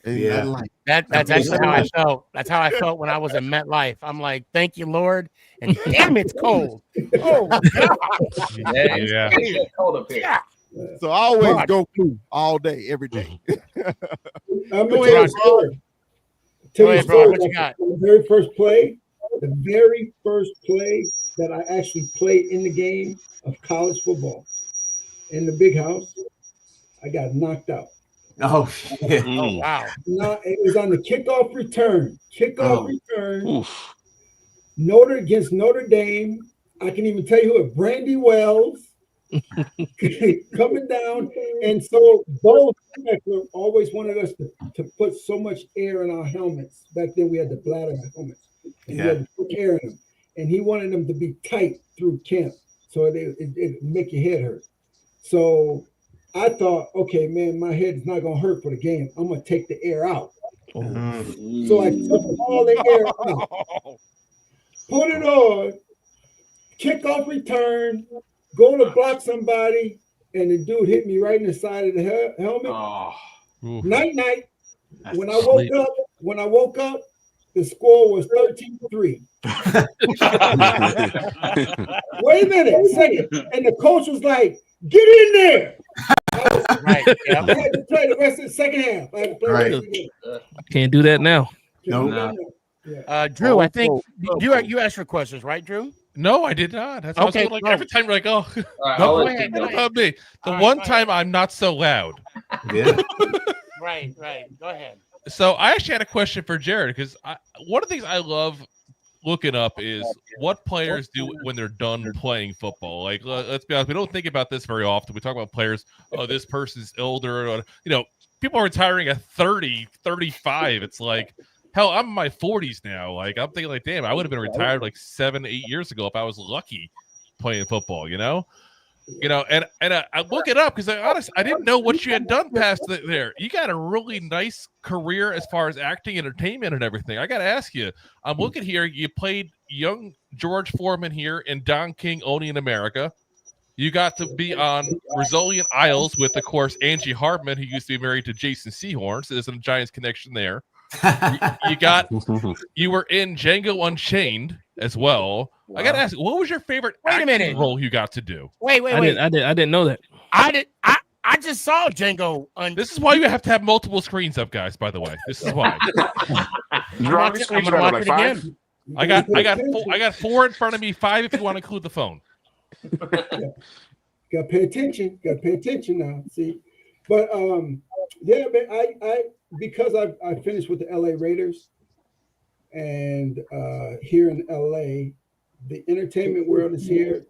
Yeah, that's actually how I felt. That's how I felt when I was in MetLife. I'm like, "Thank you, Lord," and damn, it's cold. Oh God. Yeah. It's cold up here. Yeah. So I always go blue all day, every day. I'm gonna tell you a story. What you got? The very first play that I actually played in the game of college football in the big house, I got knocked out. Oh shit! Oh wow! No, it was on the kickoff return. Oof. Against Notre Dame. I can even tell you who it. Brandy Wells coming down, and so both always wanted us to put so much air in our helmets. Back then, we had the bladder helmets, and we had to put air in them. And he wanted them to be tight through camp, so it make your head hurt. So I thought, okay, man, my head is not gonna hurt for the game. I'm gonna take the air out. So I took all the air out, put it on, kickoff return, go to block somebody, and the dude hit me right in the side of the helmet. Night. When I woke up, the score was 13-3. Wait a minute, second. And the coach was like, "Get in there." I Right. Yep. I had to play the rest of the second half. I had to play the rest of the game. Can't do that now. Drew, I think you asked for questions, right, Drew? No, I did not. That's what I was doing, like every time. We're like, oh, Go ahead. about me. The one time I'm not so loud. Yeah. Right. Go ahead. So I actually had a question for Jared because one of the things I love looking up is what players do when they're done playing football. Like, let's be honest, we don't think about this very often. We talk about players, oh, this person's older. Or, people are retiring at 30, 35. It's like, hell, I'm in my 40s now. Like, I'm thinking, like, damn, I would have been retired like 7, 8 years ago if I was lucky playing football, and I look it up because I didn't know what you had done past there. You got a really nice career as far as acting, entertainment, and everything. I got to ask you, I'm looking here. You played young George Foreman here in Don King Only in America. You got to be on Resilient Isles with, of course, Angie Hartman, who used to be married to Jason Seahorn. So there's a Giants connection there. You were in Django Unchained as well. Wow. I gotta ask, what was your favorite acting role you got to do? Wait. I didn't know that. I just saw Django. This is why you have to have multiple screens up, guys. By the way, this is why. I'm gonna watch it again. I got 4 in front of me, 5 if you want to include the phone. Got to pay attention. Got to pay attention now. See, but yeah, man, I because I finished with the LA Raiders, and here in LA, the entertainment world is here.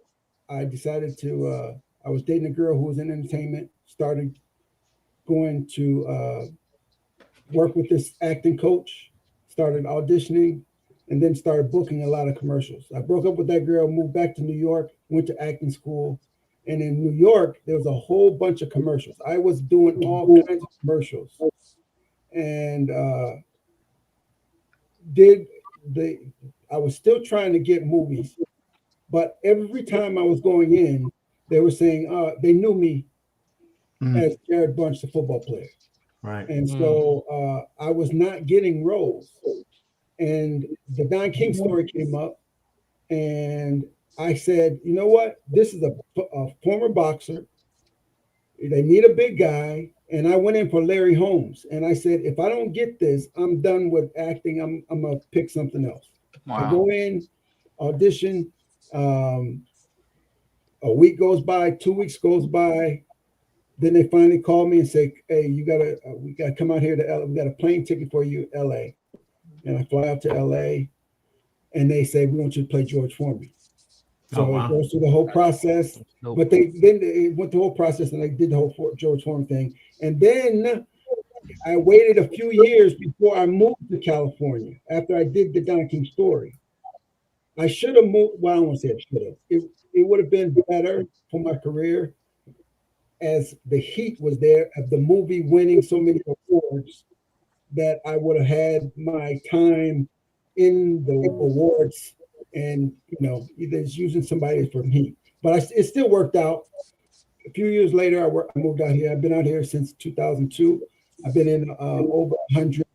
I decided to. I was dating a girl who was in entertainment. Started going to work with this acting coach. Started auditioning, and then started booking a lot of commercials. I broke up with that girl, moved back to New York, went to acting school. And in New York, there was a whole bunch of commercials. I was doing all kinds of commercials. And I was still trying to get movies. But every time I was going in, they were saying they knew me as Jared Bunch, the football player. Right. And so I was not getting roles. And the Don King story came up, and I said, you know what? This is a former boxer. They need a big guy. And I went in for Larry Holmes. And I said, if I don't get this, I'm done with acting. I'm going to pick something else. Wow. I go in, audition. A week goes by, 2 weeks goes by. Then they finally call me and say, hey, we got to come out here to LA. We got a plane ticket for you, LA. And I fly out to LA. And they say, we want you to play George Foreman. So it goes through the whole process, but they went the whole process and they did the whole George Foreman thing. And then I waited a few years before I moved to California after I did the Don King story. I should have moved. Well, I don't want to say I should have. It would have been better for my career as the heat was there of the movie winning so many awards that I would have had my time in the awards. And either it's using somebody from Heat, but it still worked out. A few years later, I moved out here. I've been out here since 2002. I've been in over 100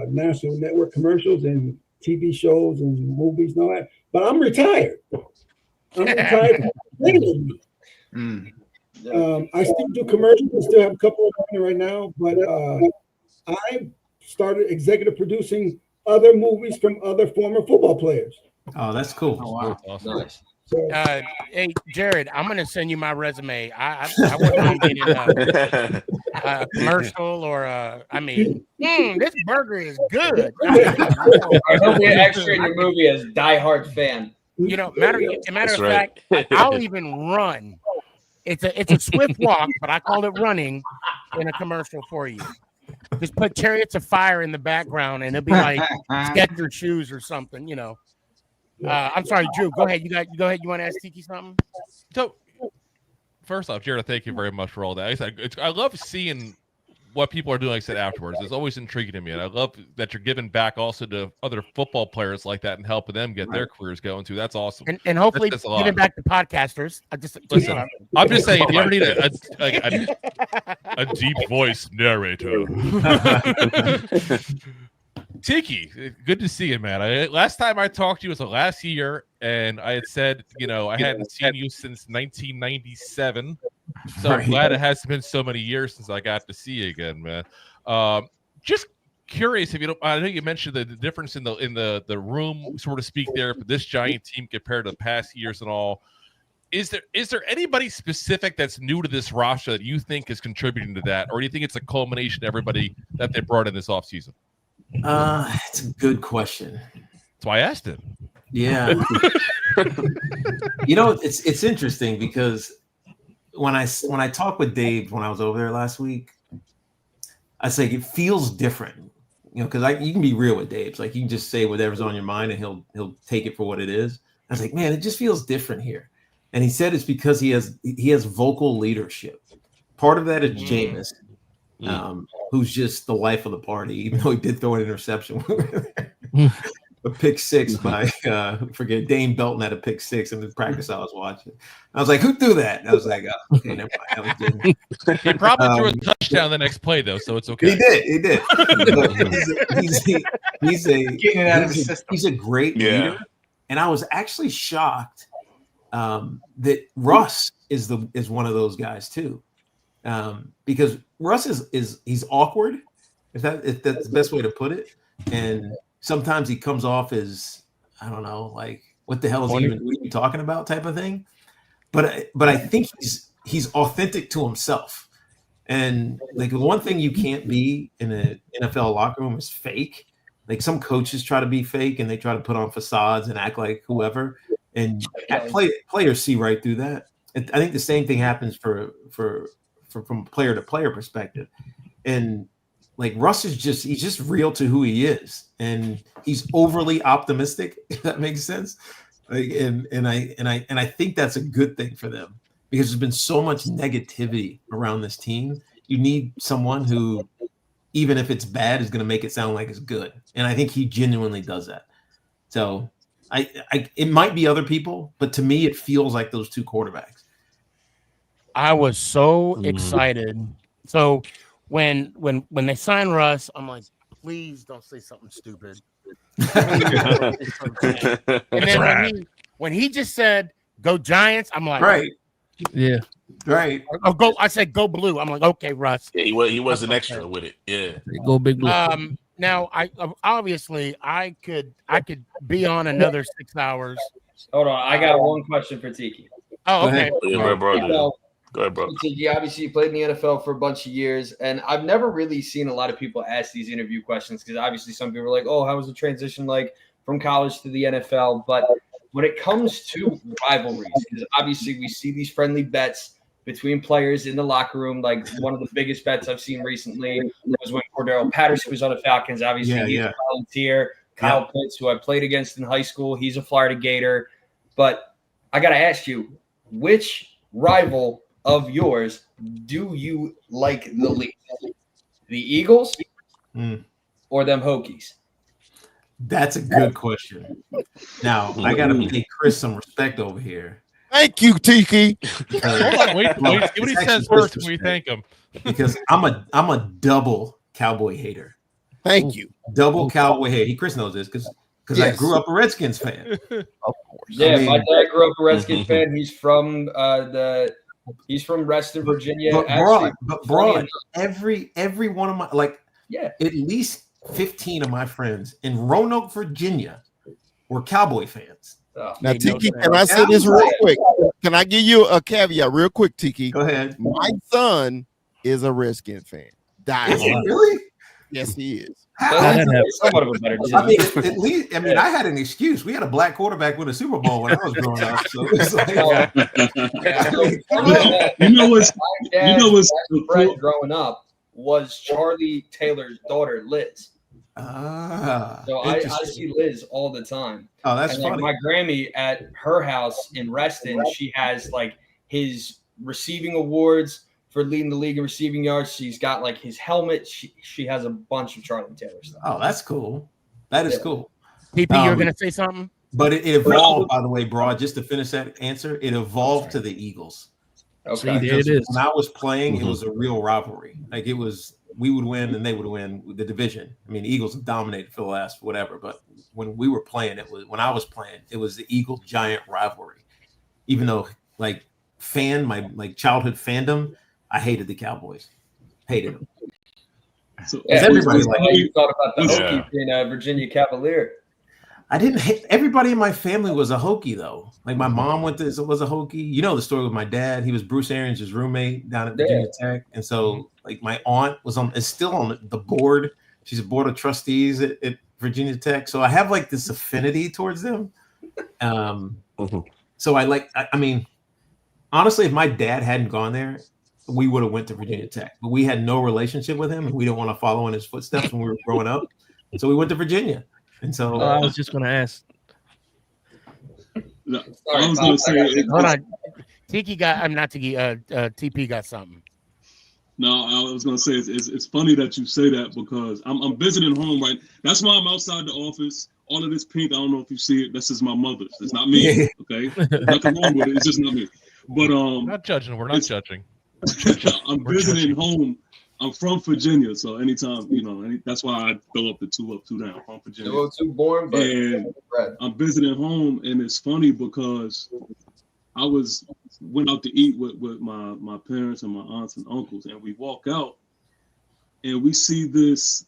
national network commercials and TV shows and movies and all that. But I'm retired. I'm retired. I still do commercials. I still have a couple of them right now, but I started executive producing other movies from other former football players. Oh, that's cool. Oh, wow. Awesome. Nice. Hey, Jared, I'm going to send you my resume. I wouldn't mind being in a commercial or this burger is good. He'll be an extra in your movie as diehard fan. Matter of fact, I'll even run. It's a swift walk, but I call it running in a commercial for you. Just put Chariots of Fire in the background, and it'll be like Skechers shoes or something, I'm sorry, Drew. Go ahead. You go ahead. You want to ask Tiki something? So, first off, Jared, thank you very much for all that. I love seeing what people are doing. Like I said afterwards, it's always intriguing to me, and I love that you're giving back also to other football players like that and helping them get their careers going too. That's awesome, and hopefully giving back to podcasters. Listen. I'm just saying, if you ever need a deep voice narrator. Tiki, good to see you, man. Last time I talked to you was last year, and I had said, I hadn't seen you since 1997. So I'm glad it has been so many years since I got to see you again, man. Just curious if you don't. I know you mentioned the difference in the room, so to speak, there for this Giant team compared to the past years and all. Is there anybody specific that's new to this roster that you think is contributing to that, or do you think it's a culmination of everybody that they brought in this offseason? It's a good question. That's why I asked it. Yeah. It's interesting because when I talked with Dave when I was over there last week, I say it feels different, because you can be real with Dave. It's like you can just say whatever's on your mind and he'll take it for what it is. I was like, man, it just feels different here. And he said it's because he has vocal leadership. Part of that is Jameis, who's just the life of the party, even though he did throw an interception. A pick six by forget Dane Belton had a pick six in the practice I was watching. I was like, who threw that? And I was like, oh, okay, never mind. That was Jimmy. He probably threw a touchdown the next play though, so it's okay. He did. He's a great leader, and I was actually shocked that Russ is one of those guys too, because Russ he's awkward, if that's the best way to put it, and sometimes he comes off as, I don't know, like what the hell is he even talking about type of thing. But I think he's authentic to himself. And like the one thing you can't be in an NFL locker room is fake. Like some coaches try to be fake and they try to put on facades and act like whoever. And players see right through that. And I think the same thing happens from player to player perspective. And like Russ he's just real to who he is, and he's overly optimistic. If that makes sense, like, and I think that's a good thing for them because there's been so much negativity around this team. You need someone who, even if it's bad, is going to make it sound like it's good, and I think he genuinely does that. So, it might be other people, but to me, it feels like those two quarterbacks. I was so excited. So. When they sign Russ, I'm like, please don't say something stupid. And then when he just said go Giants, I'm like, right, yeah, right. Oh, go! I said go blue. I'm like, okay, Russ. Yeah, he was an extra with it. Yeah, go big blue. Now I obviously I could be on another 6 hours. Hold on, I got one question for Tiki. Oh, okay. Yeah, bro. Go ahead, bro. Tiki, obviously, you played in the NFL for a bunch of years, and I've never really seen a lot of people ask these interview questions because obviously some people are like, oh, how was the transition like from college to the NFL? But when it comes to rivalries, because obviously we see these friendly bets between players in the locker room. Like one of the biggest bets I've seen recently was when Cordero Patterson was on the Falcons. Obviously, he's a Volunteer. Kyle Pitts, who I played against in high school, he's a Florida Gator. But I got to ask you, which rival of yours do you like the least? The Eagles or them Hokies? That's a good question. Now I gotta pay Chris some respect over here. Thank you, Tiki. Hold on, wait. See what he says first when we thank him. Because I'm a double Cowboy hater. Thank you. Double Cowboy hater. Chris knows this because I grew up a Redskins fan. Of course. Yeah, my dad grew up a Redskins fan. He's from He's from Reston, Virginia. But broad, every one of my at least 15 of my friends in Roanoke, Virginia, were Cowboy fans. Now, Tiki, can I say this real quick? Can I give you a caveat real quick, Tiki? Go ahead. My son is a Redskin fan. Is he really? Yes, he is. I had an excuse. We had a black quarterback win a Super Bowl when I was growing up. So it's like, you know what's friend growing up was Charlie Taylor's daughter, Liz. So I see Liz all the time. Oh, that's funny. Like my Grammy at her house in Reston, she has like his receiving awards for leading the league in receiving yards. She's got like his helmet. She has a bunch of Charlie Taylor stuff. Oh, that's cool. That is cool. PP, you're gonna say something? But it evolved, by the way, Broad. Just to finish that answer, it evolved to the Eagles. Okay, it is. When I was playing, it was a real rivalry. Like it was, we would win and they would win the division. I mean, the Eagles have dominated for the last whatever. But when we were playing, when I was playing, it was the Eagle Giant rivalry. Even though, like, fan, my like childhood fandom, I hated the Cowboys. Hated them. So everybody like you thought about the Hokies being a Virginia Cavalier. I didn't hate everybody in my family was a Hokie though. Like my mom was a Hokie. You know the story with my dad. He was Bruce Arians' roommate down at Virginia Tech. And so like my aunt is still on the board. She's a board of trustees at Virginia Tech. So I have like this affinity towards them. So I mean, honestly, if my dad hadn't gone there, we would have went to Virginia Tech, but we had no relationship with him and we didn't want to follow in his footsteps when we were growing up. So we went to Virginia. And so I was just going to ask. No, I was going to say. Hold on. Tiki got, I'm not Tiki, TP got something. No, I was going to say, it's funny that you say that because I'm visiting home, right? That's why I'm outside the office. All of this pink, I don't know if you see it. This is my mother's. It's not me, okay? Nothing wrong with it. It's just not me. But not judging. We're not judging. I'm visiting home. I'm from Virginia, so anytime, that's why I throw up the 2 up, 2 down. From Virginia. 2 born, but and I'm visiting home, and it's funny because I went out to eat with my parents and my aunts and uncles, and we walk out, and we see this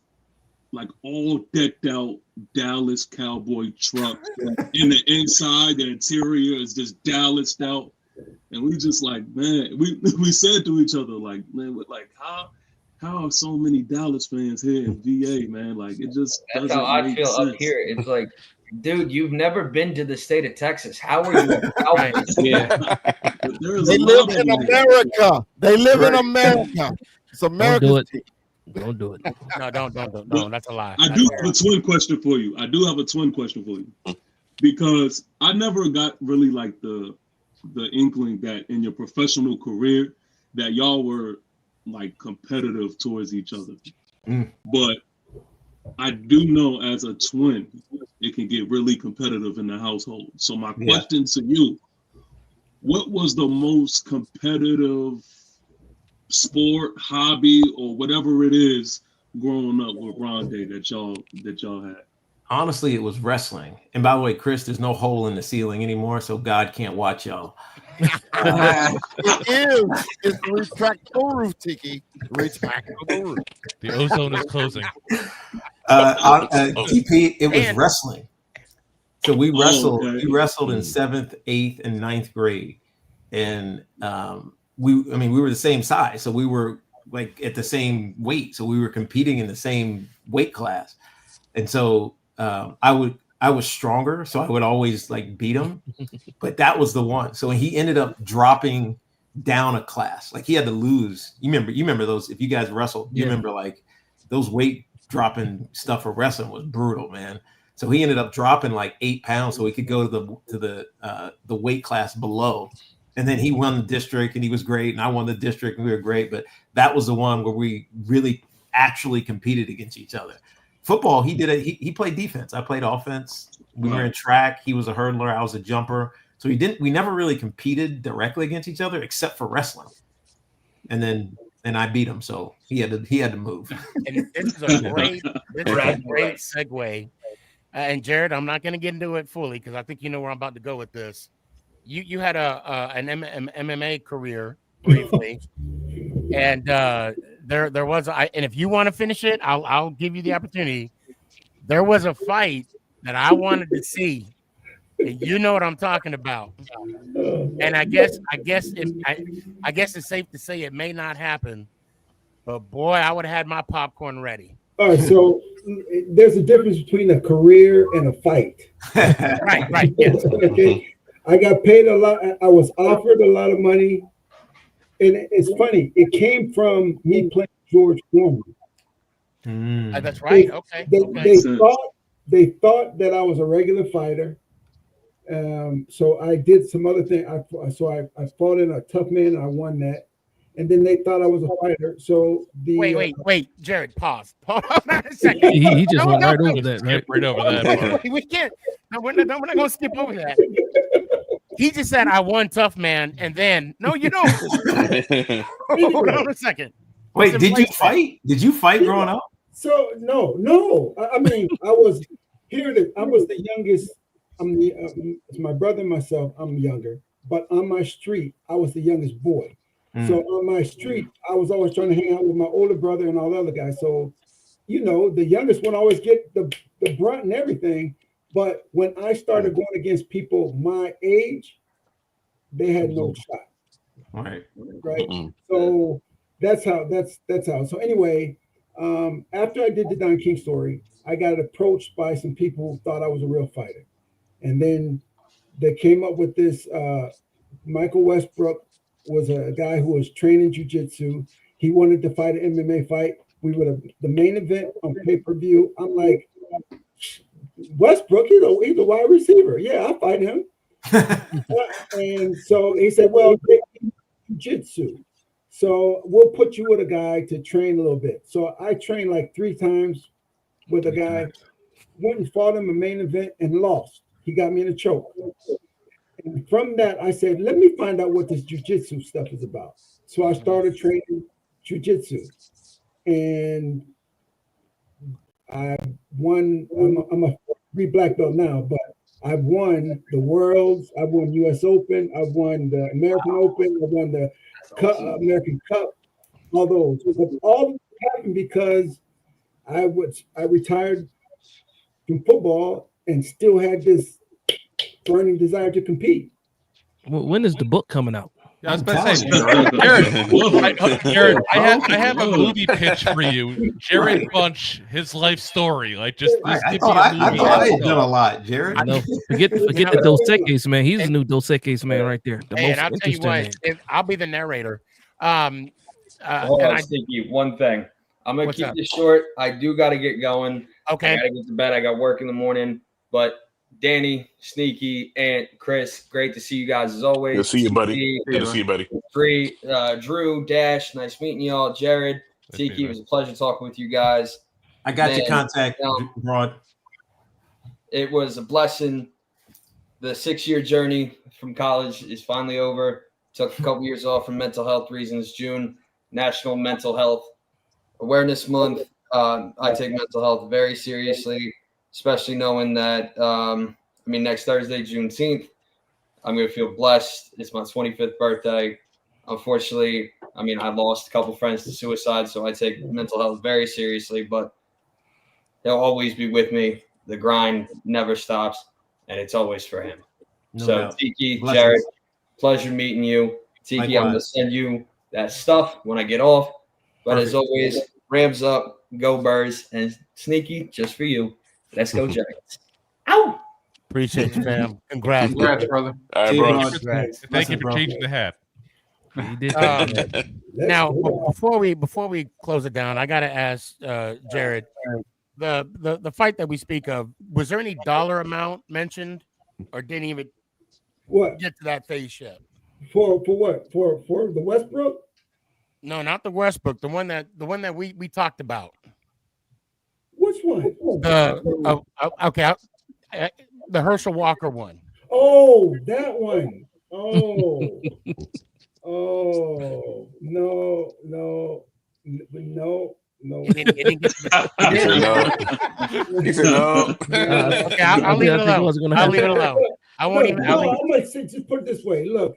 like all decked out Dallas Cowboy truck. In the inside, the interior is just Dallased out, and we just like, man, we said to each other like, man, like how are so many Dallas fans here in VA, man? Like it just that's doesn't how I make feel sense. up here. It's like, dude, you've never been to the state of Texas. How are you? They live in America. They live in America. It's America. Don't do it. No, don't. No, that's a lie. I do have a twin question for you. Because I never got really like the inkling that in your professional career that y'all were like competitive towards each other. But I do know as a twin, it can get really competitive in the household. So my question to you, what was the most competitive sport, hobby, or whatever it is growing up with Rondé that y'all had? Honestly, it was wrestling. And by the way, Chris, there's no hole in the ceiling anymore, so God can't watch y'all. It's retractable roof, Tiki. Retractable roof. The ozone is closing. TP, it was wrestling. So we wrestled. We wrestled in 7th, 8th, and 9th grade, and we were the same size, so we were like at the same weight, so we were competing in the same weight class, and so I was stronger, so I would always like beat him, but that was the one. So he ended up dropping down a class, like he had to lose. You remember those? If you guys wrestled, you remember like those weight dropping stuff for wrestling was brutal, man. So he ended up dropping like 8 pounds, so he could go to the weight class below. And then he won the district, and he was great. And I won the district, and we were great. But that was the one where we really actually competed against each other. Football, he did it. He played defense. I played offense. We were in track. He was a hurdler. I was a jumper. So we never really competed directly against each other except for wrestling. And I beat him, so he had to move. And this is a great segue. And Jared, I'm not going to get into it fully because I think you know where I'm about to go with this. You had an MMA career briefly, and there was and if you want to finish it, I'll give you the opportunity. There was a fight that I wanted to see, and you know what I'm talking about. And I guess it's safe to say it may not happen, but boy, I would have had my popcorn ready. All right, so there's a difference between a career and a fight. Right. Yes. Okay. I got paid a lot. I was offered a lot of money. And it's funny. It came from me playing George Foreman. That's right. They thought that I was a regular fighter. So I did some other thing. I fought in a tough man. I won that. And then they thought I was a fighter. So wait, Jared, pause a second. He just went right over that. Right over that. We can't. No, we're not going to skip over that. He just said I won tough man, and then no, you don't. Hold on a second. Wait, did you fight? Did you fight growing up? So no. I mean, I was the youngest. It's my brother and myself. I'm younger. but on my street, I was the youngest boy. So on my street, I was always trying to hang out with my older brother and all the other guys. So, the youngest one always get the brunt and everything. But when I started going against people my age, they had no shot. Right. So that's how. So anyway, after I did the Don King story, I got approached by some people who thought I was a real fighter, and then they came up with this. Michael Westbrook was a guy who was training jiu-jitsu. He wanted to fight an MMA fight. We were the main event on pay-per-view. I'm like, Westbrook, he's a wide receiver. Yeah, I'll fight him. And so he said, well, jiu-jitsu. So we'll put you with a guy to train a little bit. So I trained like 3 times with a guy, went and fought him a main event and lost. He got me in a choke. And from that, I said, let me find out what this jiu-jitsu stuff is about. So I started training jiu-jitsu. And I won. I'm a 3 black belt now, but I've won the Worlds. I've won U.S. Open. I've won the American Open. I've won the American Cup. All those. But all happened because I retired from football and still had this burning desire to compete. When is the book coming out? I was about to say, Jared, I have a movie pitch for you. Jared Bunch, his life story. Like, just this I thought I had done a lot, Jared. I know. Forget the Dos Equis, man. He's the new Dos Equis man right there. The and I'll tell you what, I'll be the narrator. Hold on, Sneaky, one thing. I'm gonna keep this short. I do got to get going. Okay. I got to get to bed. I got work in the morning. But Danny, Sneaky, and Chris, great to see you guys as always. Good to see you, buddy. Good to see you, buddy. Drew, Dash, nice meeting y'all. Jared, Tiki, it was a pleasure talking with you guys. I got your contact, Rod. It was a blessing. The 6-year journey from college is finally over. Took a couple years off for mental health reasons. June, National Mental Health Awareness Month. I take mental health very seriously, especially knowing that, next Thursday, Juneteenth, I'm going to feel blessed. It's my 25th birthday. Unfortunately, I lost a couple friends to suicide, so I take mental health very seriously, but he'll always be with me. The grind never stops, and it's always for him. No so, doubt. Tiki, Blessings. Jared, pleasure meeting you. Tiki, Likewise. I'm going to send you that stuff when I get off. But Perfect. as always, Rams up, go Birds, and Sneaky, just for you. Let's go, Giants. Ow! Appreciate you, fam. Congrats, brother. All right, bro. Thank you for changing the hat. He did. Now, before we close it down, I gotta ask Jared, the fight that we speak of, was there any dollar amount mentioned, or didn't even get to that phase yet? For what? For the Westbrook? No, not the Westbrook. The one that we talked about. Which one? Okay, the Herschel Walker one. Oh, that one. Oh. Oh, no. He said no. Okay, I'll leave it alone. I'll leave it alone. I won't even. I'm gonna just put it this way. Look,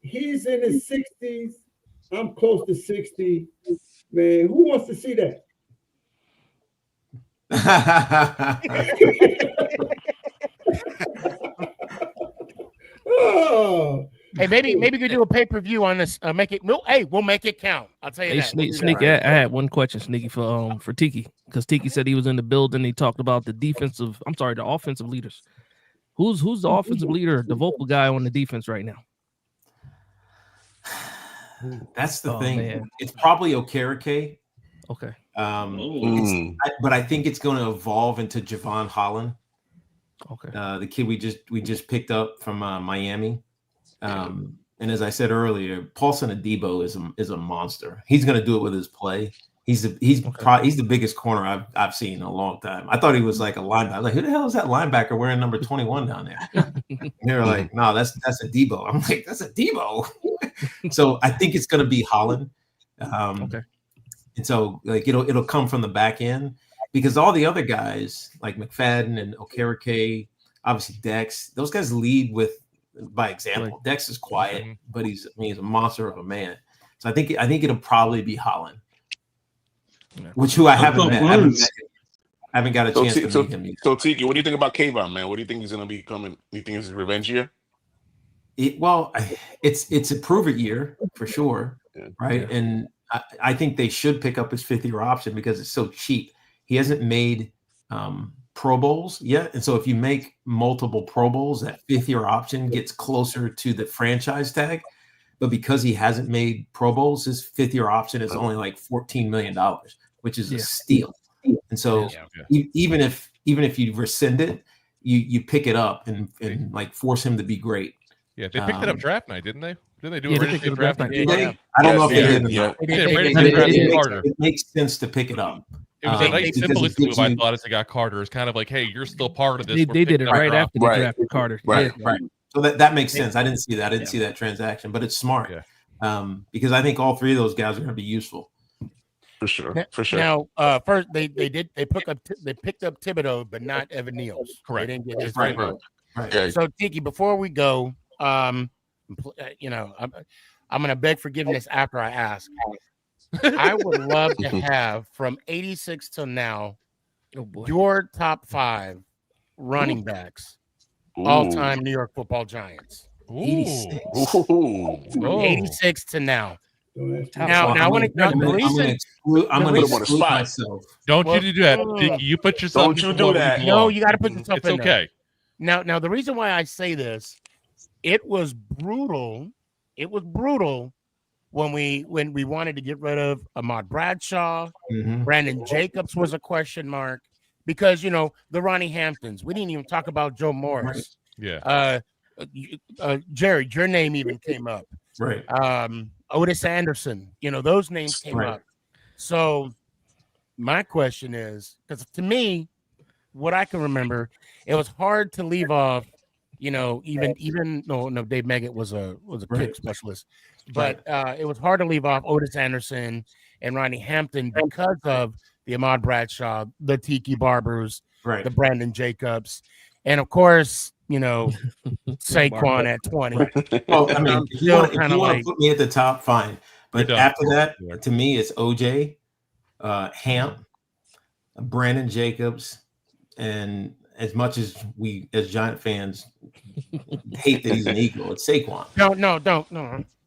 he's in his 60s. I'm close to 60. Man, who wants to see that? Oh. Hey, maybe we could do a pay-per-view on this. We'll make it count. I'll tell you that. Sneaky, I had one question, Sneaky, for Tiki, because Tiki said he was in the building. He talked about the offensive leaders. Who's the offensive leader, the vocal guy on the defense right now? That's the thing. Man. It's probably Okereke. Okay. But I think it's going to evolve into Javon Holland. Okay. The kid we just picked up from Miami. And as I said earlier, Paulson Adebo is a monster. He's going to do it with his play. He's the biggest corner I've seen in a long time. I thought he was like a linebacker. I was like, who the hell is that linebacker wearing number 21 down there? And they were like, no, that's Adebo. I'm like, that's Adebo. So I think it's going to be Holland. Okay. And so like it'll come from the back end, because all the other guys like McFadden and Okereke, obviously Dex, those guys lead with by example. Dex is quiet, but he's a monster of a man. So I think it'll probably be Holland, who I haven't met. I haven't got a chance to meet him yet. So Tiki, what do you think about Kayvon, man? What do you think he's going to be coming? Do you think it's his revenge year? It's a prove it year for sure, right? Yeah. And I think they should pick up his 5th-year option because it's so cheap. He hasn't made Pro Bowls yet, and so if you make multiple Pro Bowls, that 5th-year option gets closer to the franchise tag. But because he hasn't made Pro Bowls, his 5th-year option is only like $14 million, which is a steal. And so even if you rescind it, you pick it up and like force him to be great. Yeah, they picked it up draft night, didn't they? Didn't they do it draft night? I don't know if they did. It makes sense to pick it up. It was a nice symbolistic move, I thought, as they got Carter. It's kind of like, hey, you're still part of this. They did it right after they drafted Carter. Right. So that makes sense. I didn't see that. I didn't see that transaction, but it's smart because I think all 3 of those guys are going to be useful. For sure. Now, first they picked up Thibodeau, but not Evan Neal's. Correct. They didn't get his right. So Tiki, before we go, I'm going to beg forgiveness after I ask. I would love to have from 86 till now your top 5 running backs, all-time New York Football Giants. 86 to now. Now, I'm going to exclude myself. Don't you do that, Tiki. You put yourself. Don't you do that? No, you got to put yourself in. It's okay. Now, the reason why I say this, it was brutal. It was brutal when we wanted to get rid of Ahmad Bradshaw. Brandon Jacobs was a question mark because the Ronnie Hamptons. We didn't even talk about Joe Morris. Yeah. Jared, your name even came up. Right. Otis Anderson. Those names came up. So my question is, because to me, what I can remember, it was hard to leave off. Even no, Dave Meggett was a kick specialist, but it was hard to leave off Otis Anderson and Ronnie Hampton because of the Ahmad Bradshaw, the Tiki Barbers, the Brandon Jacobs, and of course, Saquon at 20. Oh, I mean, if you want to put me at the top, fine. But after that, to me, it's OJ, Hamp, Brandon Jacobs, and as much as we, as Giant fans, hate that he's an Eagle, it's Saquon. No.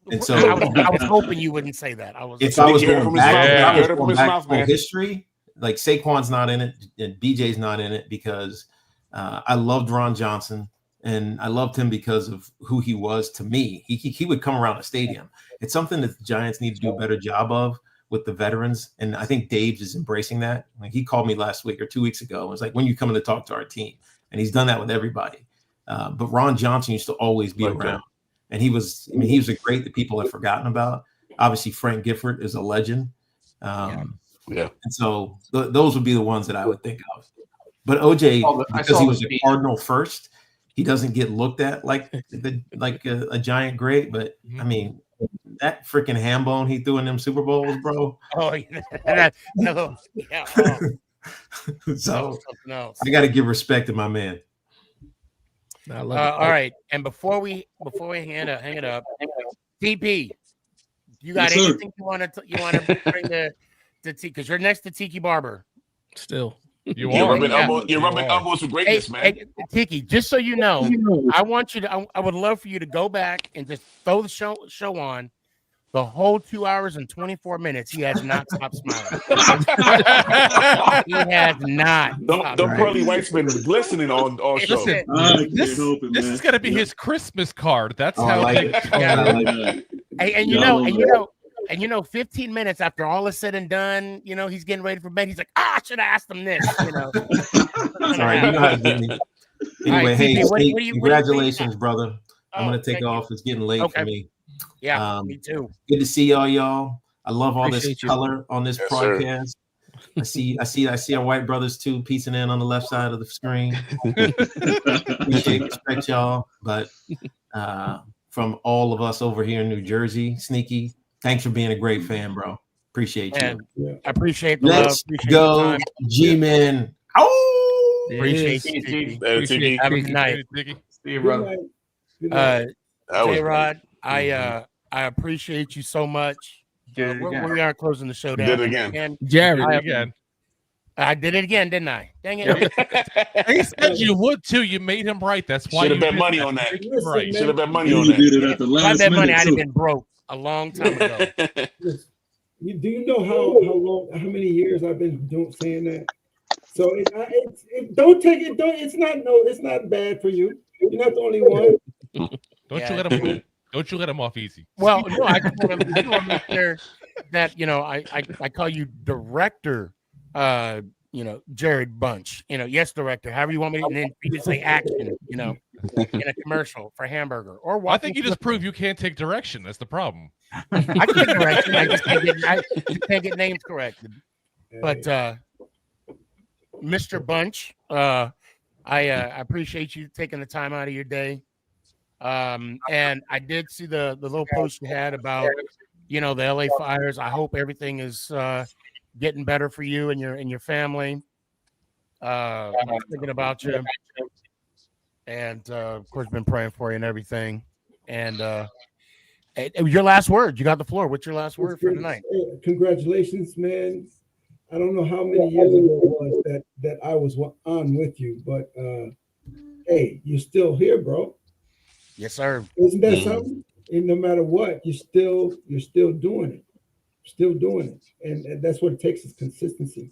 And so I was hoping you wouldn't say that. If I was going back to history, like Saquon's not in it and BJ's not in it because I loved Ron Johnson and I loved him because of who he was to me. He would come around the stadium. It's something that the Giants need to do a better job of with the veterans. And I think Dave's is embracing that. Like he called me last week or 2 weeks ago. It was like, when you coming to talk to our team? And he's done that with everybody. But Ron Johnson used to always be around. And he was a great that people have forgotten about. Obviously, Frank Gifford is a legend. And so those would be the ones that I would think of. But OJ, because he was a Cardinal first, he doesn't get looked at like a Giant great. But I mean, that freaking ham bone he threw in them Super Bowls, bro. Oh, no. Yeah. So I got to give respect to my man. I love it. All right, and before we hang it up, TP, you got anything you want to bring to Tiki? Because you're next to Tiki Barber. Still, you're rubbing elbows with greatness, man. Hey, Tiki, just so you know, I want you to. I would love for you to go back and just throw the show on. The whole 2 hours and 24 minutes, he has not stopped smiling. He has not. Don't pearly whites been glistening on show. This is gonna be his Christmas card. That's how. And 15 minutes after all is said and done, he's getting ready for bed. He's like, I should have asked him this. Sorry, you know how to get me. Anyway, hey, congratulations, brother. I'm gonna take off. It's getting late for me. Yeah, me too. Good to see y'all. I love all this color on this podcast. I see our white brothers too, piecing in on the left side of the screen. Respect y'all. But from all of us over here in New Jersey, Sneaky, thanks for being a great fan, bro. Appreciate you. I appreciate the Let's love. go, G-Man. Appreciate you. Have a good night. See you, brother. J-Rod, I appreciate you so much. We are closing the show down. Did it again. And Jared, again. I did it again, didn't I? Dang it. He said you would too. You made him right. That's why Should have you bet did money that. on that. Right. Should have bet money on You did it that. at the If I last bet money, minute, I'd have too. been broke a long time ago. Do you know how many years I've been saying that? So don't take it. It's not bad for you. You're not the only one. Don't you let him off easy. Well, no, I just want to make sure that I call you director. Jared Bunch. Yes, director. However you want me to. And then you can say action. In a commercial for hamburger or. I think you just proved you can't take direction. That's the problem. I can take direction. I just can't get names corrected. But Mr. Bunch, I appreciate you taking the time out of your day. And I did see the little post you had about the LA fires. I hope everything is getting better for you and your family. I'm thinking about you, and of course, been praying for you and everything. And your last word. You got the floor. What's your last word for tonight? Congratulations, man. I don't know how many years ago it was that I was on with you, but hey, you're still here, bro. Yes, sir. Isn't that something? And no matter what, you're still doing it. Still doing it. And that's what it takes is consistency.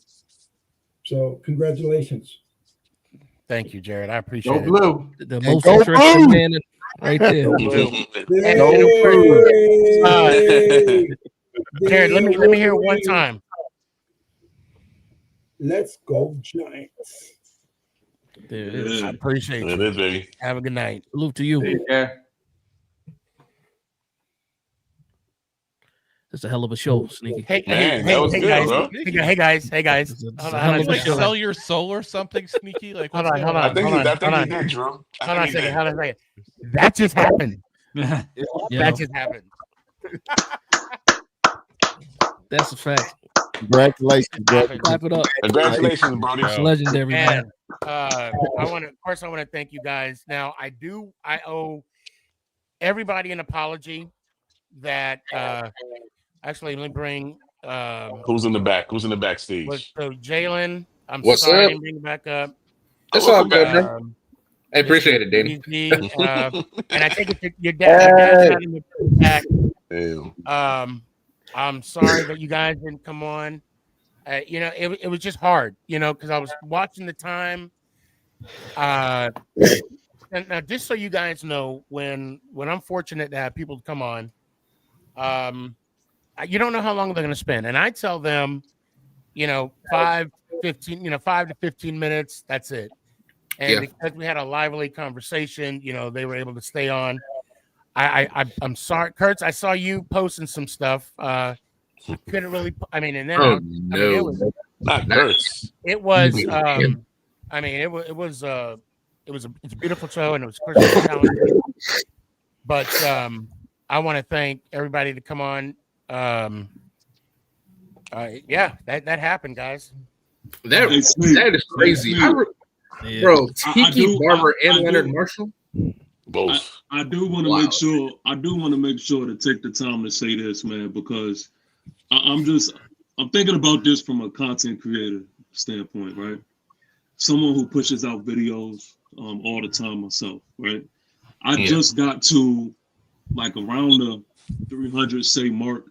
So congratulations. Thank you, Jared. I appreciate it. Blue. The most interesting man right there. Jared, let me hear it one time. Let's go Giants. There it is. I appreciate you. It is, baby. Have a good night. Salute to you. Take care. It's a hell of a show, Sneaky. Hey, Man, that was good, guys. bro. Hey guys. Hold on, Like sell your soul or something, Sneaky. Like hold on. I think he did, Drew. Hold on a second. That just happened. That just happened. That's a fact. Congratulations, bro. Clap it up. Congratulations, Brody. It's legendary, man. I want to thank you guys. Now, I owe everybody an apology that actually let me bring Who's in the back? Who's in the backstage? So Jalen, I'm What's sorry I up? didn't bring you back up. It's all good, bro. I appreciate it, Danny. And I think it's your dad's not in the back. Damn. I'm sorry that you guys didn't come on. It was just hard, because I was watching the time. And now, just so you guys know, when I'm fortunate to have people come on, you don't know how long they're going to spend. And I tell them, 5 to 15 minutes, that's it. And because we had a lively conversation, they were able to stay on. I'm sorry, Kurtz. I saw you posting some stuff. Couldn't really. It was not Kurtz. It was. It's a beautiful show, and it was Christmas talented. But I want to thank everybody to come on. That happened, guys. That is crazy. Bro, Tiki Barber and Leonard Marshall. Both. I do want to make sure. I do want to make sure to take the time to say this, man, because I'm thinking about this from a content creator standpoint, right? Someone who pushes out videos all the time myself, right? I just got to like around the 300 say mark,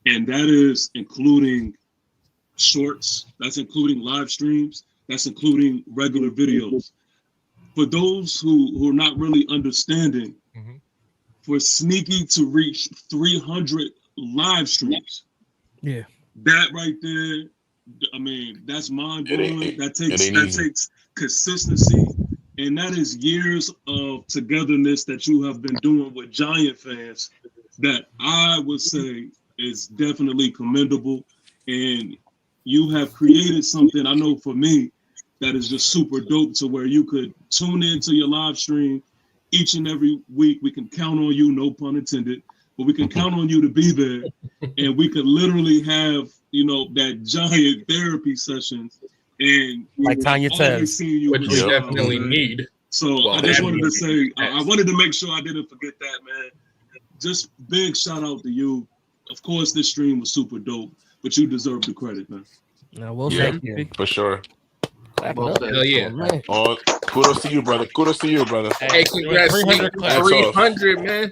and that is including shorts. That's including live streams. That's including regular videos. For those who are not really understanding, for Sneaky to reach 300 live streams, that right there, that's mind-blowing. That takes consistency, and that is years of togetherness that you have been doing with Giant fans that I would say is definitely commendable. And you have created something, I know for me, that is just super dope, to where you could tune into your live stream each and every week. We can count on you, no pun intended, but we can count on you to be there. And we could literally have, that Giant therapy session. And like Tanya says, which we definitely need. So I just wanted to say, I wanted to make sure I didn't forget that, man. Just big shout out to you. Of course, this stream was super dope, but you deserve the credit, man. No, well, Yeah, thank you. for sure. Well said. Hell yeah. Man. Oh, kudos to you, brother. Kudos to you, brother. Hey, congrats, 300 claps. 300, man.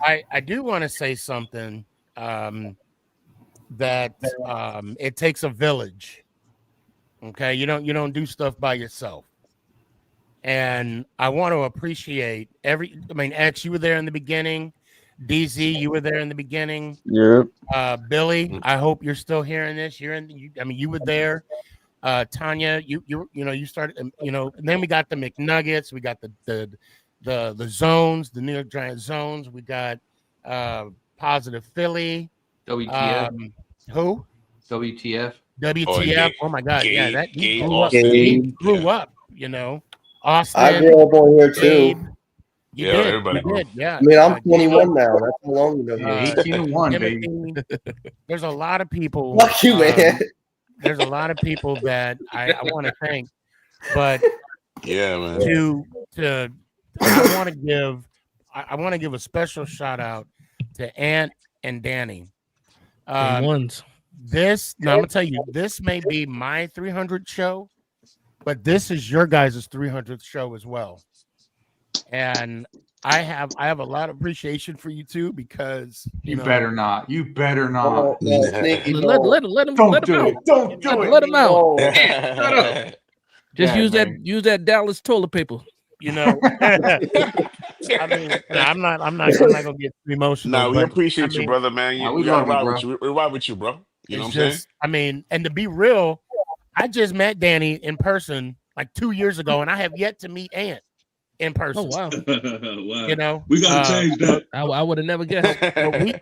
I do want to say something that it takes a village. Okay, you don't do stuff by yourself. And I want to appreciate X, you were there in the beginning. DZ, you were there in the beginning. Yeah. Billy, I hope you're still hearing this. You were there. Tanya, you started, and then we got the McNuggets, we got the zones, the New York Giants zones, we got Positive Philly. WTF. Who? WTF. WTF. Oh my God. Yeah, that he grew up, Austin. I grew up on here too. Gabe. You Yeah, did. everybody You grew did. up. Yeah. I mean, I'm 21 now. That's how long you know me. 18-1, baby. There's a lot of people. Fuck you, man. There's a lot of people that I want to thank, but Yeah, man. I want to give a special shout out to Ant and Danny. Ones. I'm gonna tell you, this may be my 300 show, but this is your guys' 300th show as well. And I have a lot of appreciation for you too, because you better not. You better not. Oh, Sneaky, Let him Don't do out. it. Don't do it. Let him out. Oh. Shut up. Just use that Dallas toilet paper. I mean, I'm not gonna get too emotional. Nah, we but, appreciate you, brother, man. we We gotta love you, ride bro. with you. We ride with you, bro. You know what I'm saying? I mean, and to be real, I just met Danny in person like 2 years ago, and I have yet to meet Ant in person. Oh wow. Wow. We gotta change that. I would have never guessed.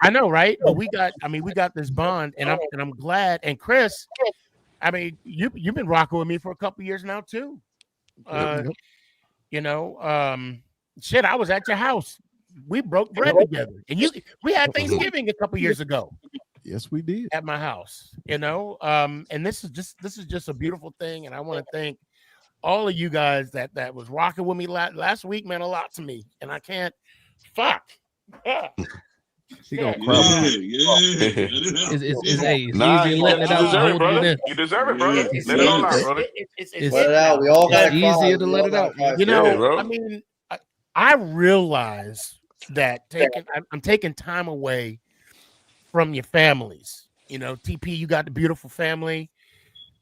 I know, right? But we got this bond, and I'm glad. And Chris, I mean, you've been rocking with me for a couple years now too. Shit, I was at your house. We broke bread together, and we had Thanksgiving a couple years ago. Yes, we did. At my house, and this is just a beautiful thing, and I want to thank all of you guys that was rocking with me last week. Meant a lot to me, and I can't He gonna Yeah, cry. It's Nah, easy letting it you out. deserve it, Holding brother. it in. You deserve it, brother. Let it all out, brother. Let it out. We all got easier to let it out. I mean, I realize that I'm taking time away from your families. TP, you got the beautiful family.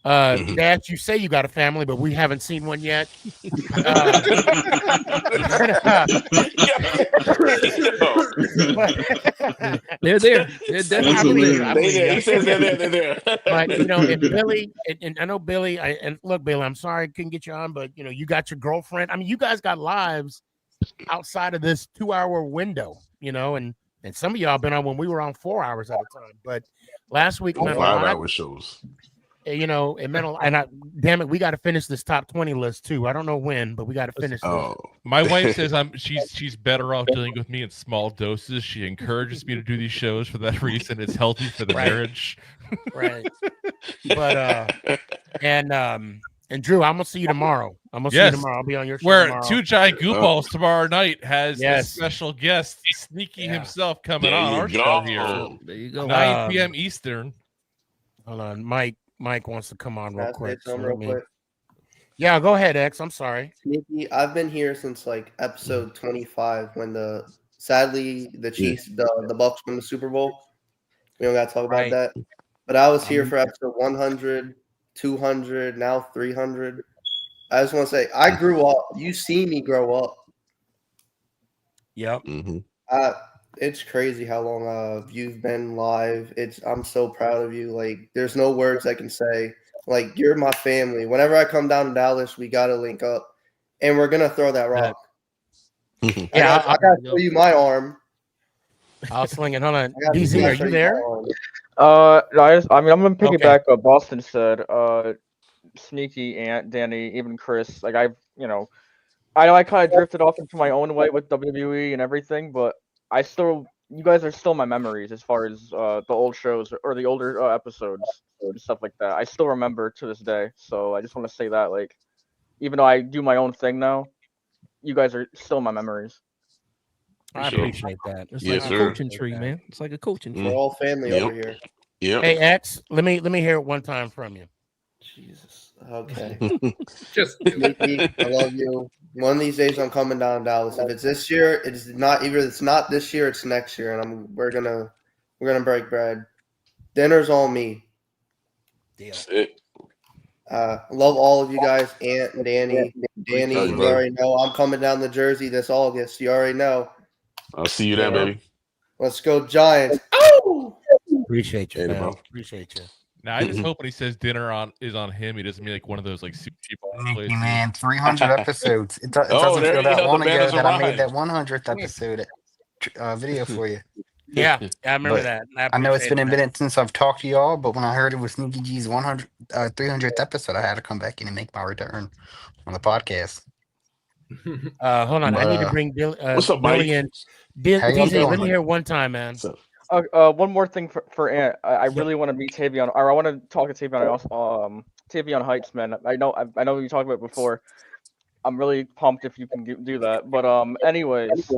Dad, you say you got a family, but we haven't seen one yet. They're there. They're definitely He says they're there. But and Billy, and I know Billy. And look, Billy, I'm sorry I couldn't get you on, but you got your girlfriend. I mean, you guys got lives outside of this 2-hour window. And some of y'all been on when we were on 4 hours at a time. But last week, 5-hour shows. It meant a lot. And damn it, we got to finish this top 20 list too. I don't know when, but we got to finish. My wife says she's better off dealing with me in small doses. She encourages me to do these shows for that reason. It's healthy for the marriage. Right. But and Drew, I'm gonna see you tomorrow. See you tomorrow. I'll be on your show Where tomorrow. Two Giant Goofballs tomorrow night has a Yes. special guest, Sneaky himself, coming There on you our go. show here. There you go. 9 p.m. Eastern. Hold on, Mike wants to come on real Can I say quick. something so real let me- quick? Yeah, go ahead, X. I'm sorry. Sneaky, I've been here since like episode 25 when sadly the Chiefs, the Bucks won the Super Bowl. We don't got to talk about Right. that. But I was here for episode 100, 200, now 300. I just want to say I grew up. You see me grow up. Yep. It's crazy how long you've been live. I'm so proud of you. Like, there's no words I can say. Like, you're my family. Whenever I come down to Dallas, we gotta link up, and we're gonna throw that rock. Yeah, I gotta show you my arm. I'll sling it. Hold on, I gotta DZ, are show you there? my arm. I'm gonna piggyback Okay. what Boston said. Sneaky, Ant, Danny, even Chris. Like I know I kind of drifted off into my own way with WWE and everything, but you guys are still my memories as far as the old shows or the older episodes and stuff like that. I still remember to this day. So I just want to say that, like, even though I do my own thing now, you guys are still in my memories. I appreciate that. It's Yes, like a sir. coaching tree, man. It's like a coaching tree. We're all family Yep. over here. Yep. Hey X, let me hear it one time from you. Jesus. Okay. Just Sneaky, I love you. One of these days I'm coming down to Dallas. If it's this year, it's not either. It's not this year. It's next year, and we're gonna break bread. Dinner's on me. That's it. Love all of you guys, Ant and Danny. Danny, Love you, you brother. already know I'm coming down to Jersey this August. You already know. I'll see you then, Yeah. baby. Let's go Giants. Oh! Appreciate you, Later, man. bro. Appreciate you. Now I just hope when he says dinner is on him, he doesn't mean like one of those like super cheap places. Man, 300 episodes. It Oh, doesn't there feel you that go. long The man ago has that I made arrived. that 100th episode video for you. Yeah, I remember But that. I know it's been a appreciated that. minute since I've talked to y'all, but when I heard it was Sneaky G's 300th episode, I had to come back in and make my return on the podcast. Hold on, I need to But, bring What's up, Mike? Billy in. How y'all DJ, let doing? me hear it one time, man. One more thing for Ant. I really want to meet Tavion, or I want to talk to Tavion. Also, Tavion Heights, man. I know you talked about it before. I'm really pumped if you can do that. But anyways,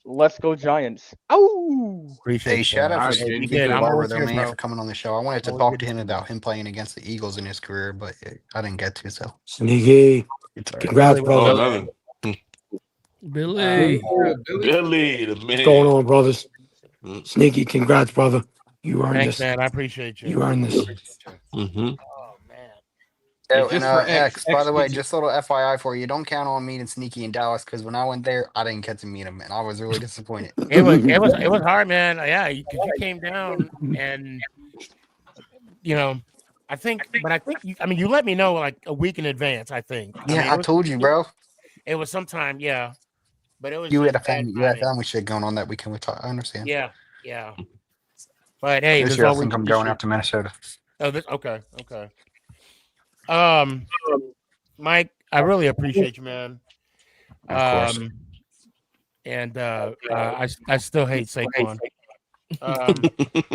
let's go Giants. Oh, Appreciate Hey, you. shout out All for right, Tiki good. I'm Barber, always though, here, man, bro. for coming on the show. I wanted to Always talk good to to him see about you. him playing against the Eagles in his career, but I didn't get to, so. Sneaky. It's all right. Congrats, Billy, brother. nothing. Billy. Billy, the man. What's going on, brothers? Sneaky, congrats, brother. You earned Thanks, this. man. I appreciate you. You earned this. Mm-hmm. Oh man. Oh, just and for X, by the way, X- just a little FYI for you, don't count on meeting Sneaky in Dallas because when I went there, I didn't get to meet him, and I was really disappointed. It was hard, man. Yeah, because you came down and I think you let me know like a week in advance. I think. Yeah, I told you, bro. It was sometime, yeah, but it was You had just a bad family, timing. shit going on that weekend. I understand. Yeah. But hey, This there's year I always think I'm this going year. out to Minnesota. Oh, okay. Mike, I really appreciate you, man. Of course. And I still hate Saquon.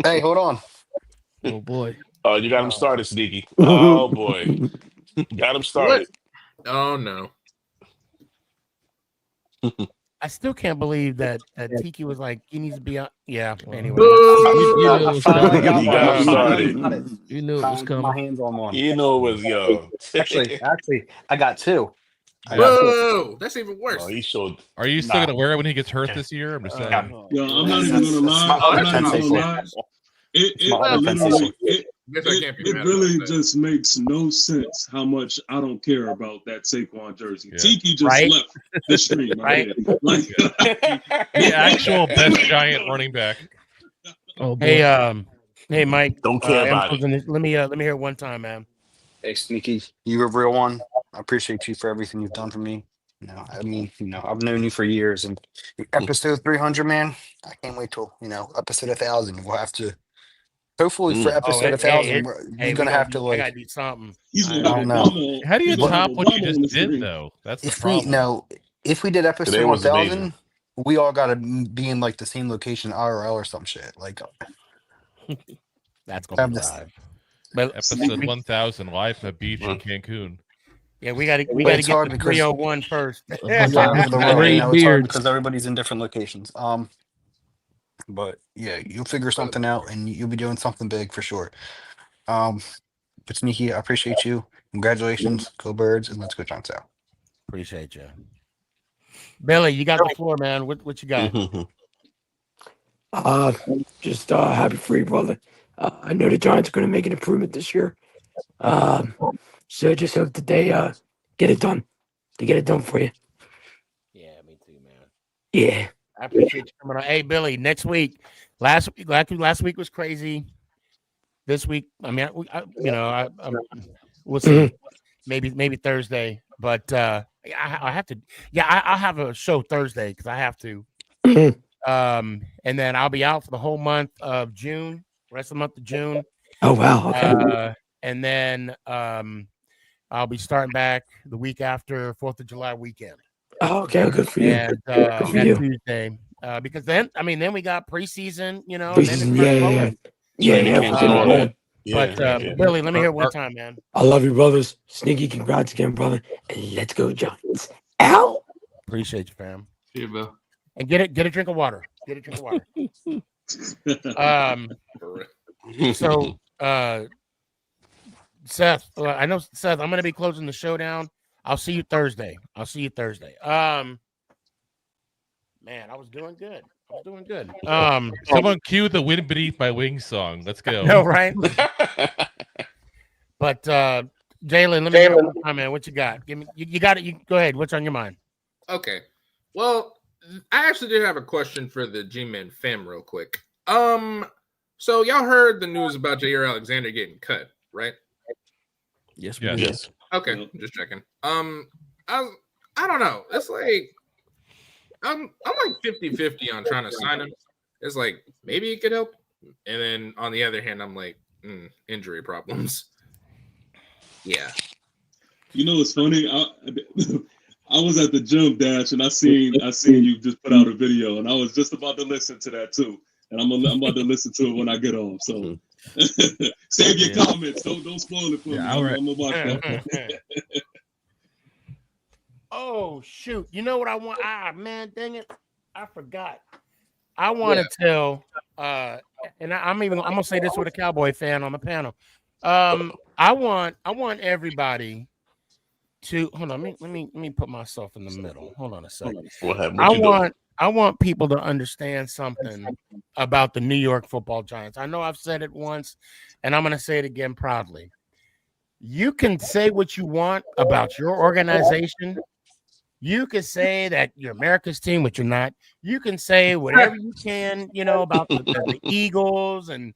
Hey, hold on. Oh boy. Oh, you got him started, Sneaky. Oh boy, got him started. Oh no. I still can't believe that Tiki was like, he needs to be on. Yeah. Anyway, I finally got He one. got him I started. got it. You knew it was My coming. hands on one. You know it was yo. Actually, I got two. Whoa, that's even worse. Oh, he showed. Are you still gonna wear it when he gets hurt this year? I'm just saying. Yo, I'm not even gonna lie. I'm not even gonna lie. It really just makes no sense how much I don't care about that Saquon jersey. Yeah. Tiki just left the stream, right? Like, The actual best Giant running back. Oh boy. Hey, Mike. Don't care about it. Let me hear it one time, man. Hey, Sneaky, you're a real one. I appreciate you for everything you've done for me. I mean, I've known you for years, and episode 300, man, I can't wait till episode 1,000. We'll have to. Hopefully, for episode 1,000, you're gonna have to I gotta like. do something. I don't know. How do you top what you just did, though? That's the problem. If we did episode Today was the 1,000, we all gotta be in like the same location, IRL or some shit. Like, that's gonna be live. But Episode 1,000 live from the beach in Cancun. Yeah, we gotta But get it's to hard because 301 first. it's hard because everybody's in different locations. But yeah, you'll figure something out, and you'll be doing something big for sure. But Sneaky, I appreciate you. Congratulations, go Birds, and let's go Giants out. Appreciate you, Billy. You got the floor, man. What you got? Just happy for you, brother. I know the Giants are going to make an improvement this year. So I just hope that they get it done. They get it done for you. Yeah, me too, man. Yeah. I appreciate you coming on. Hey, Billy, next week. Last week was crazy. This week, I mean, we'll see. Maybe Thursday, but I have to. Yeah, I'll have a show Thursday because I have to. And then I'll be out for the whole month of June, rest of the month of June. Oh wow! Okay. And then I'll be starting back the week after 4th of July weekend. Oh, okay, good for you. And Good for that you. Tuesday, because then we got preseason, Preseason, yeah. But Billy, let me hear one time, man. I love you, brothers. Sneaky, congrats again, brother. And let's go, Giants. Ow! Appreciate you, fam. See you, Bill. And get a drink of water. Get a drink of water. So Seth, I know Seth, I'm gonna be closing the show down. I'll see you Thursday. Man, I was doing good. Someone cue the "Wind Beneath My Wings" song. Let's go. No, right? But Jalen, let me hear one time, man. What you got? Give me. You got it. You go ahead. What's on your mind? Okay. Well, I actually did have a question for the G-Man fam real quick. So y'all heard the news about Jair Alexander getting cut, right? Yes, we did. Yes. Okay, just checking. I don't know. It's like I'm like 50-50 on trying to sign him. It's like maybe it could help. And then on the other hand, I'm like, injury problems. Yeah. You know, it's funny. I was at the gym, Dash, and I seen you just put out a video, and I was just about to listen to that too. And I'm about to listen to it when I get off. So save your comments. Don't spoil it for me. All right. I'm gonna watch that. Oh shoot! You know what I want? Man, dang it! I forgot. I want to tell. And I'm gonna say this with a Cowboy fan on the panel. I want everybody to hold on. Let me put myself in the middle. Hold on a second. What happened? I want people to understand something about the New York Football Giants. I know I've said it once, and I'm going to say it again proudly. You can say what you want about your organization. You can say that you're America's team, which you're not. You can say whatever you can, about the Eagles and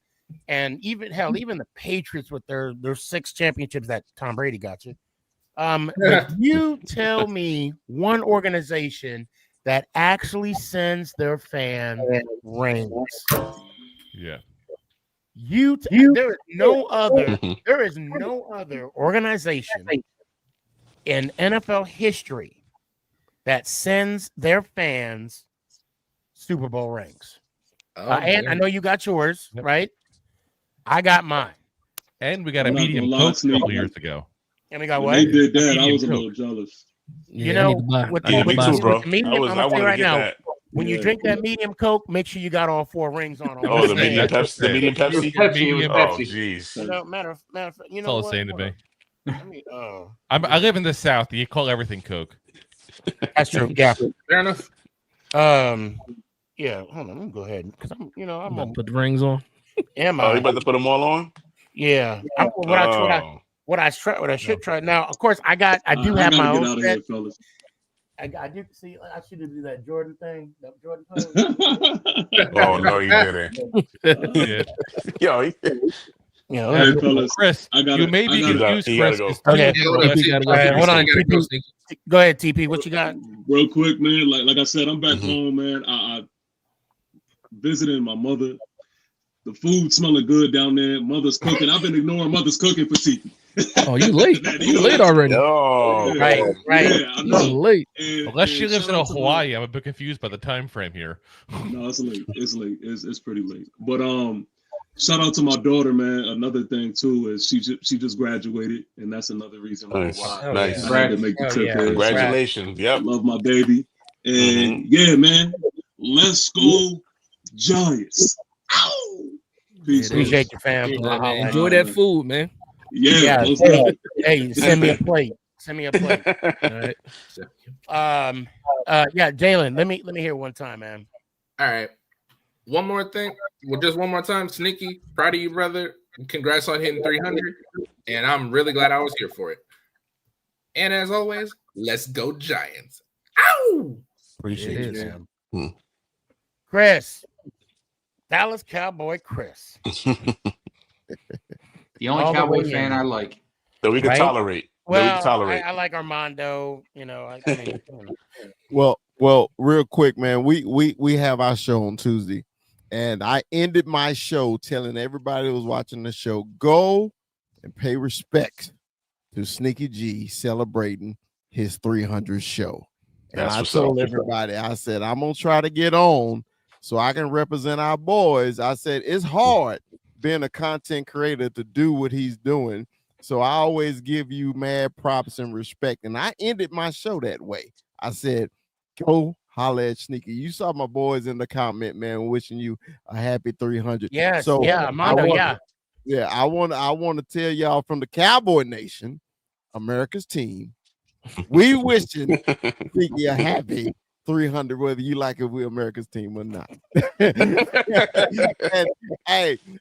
even the Patriots with their 6 championships that Tom Brady got you. But you tell me one organization that actually sends their fans rings. Yeah. There is no other organization in NFL history that sends their fans Super Bowl rings. And I know you got yours, right? I got mine. And we got a medium Coke a couple years ago. And we got When what? they did that, I was a little jealous. Me too, bro. Medium, I wanted to get now, that. when you drink that medium Coke, make sure you got all 4 rings on. Oh, the medium Pepsi. The medium Pepsi. Oh, jeez. Matter of fact, That's all the same to me. I live in the South. You call everything Coke. That's true. Yeah. Fair enough. Yeah. Hold on. Let me go ahead because I'm gonna put the rings on. Am I? I? You about to put them all on? Yeah. What I should try now. Of course, I do have my own. Out of here, fellas. I do see. I should do that Jordan thing. That Jordan pose. Oh no, you didn't. Yo. Hey, fellas, Chris, you may be confused, Chris. Okay, hold on. TP. Go ahead, TP. What you got? Real quick, man. Like I said, I'm back home, man. I visited my mother. The food smelling good down there. Mother's cooking. I've been ignoring mother's cooking for Tiki. Oh, you late? You late already? Oh, right. Yeah, I know. You're late. Unless she lives in Hawaii, I'm a bit confused by the time frame here. No, it's late. It's late. It's pretty late. But shout out to my daughter, man. Another thing too is she just graduated, and that's another reason why Nice. I had to make the trip. Congratulations. Yep. I love my baby, and yeah, man. Let's go Giants. Ow! Peace. Appreciate you, fam. Enjoy that food, man. Yeah. Hey, send me a plate. All right. Yeah, Jalen. Let me hear one time, man. All right. One more thing. Well, just one more time. Sneaky, proud of you, brother. Congrats on hitting 300. And I'm really glad I was here for it. And as always, let's go Giants. Ow! Appreciate you, man. Chris. Dallas Cowboy Chris. The only Cowboy fan I like. That we can tolerate. Well, I like Armando. Well, real quick, man. We have our show on Tuesday, and I ended my show telling everybody who was watching the show, go and pay respect to SneakyG celebrating his 300th show. And I told everybody, I said, I'm gonna try to get on so I can represent our boys. I said, it's hard, being a content creator to do what he's doing. So I always give you mad props and respect. And I ended my show that way. I said, go holler at Sneaky. You saw my boys in the comment, man, wishing you a happy 300. Yes, so yeah, Armando, I want to tell y'all from the Cowboy Nation, America's team, we wishing Sneaky a happy 300, whether you like it, we're America's team or not.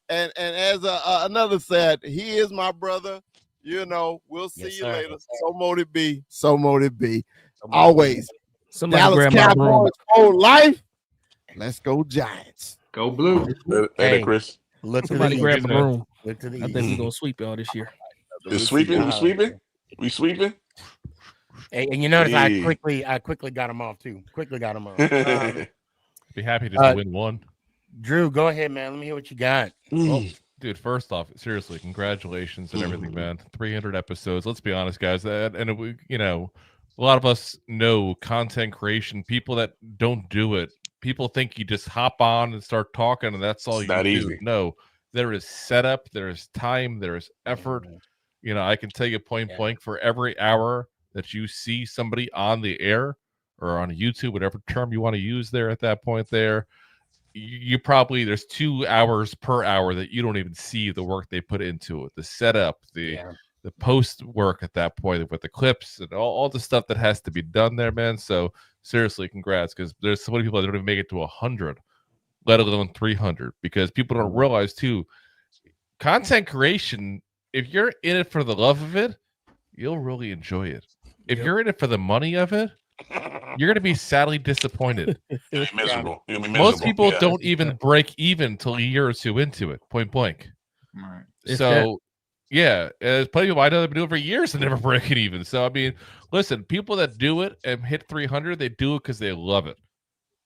and as another said, he is my brother. You know, we'll see you later. So mote it be. So mote it be. Always. Somebody Dallas grab my broom. Cowboys whole life. Let's go Giants. Go blue. Hey, Chris. Look to Somebody the grab east, my man. broom. Look to the I think we're gonna sweep y'all this year. You sweeping? We sweeping? We sweeping? And you notice Hey. I quickly got him off too. Quickly got him off. Be happy to win one. Drew, go ahead, man. Let me hear what you got. Well, dude, first off, seriously, congratulations and everything, man. 300 episodes. Let's be honest, guys. And we, a lot of us know content creation. People that don't do it, people think you just hop on and start talking, and that's all you not do. easy. No, there is setup, there is time, there is effort. I can tell you point blank, for every hour that you see somebody on the air or on YouTube, whatever term you want to use there at that point there, you probably, there's 2 hours per hour that you don't even see the work they put into it, the setup, the post work at that point with the clips and all the stuff that has to be done there, man. So seriously, congrats, because there's so many people that don't even make it to 100, let alone 300, because people don't realize too, content creation, if you're in it for the love of it, you'll really enjoy it. If you're in it for the money of it, you're going to be sadly disappointed. You'll be miserable. You'll be Most miserable. people Yeah. don't even break even till a year or two into it, point blank. Right. So, there's plenty of people I know that have been doing it for years and never breaking even. So, I mean, listen, people that do it and hit 300, they do it because they love it.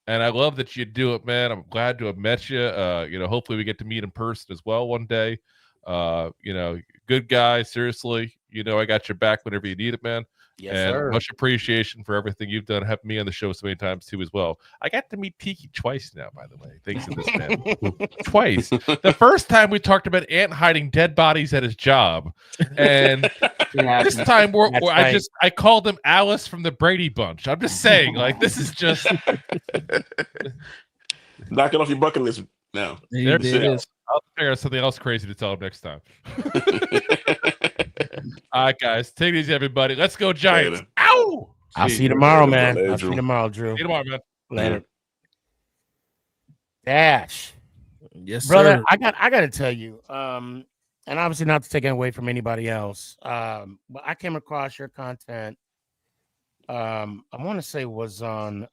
And I love that you do it, man. I'm glad to have met you. Hopefully we get to meet in person as well one day. Good guy, seriously. I got your back whenever you need it, man. Yes, and sir. much appreciation for everything you've done, having me on the show so many times too as well. I got to meet Tiki twice now, by the way, thanks to this man. Twice. The first time we talked about Ant hiding dead bodies at his job, and this time I called him Alice from the Brady Bunch. I'm just saying, like, this is just knock it off your bucket list now. There it is. I'll figure out something else crazy to tell him next time. All right, guys. Take it easy, everybody. Let's go, Giants. Later. Ow! I'll see you tomorrow, man. Later, I'll see you Drew. tomorrow, Drew. See you tomorrow, man. Later. Dash. Yes, Brother, sir. I gotta tell you, and obviously not to take it away from anybody else. But I came across your content. I want to say it was on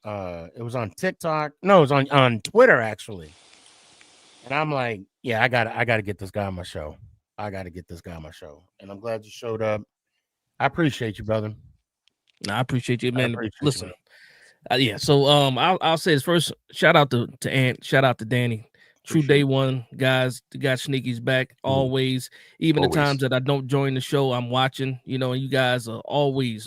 TikTok. No, it was on Twitter, actually. And I'm like, yeah, I gotta get this guy on my show. I gotta get this guy on my show. And I'm glad you showed up. I appreciate you, brother. No, I appreciate you, man. appreciate you, Listen, so I'll say this first. Shout out to Ant. Shout out to Danny. True day one, guys. The guy Sneaky's back always. Even Always. the times that I don't join the show, I'm watching. And you guys are always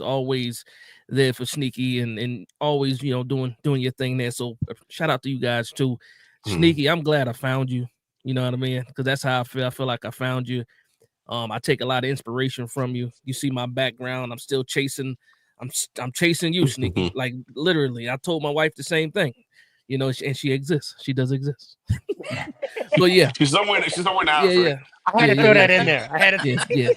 there for Sneaky and always doing your thing there. So shout out to you guys too. Sneaky, I'm glad I found you. You know what I mean? Because that's how I feel. I feel like I found you. I take a lot of inspiration from you. You see my background. I'm still chasing. I'm chasing you, Sneaky. Like literally, I told my wife the same thing. And she exists. She does exist. But yeah, She's somewhere now. yeah. I had to throw that in there. I had to. Yeah.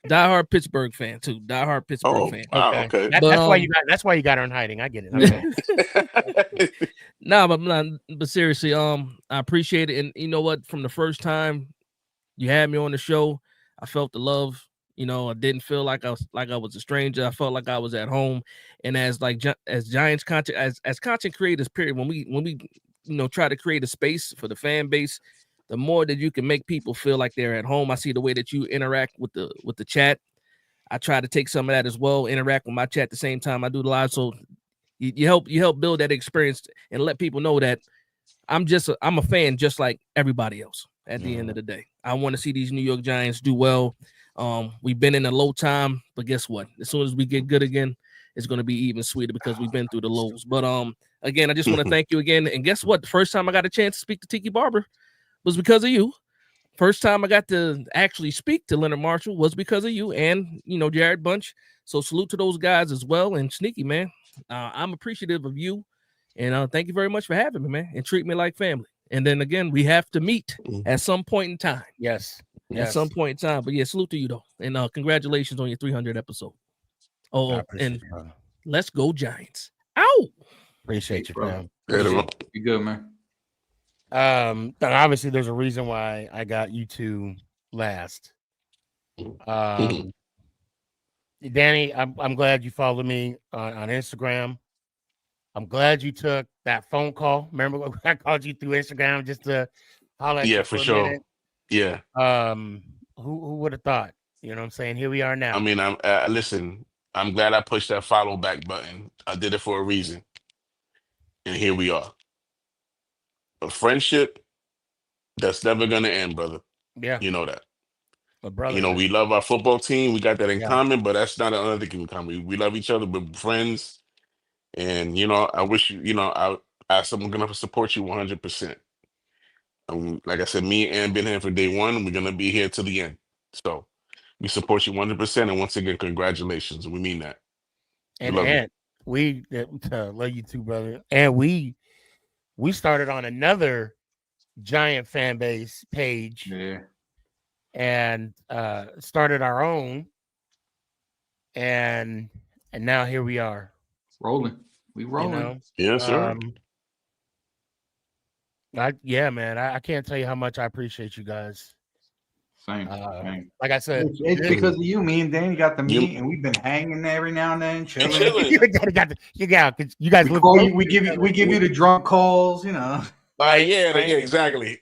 Diehard Pittsburgh fan too. Diehard Pittsburgh fan. Wow, okay. That's why you got her in hiding. I get it. But seriously, I appreciate it. And you know what? From the first time you had me on the show, I felt the love. I didn't feel like I was a stranger. I felt like I was at home. And as Giants content, as content creators, period, when we try to create a space for the fan base, the more that you can make people feel like they're at home. I see the way that you interact with the chat. I try to take some of that as well, interact with my chat at the same time I do the live. So you help build that experience and let people know that I'm a fan just like everybody else at the end of the day. I want to see these New York Giants do well. We've been in a low time, but guess what? As soon as we get good again, it's going to be even sweeter because we've been through the lows. But again, I just want to thank you again. And guess what? The first time I got a chance to speak to Tiki Barber was because of you. first time I got to actually speak to Leonard Marshall was because of you and, Jared Bunch. So salute to those guys as well. And Sneaky, man, I'm appreciative of you. And thank you very much for having me, man, and treat me like family. And then again, we have to meet at some point in time. Yes. At some point in time. But yeah, salute to you though. And congratulations on your 300 episode. Oh, and let's go Giants. Ow! Appreciate you, fam. You good, man. Obviously there's a reason why I got you two last. Danny, I'm glad you followed me on Instagram. I'm glad you took that phone call. Remember when I called you through Instagram just to holler at you for a sure. minute? Yeah. Who would have thought? You know what I'm saying? Here we are now. I mean, listen, I'm glad I pushed that follow back button. I did it for a reason. And here we are. A friendship that's never gonna end, brother. Yeah. You know that. A brother. We love our football team. We got that in common, but that's not another thing in common. We love each other, we're friends. And I wish I'm gonna support you 100%. Like I said, me and been here for day one. We're gonna be here till the end. So we support you 100%. And once again, congratulations. We mean that. And we love you too, brother. And we started on another Giant fan base page. Yeah. And started our own. And now here we are. Rolling. We rolling. Yes, sir. Man, I can't tell you how much I appreciate you guys. Same. Like I said, it's because of you. Me and Danny got the meet, and we've been hanging every now and then, chilling. you guys. We give you the drunk calls. Yeah, exactly.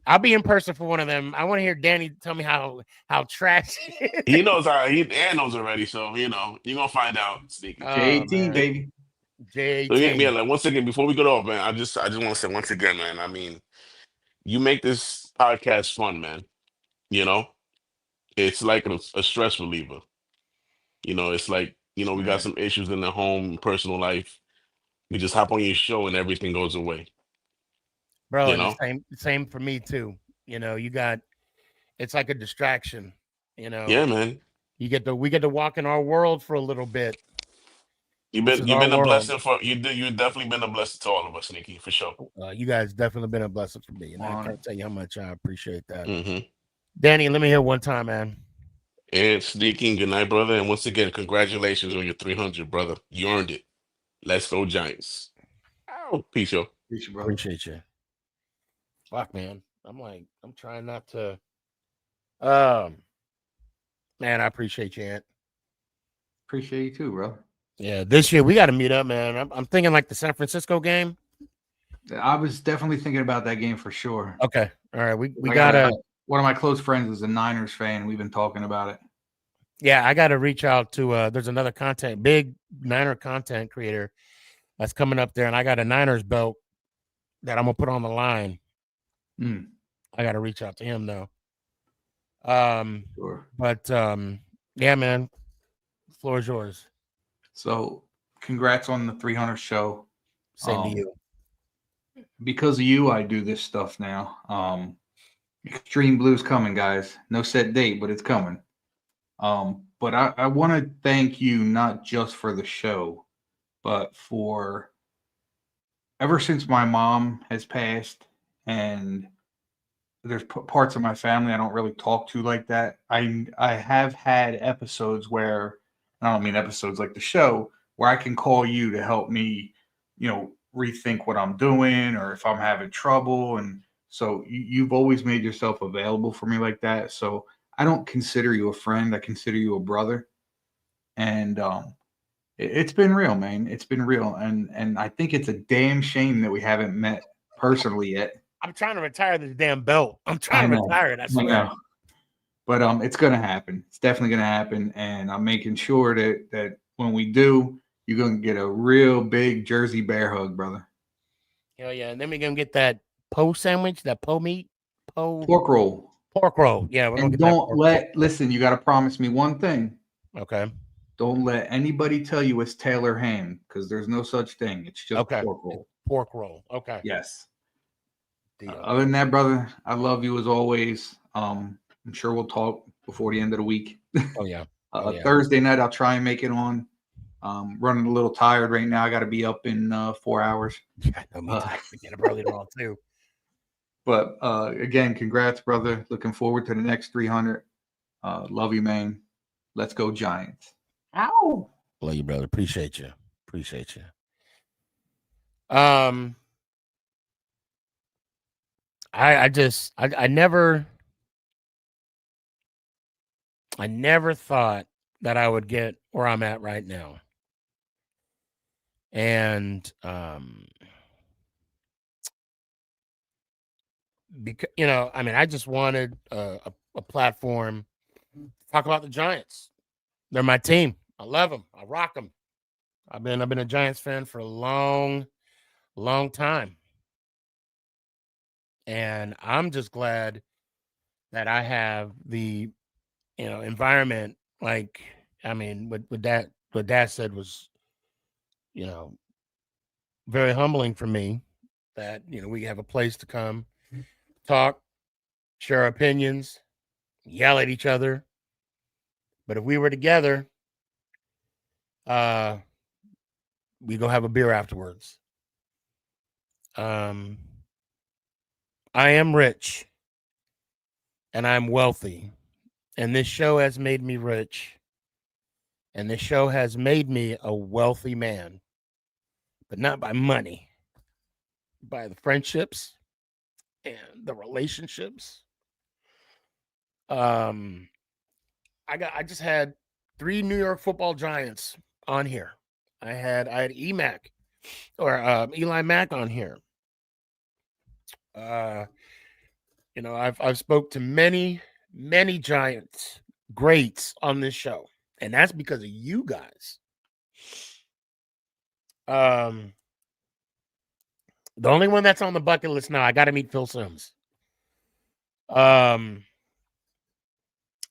I'll be in person for one of them. I want to hear Danny tell me how trash he knows. Dan knows already, so you're gonna find out. Sneaky. J18, baby. J18. So, like once again, before we go off, man, I just want to say once again, man. I mean, you make this podcast fun, man. It's like a stress reliever. It's like we got some issues in the home, personal life. We just hop on your show and everything goes away. Bro, same for me too. It's like a distraction. Yeah, man. We get to walk in our world for a little bit. You've been a blessing you've definitely been a blessing to all of us, Sneaky, for sure. You guys definitely been a blessing for me, and I can't tell you how much I appreciate that. Mm-hmm. Danny, let me hear one time, man. And Sneaky, good night, brother. And once again, congratulations on your 300, brother. You earned it. Let's go Giants. Oh, peace, yo. Peace, brother. Appreciate you. Fuck, man. I'm trying not to. Man, I appreciate you, Ant. Appreciate you too, bro. Yeah, this year we got to meet up, man. I'm thinking like the San Francisco game. I was definitely thinking about that game for sure. Okay, all right. We gotta. One of my close friends is a Niners fan. We've been talking about it. Yeah, I got to reach out to. There's another big Niner content creator that's coming up there, and I got a Niners belt that I'm gonna put on the line. I got to reach out to him though. Sure. But yeah, man, the floor is yours. So, congrats on the 300 show. Same to you. Because of you, I do this stuff now. Extreme Blue's coming, guys. No set date, but it's coming. But I want to thank you not just for the show, but for ever since my mom has passed and there's parts of my family I don't really talk to like that. I have had episodes where, I don't mean episodes like the show, where I can call you to help me, rethink what I'm doing or if I'm having trouble. And so you've always made yourself available for me like that. So I don't consider you a friend. I consider you a brother. And it's been real, man. It's been real. And I think it's a damn shame that we haven't met personally yet. I'm trying to retire this damn belt. I'm trying to retire it. I swear. But it's gonna happen. It's definitely gonna happen, and I'm making sure that when we do, you're gonna get a real big Jersey bear hug, brother. Hell yeah! And then we're gonna get that sandwich, that meat, pork roll. Pork roll. Yeah. We're And gonna don't listen. You got to promise me one thing. Okay. Don't let anybody tell you it's Taylor ham because there's no such thing. It's just pork roll. Pork roll. Okay. Yes. Other than that, brother, I love you as always. I'm sure we'll talk before the end of the week. Oh yeah. Thursday night, I'll try and make it on. Running a little tired right now. I got to be up in 4 hours. Yeah, no, me too. Get up early tomorrow too. But again, congrats, brother. Looking forward to the next 300. Love you, man. Let's go Giants. Ow. Love you, brother. Appreciate you. I never thought that I would get where I'm at right now. And because I just wanted a platform to talk about the Giants. They're my team. I love them. I rock them. I've been a Giants fan for a long time. And I'm just glad that I have the environment. Like, what Dad said was, very humbling for me that, we have a place to come talk, share opinions, yell at each other. But if we were together, we go have a beer afterwards. I am rich and I'm wealthy, and this show has made me rich, and this show has made me a wealthy man, but not by money, by the friendships and the relationships. I just had 3 New York Football Giants on here. I had Eli Mack on here. I've spoke to many Giants greats on this show, and that's because of you guys. The only one that's on the bucket list now, I got to meet Phil Simms.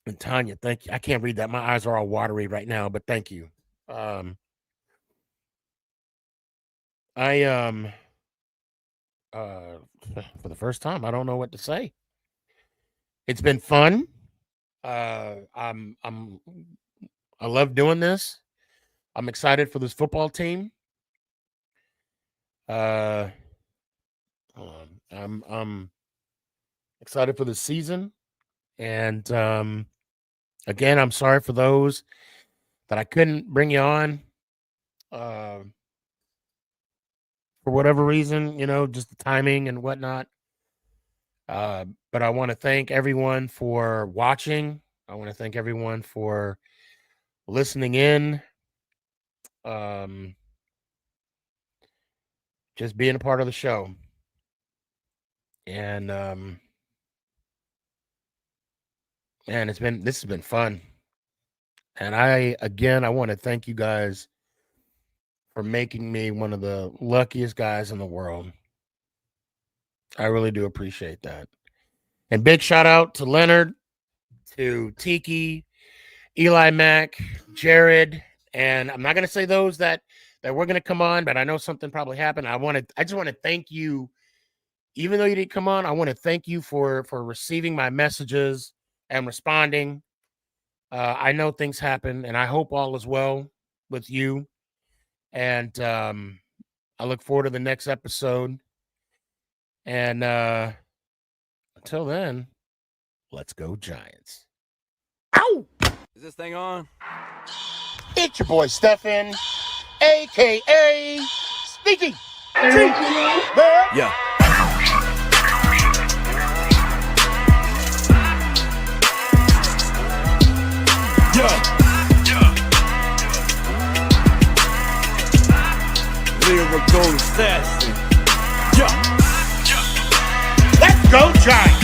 And Tanya, thank you. I can't read that. My eyes are all watery right now, but thank you. For the first time, I don't know what to say. It's been fun. I love doing this. I'm excited for this football team. I'm excited for the season. And again, I'm sorry for those that I couldn't bring you on for whatever reason, just the timing and whatnot. But I want to thank everyone for watching. I want to thank everyone for listening in. Just being a part of the show. And man, this has been fun. And I want to thank you guys for making me one of the luckiest guys in the world. I really do appreciate that. And big shout out to Leonard, to Tiki, Eli Mack, Jared, and I'm not going to say those that were going to come on, but I know something probably happened. I just want to thank you. Even though you didn't come on, I want to thank you for receiving my messages and responding. I know things happen, and I hope all is well with you. And I look forward to the next episode. And until then, let's go Giants. Ow! Is this thing on? It's your boy Stefan, a.k.a. SneakyG. Yeah. Lyrical assassin. Let's go Giants.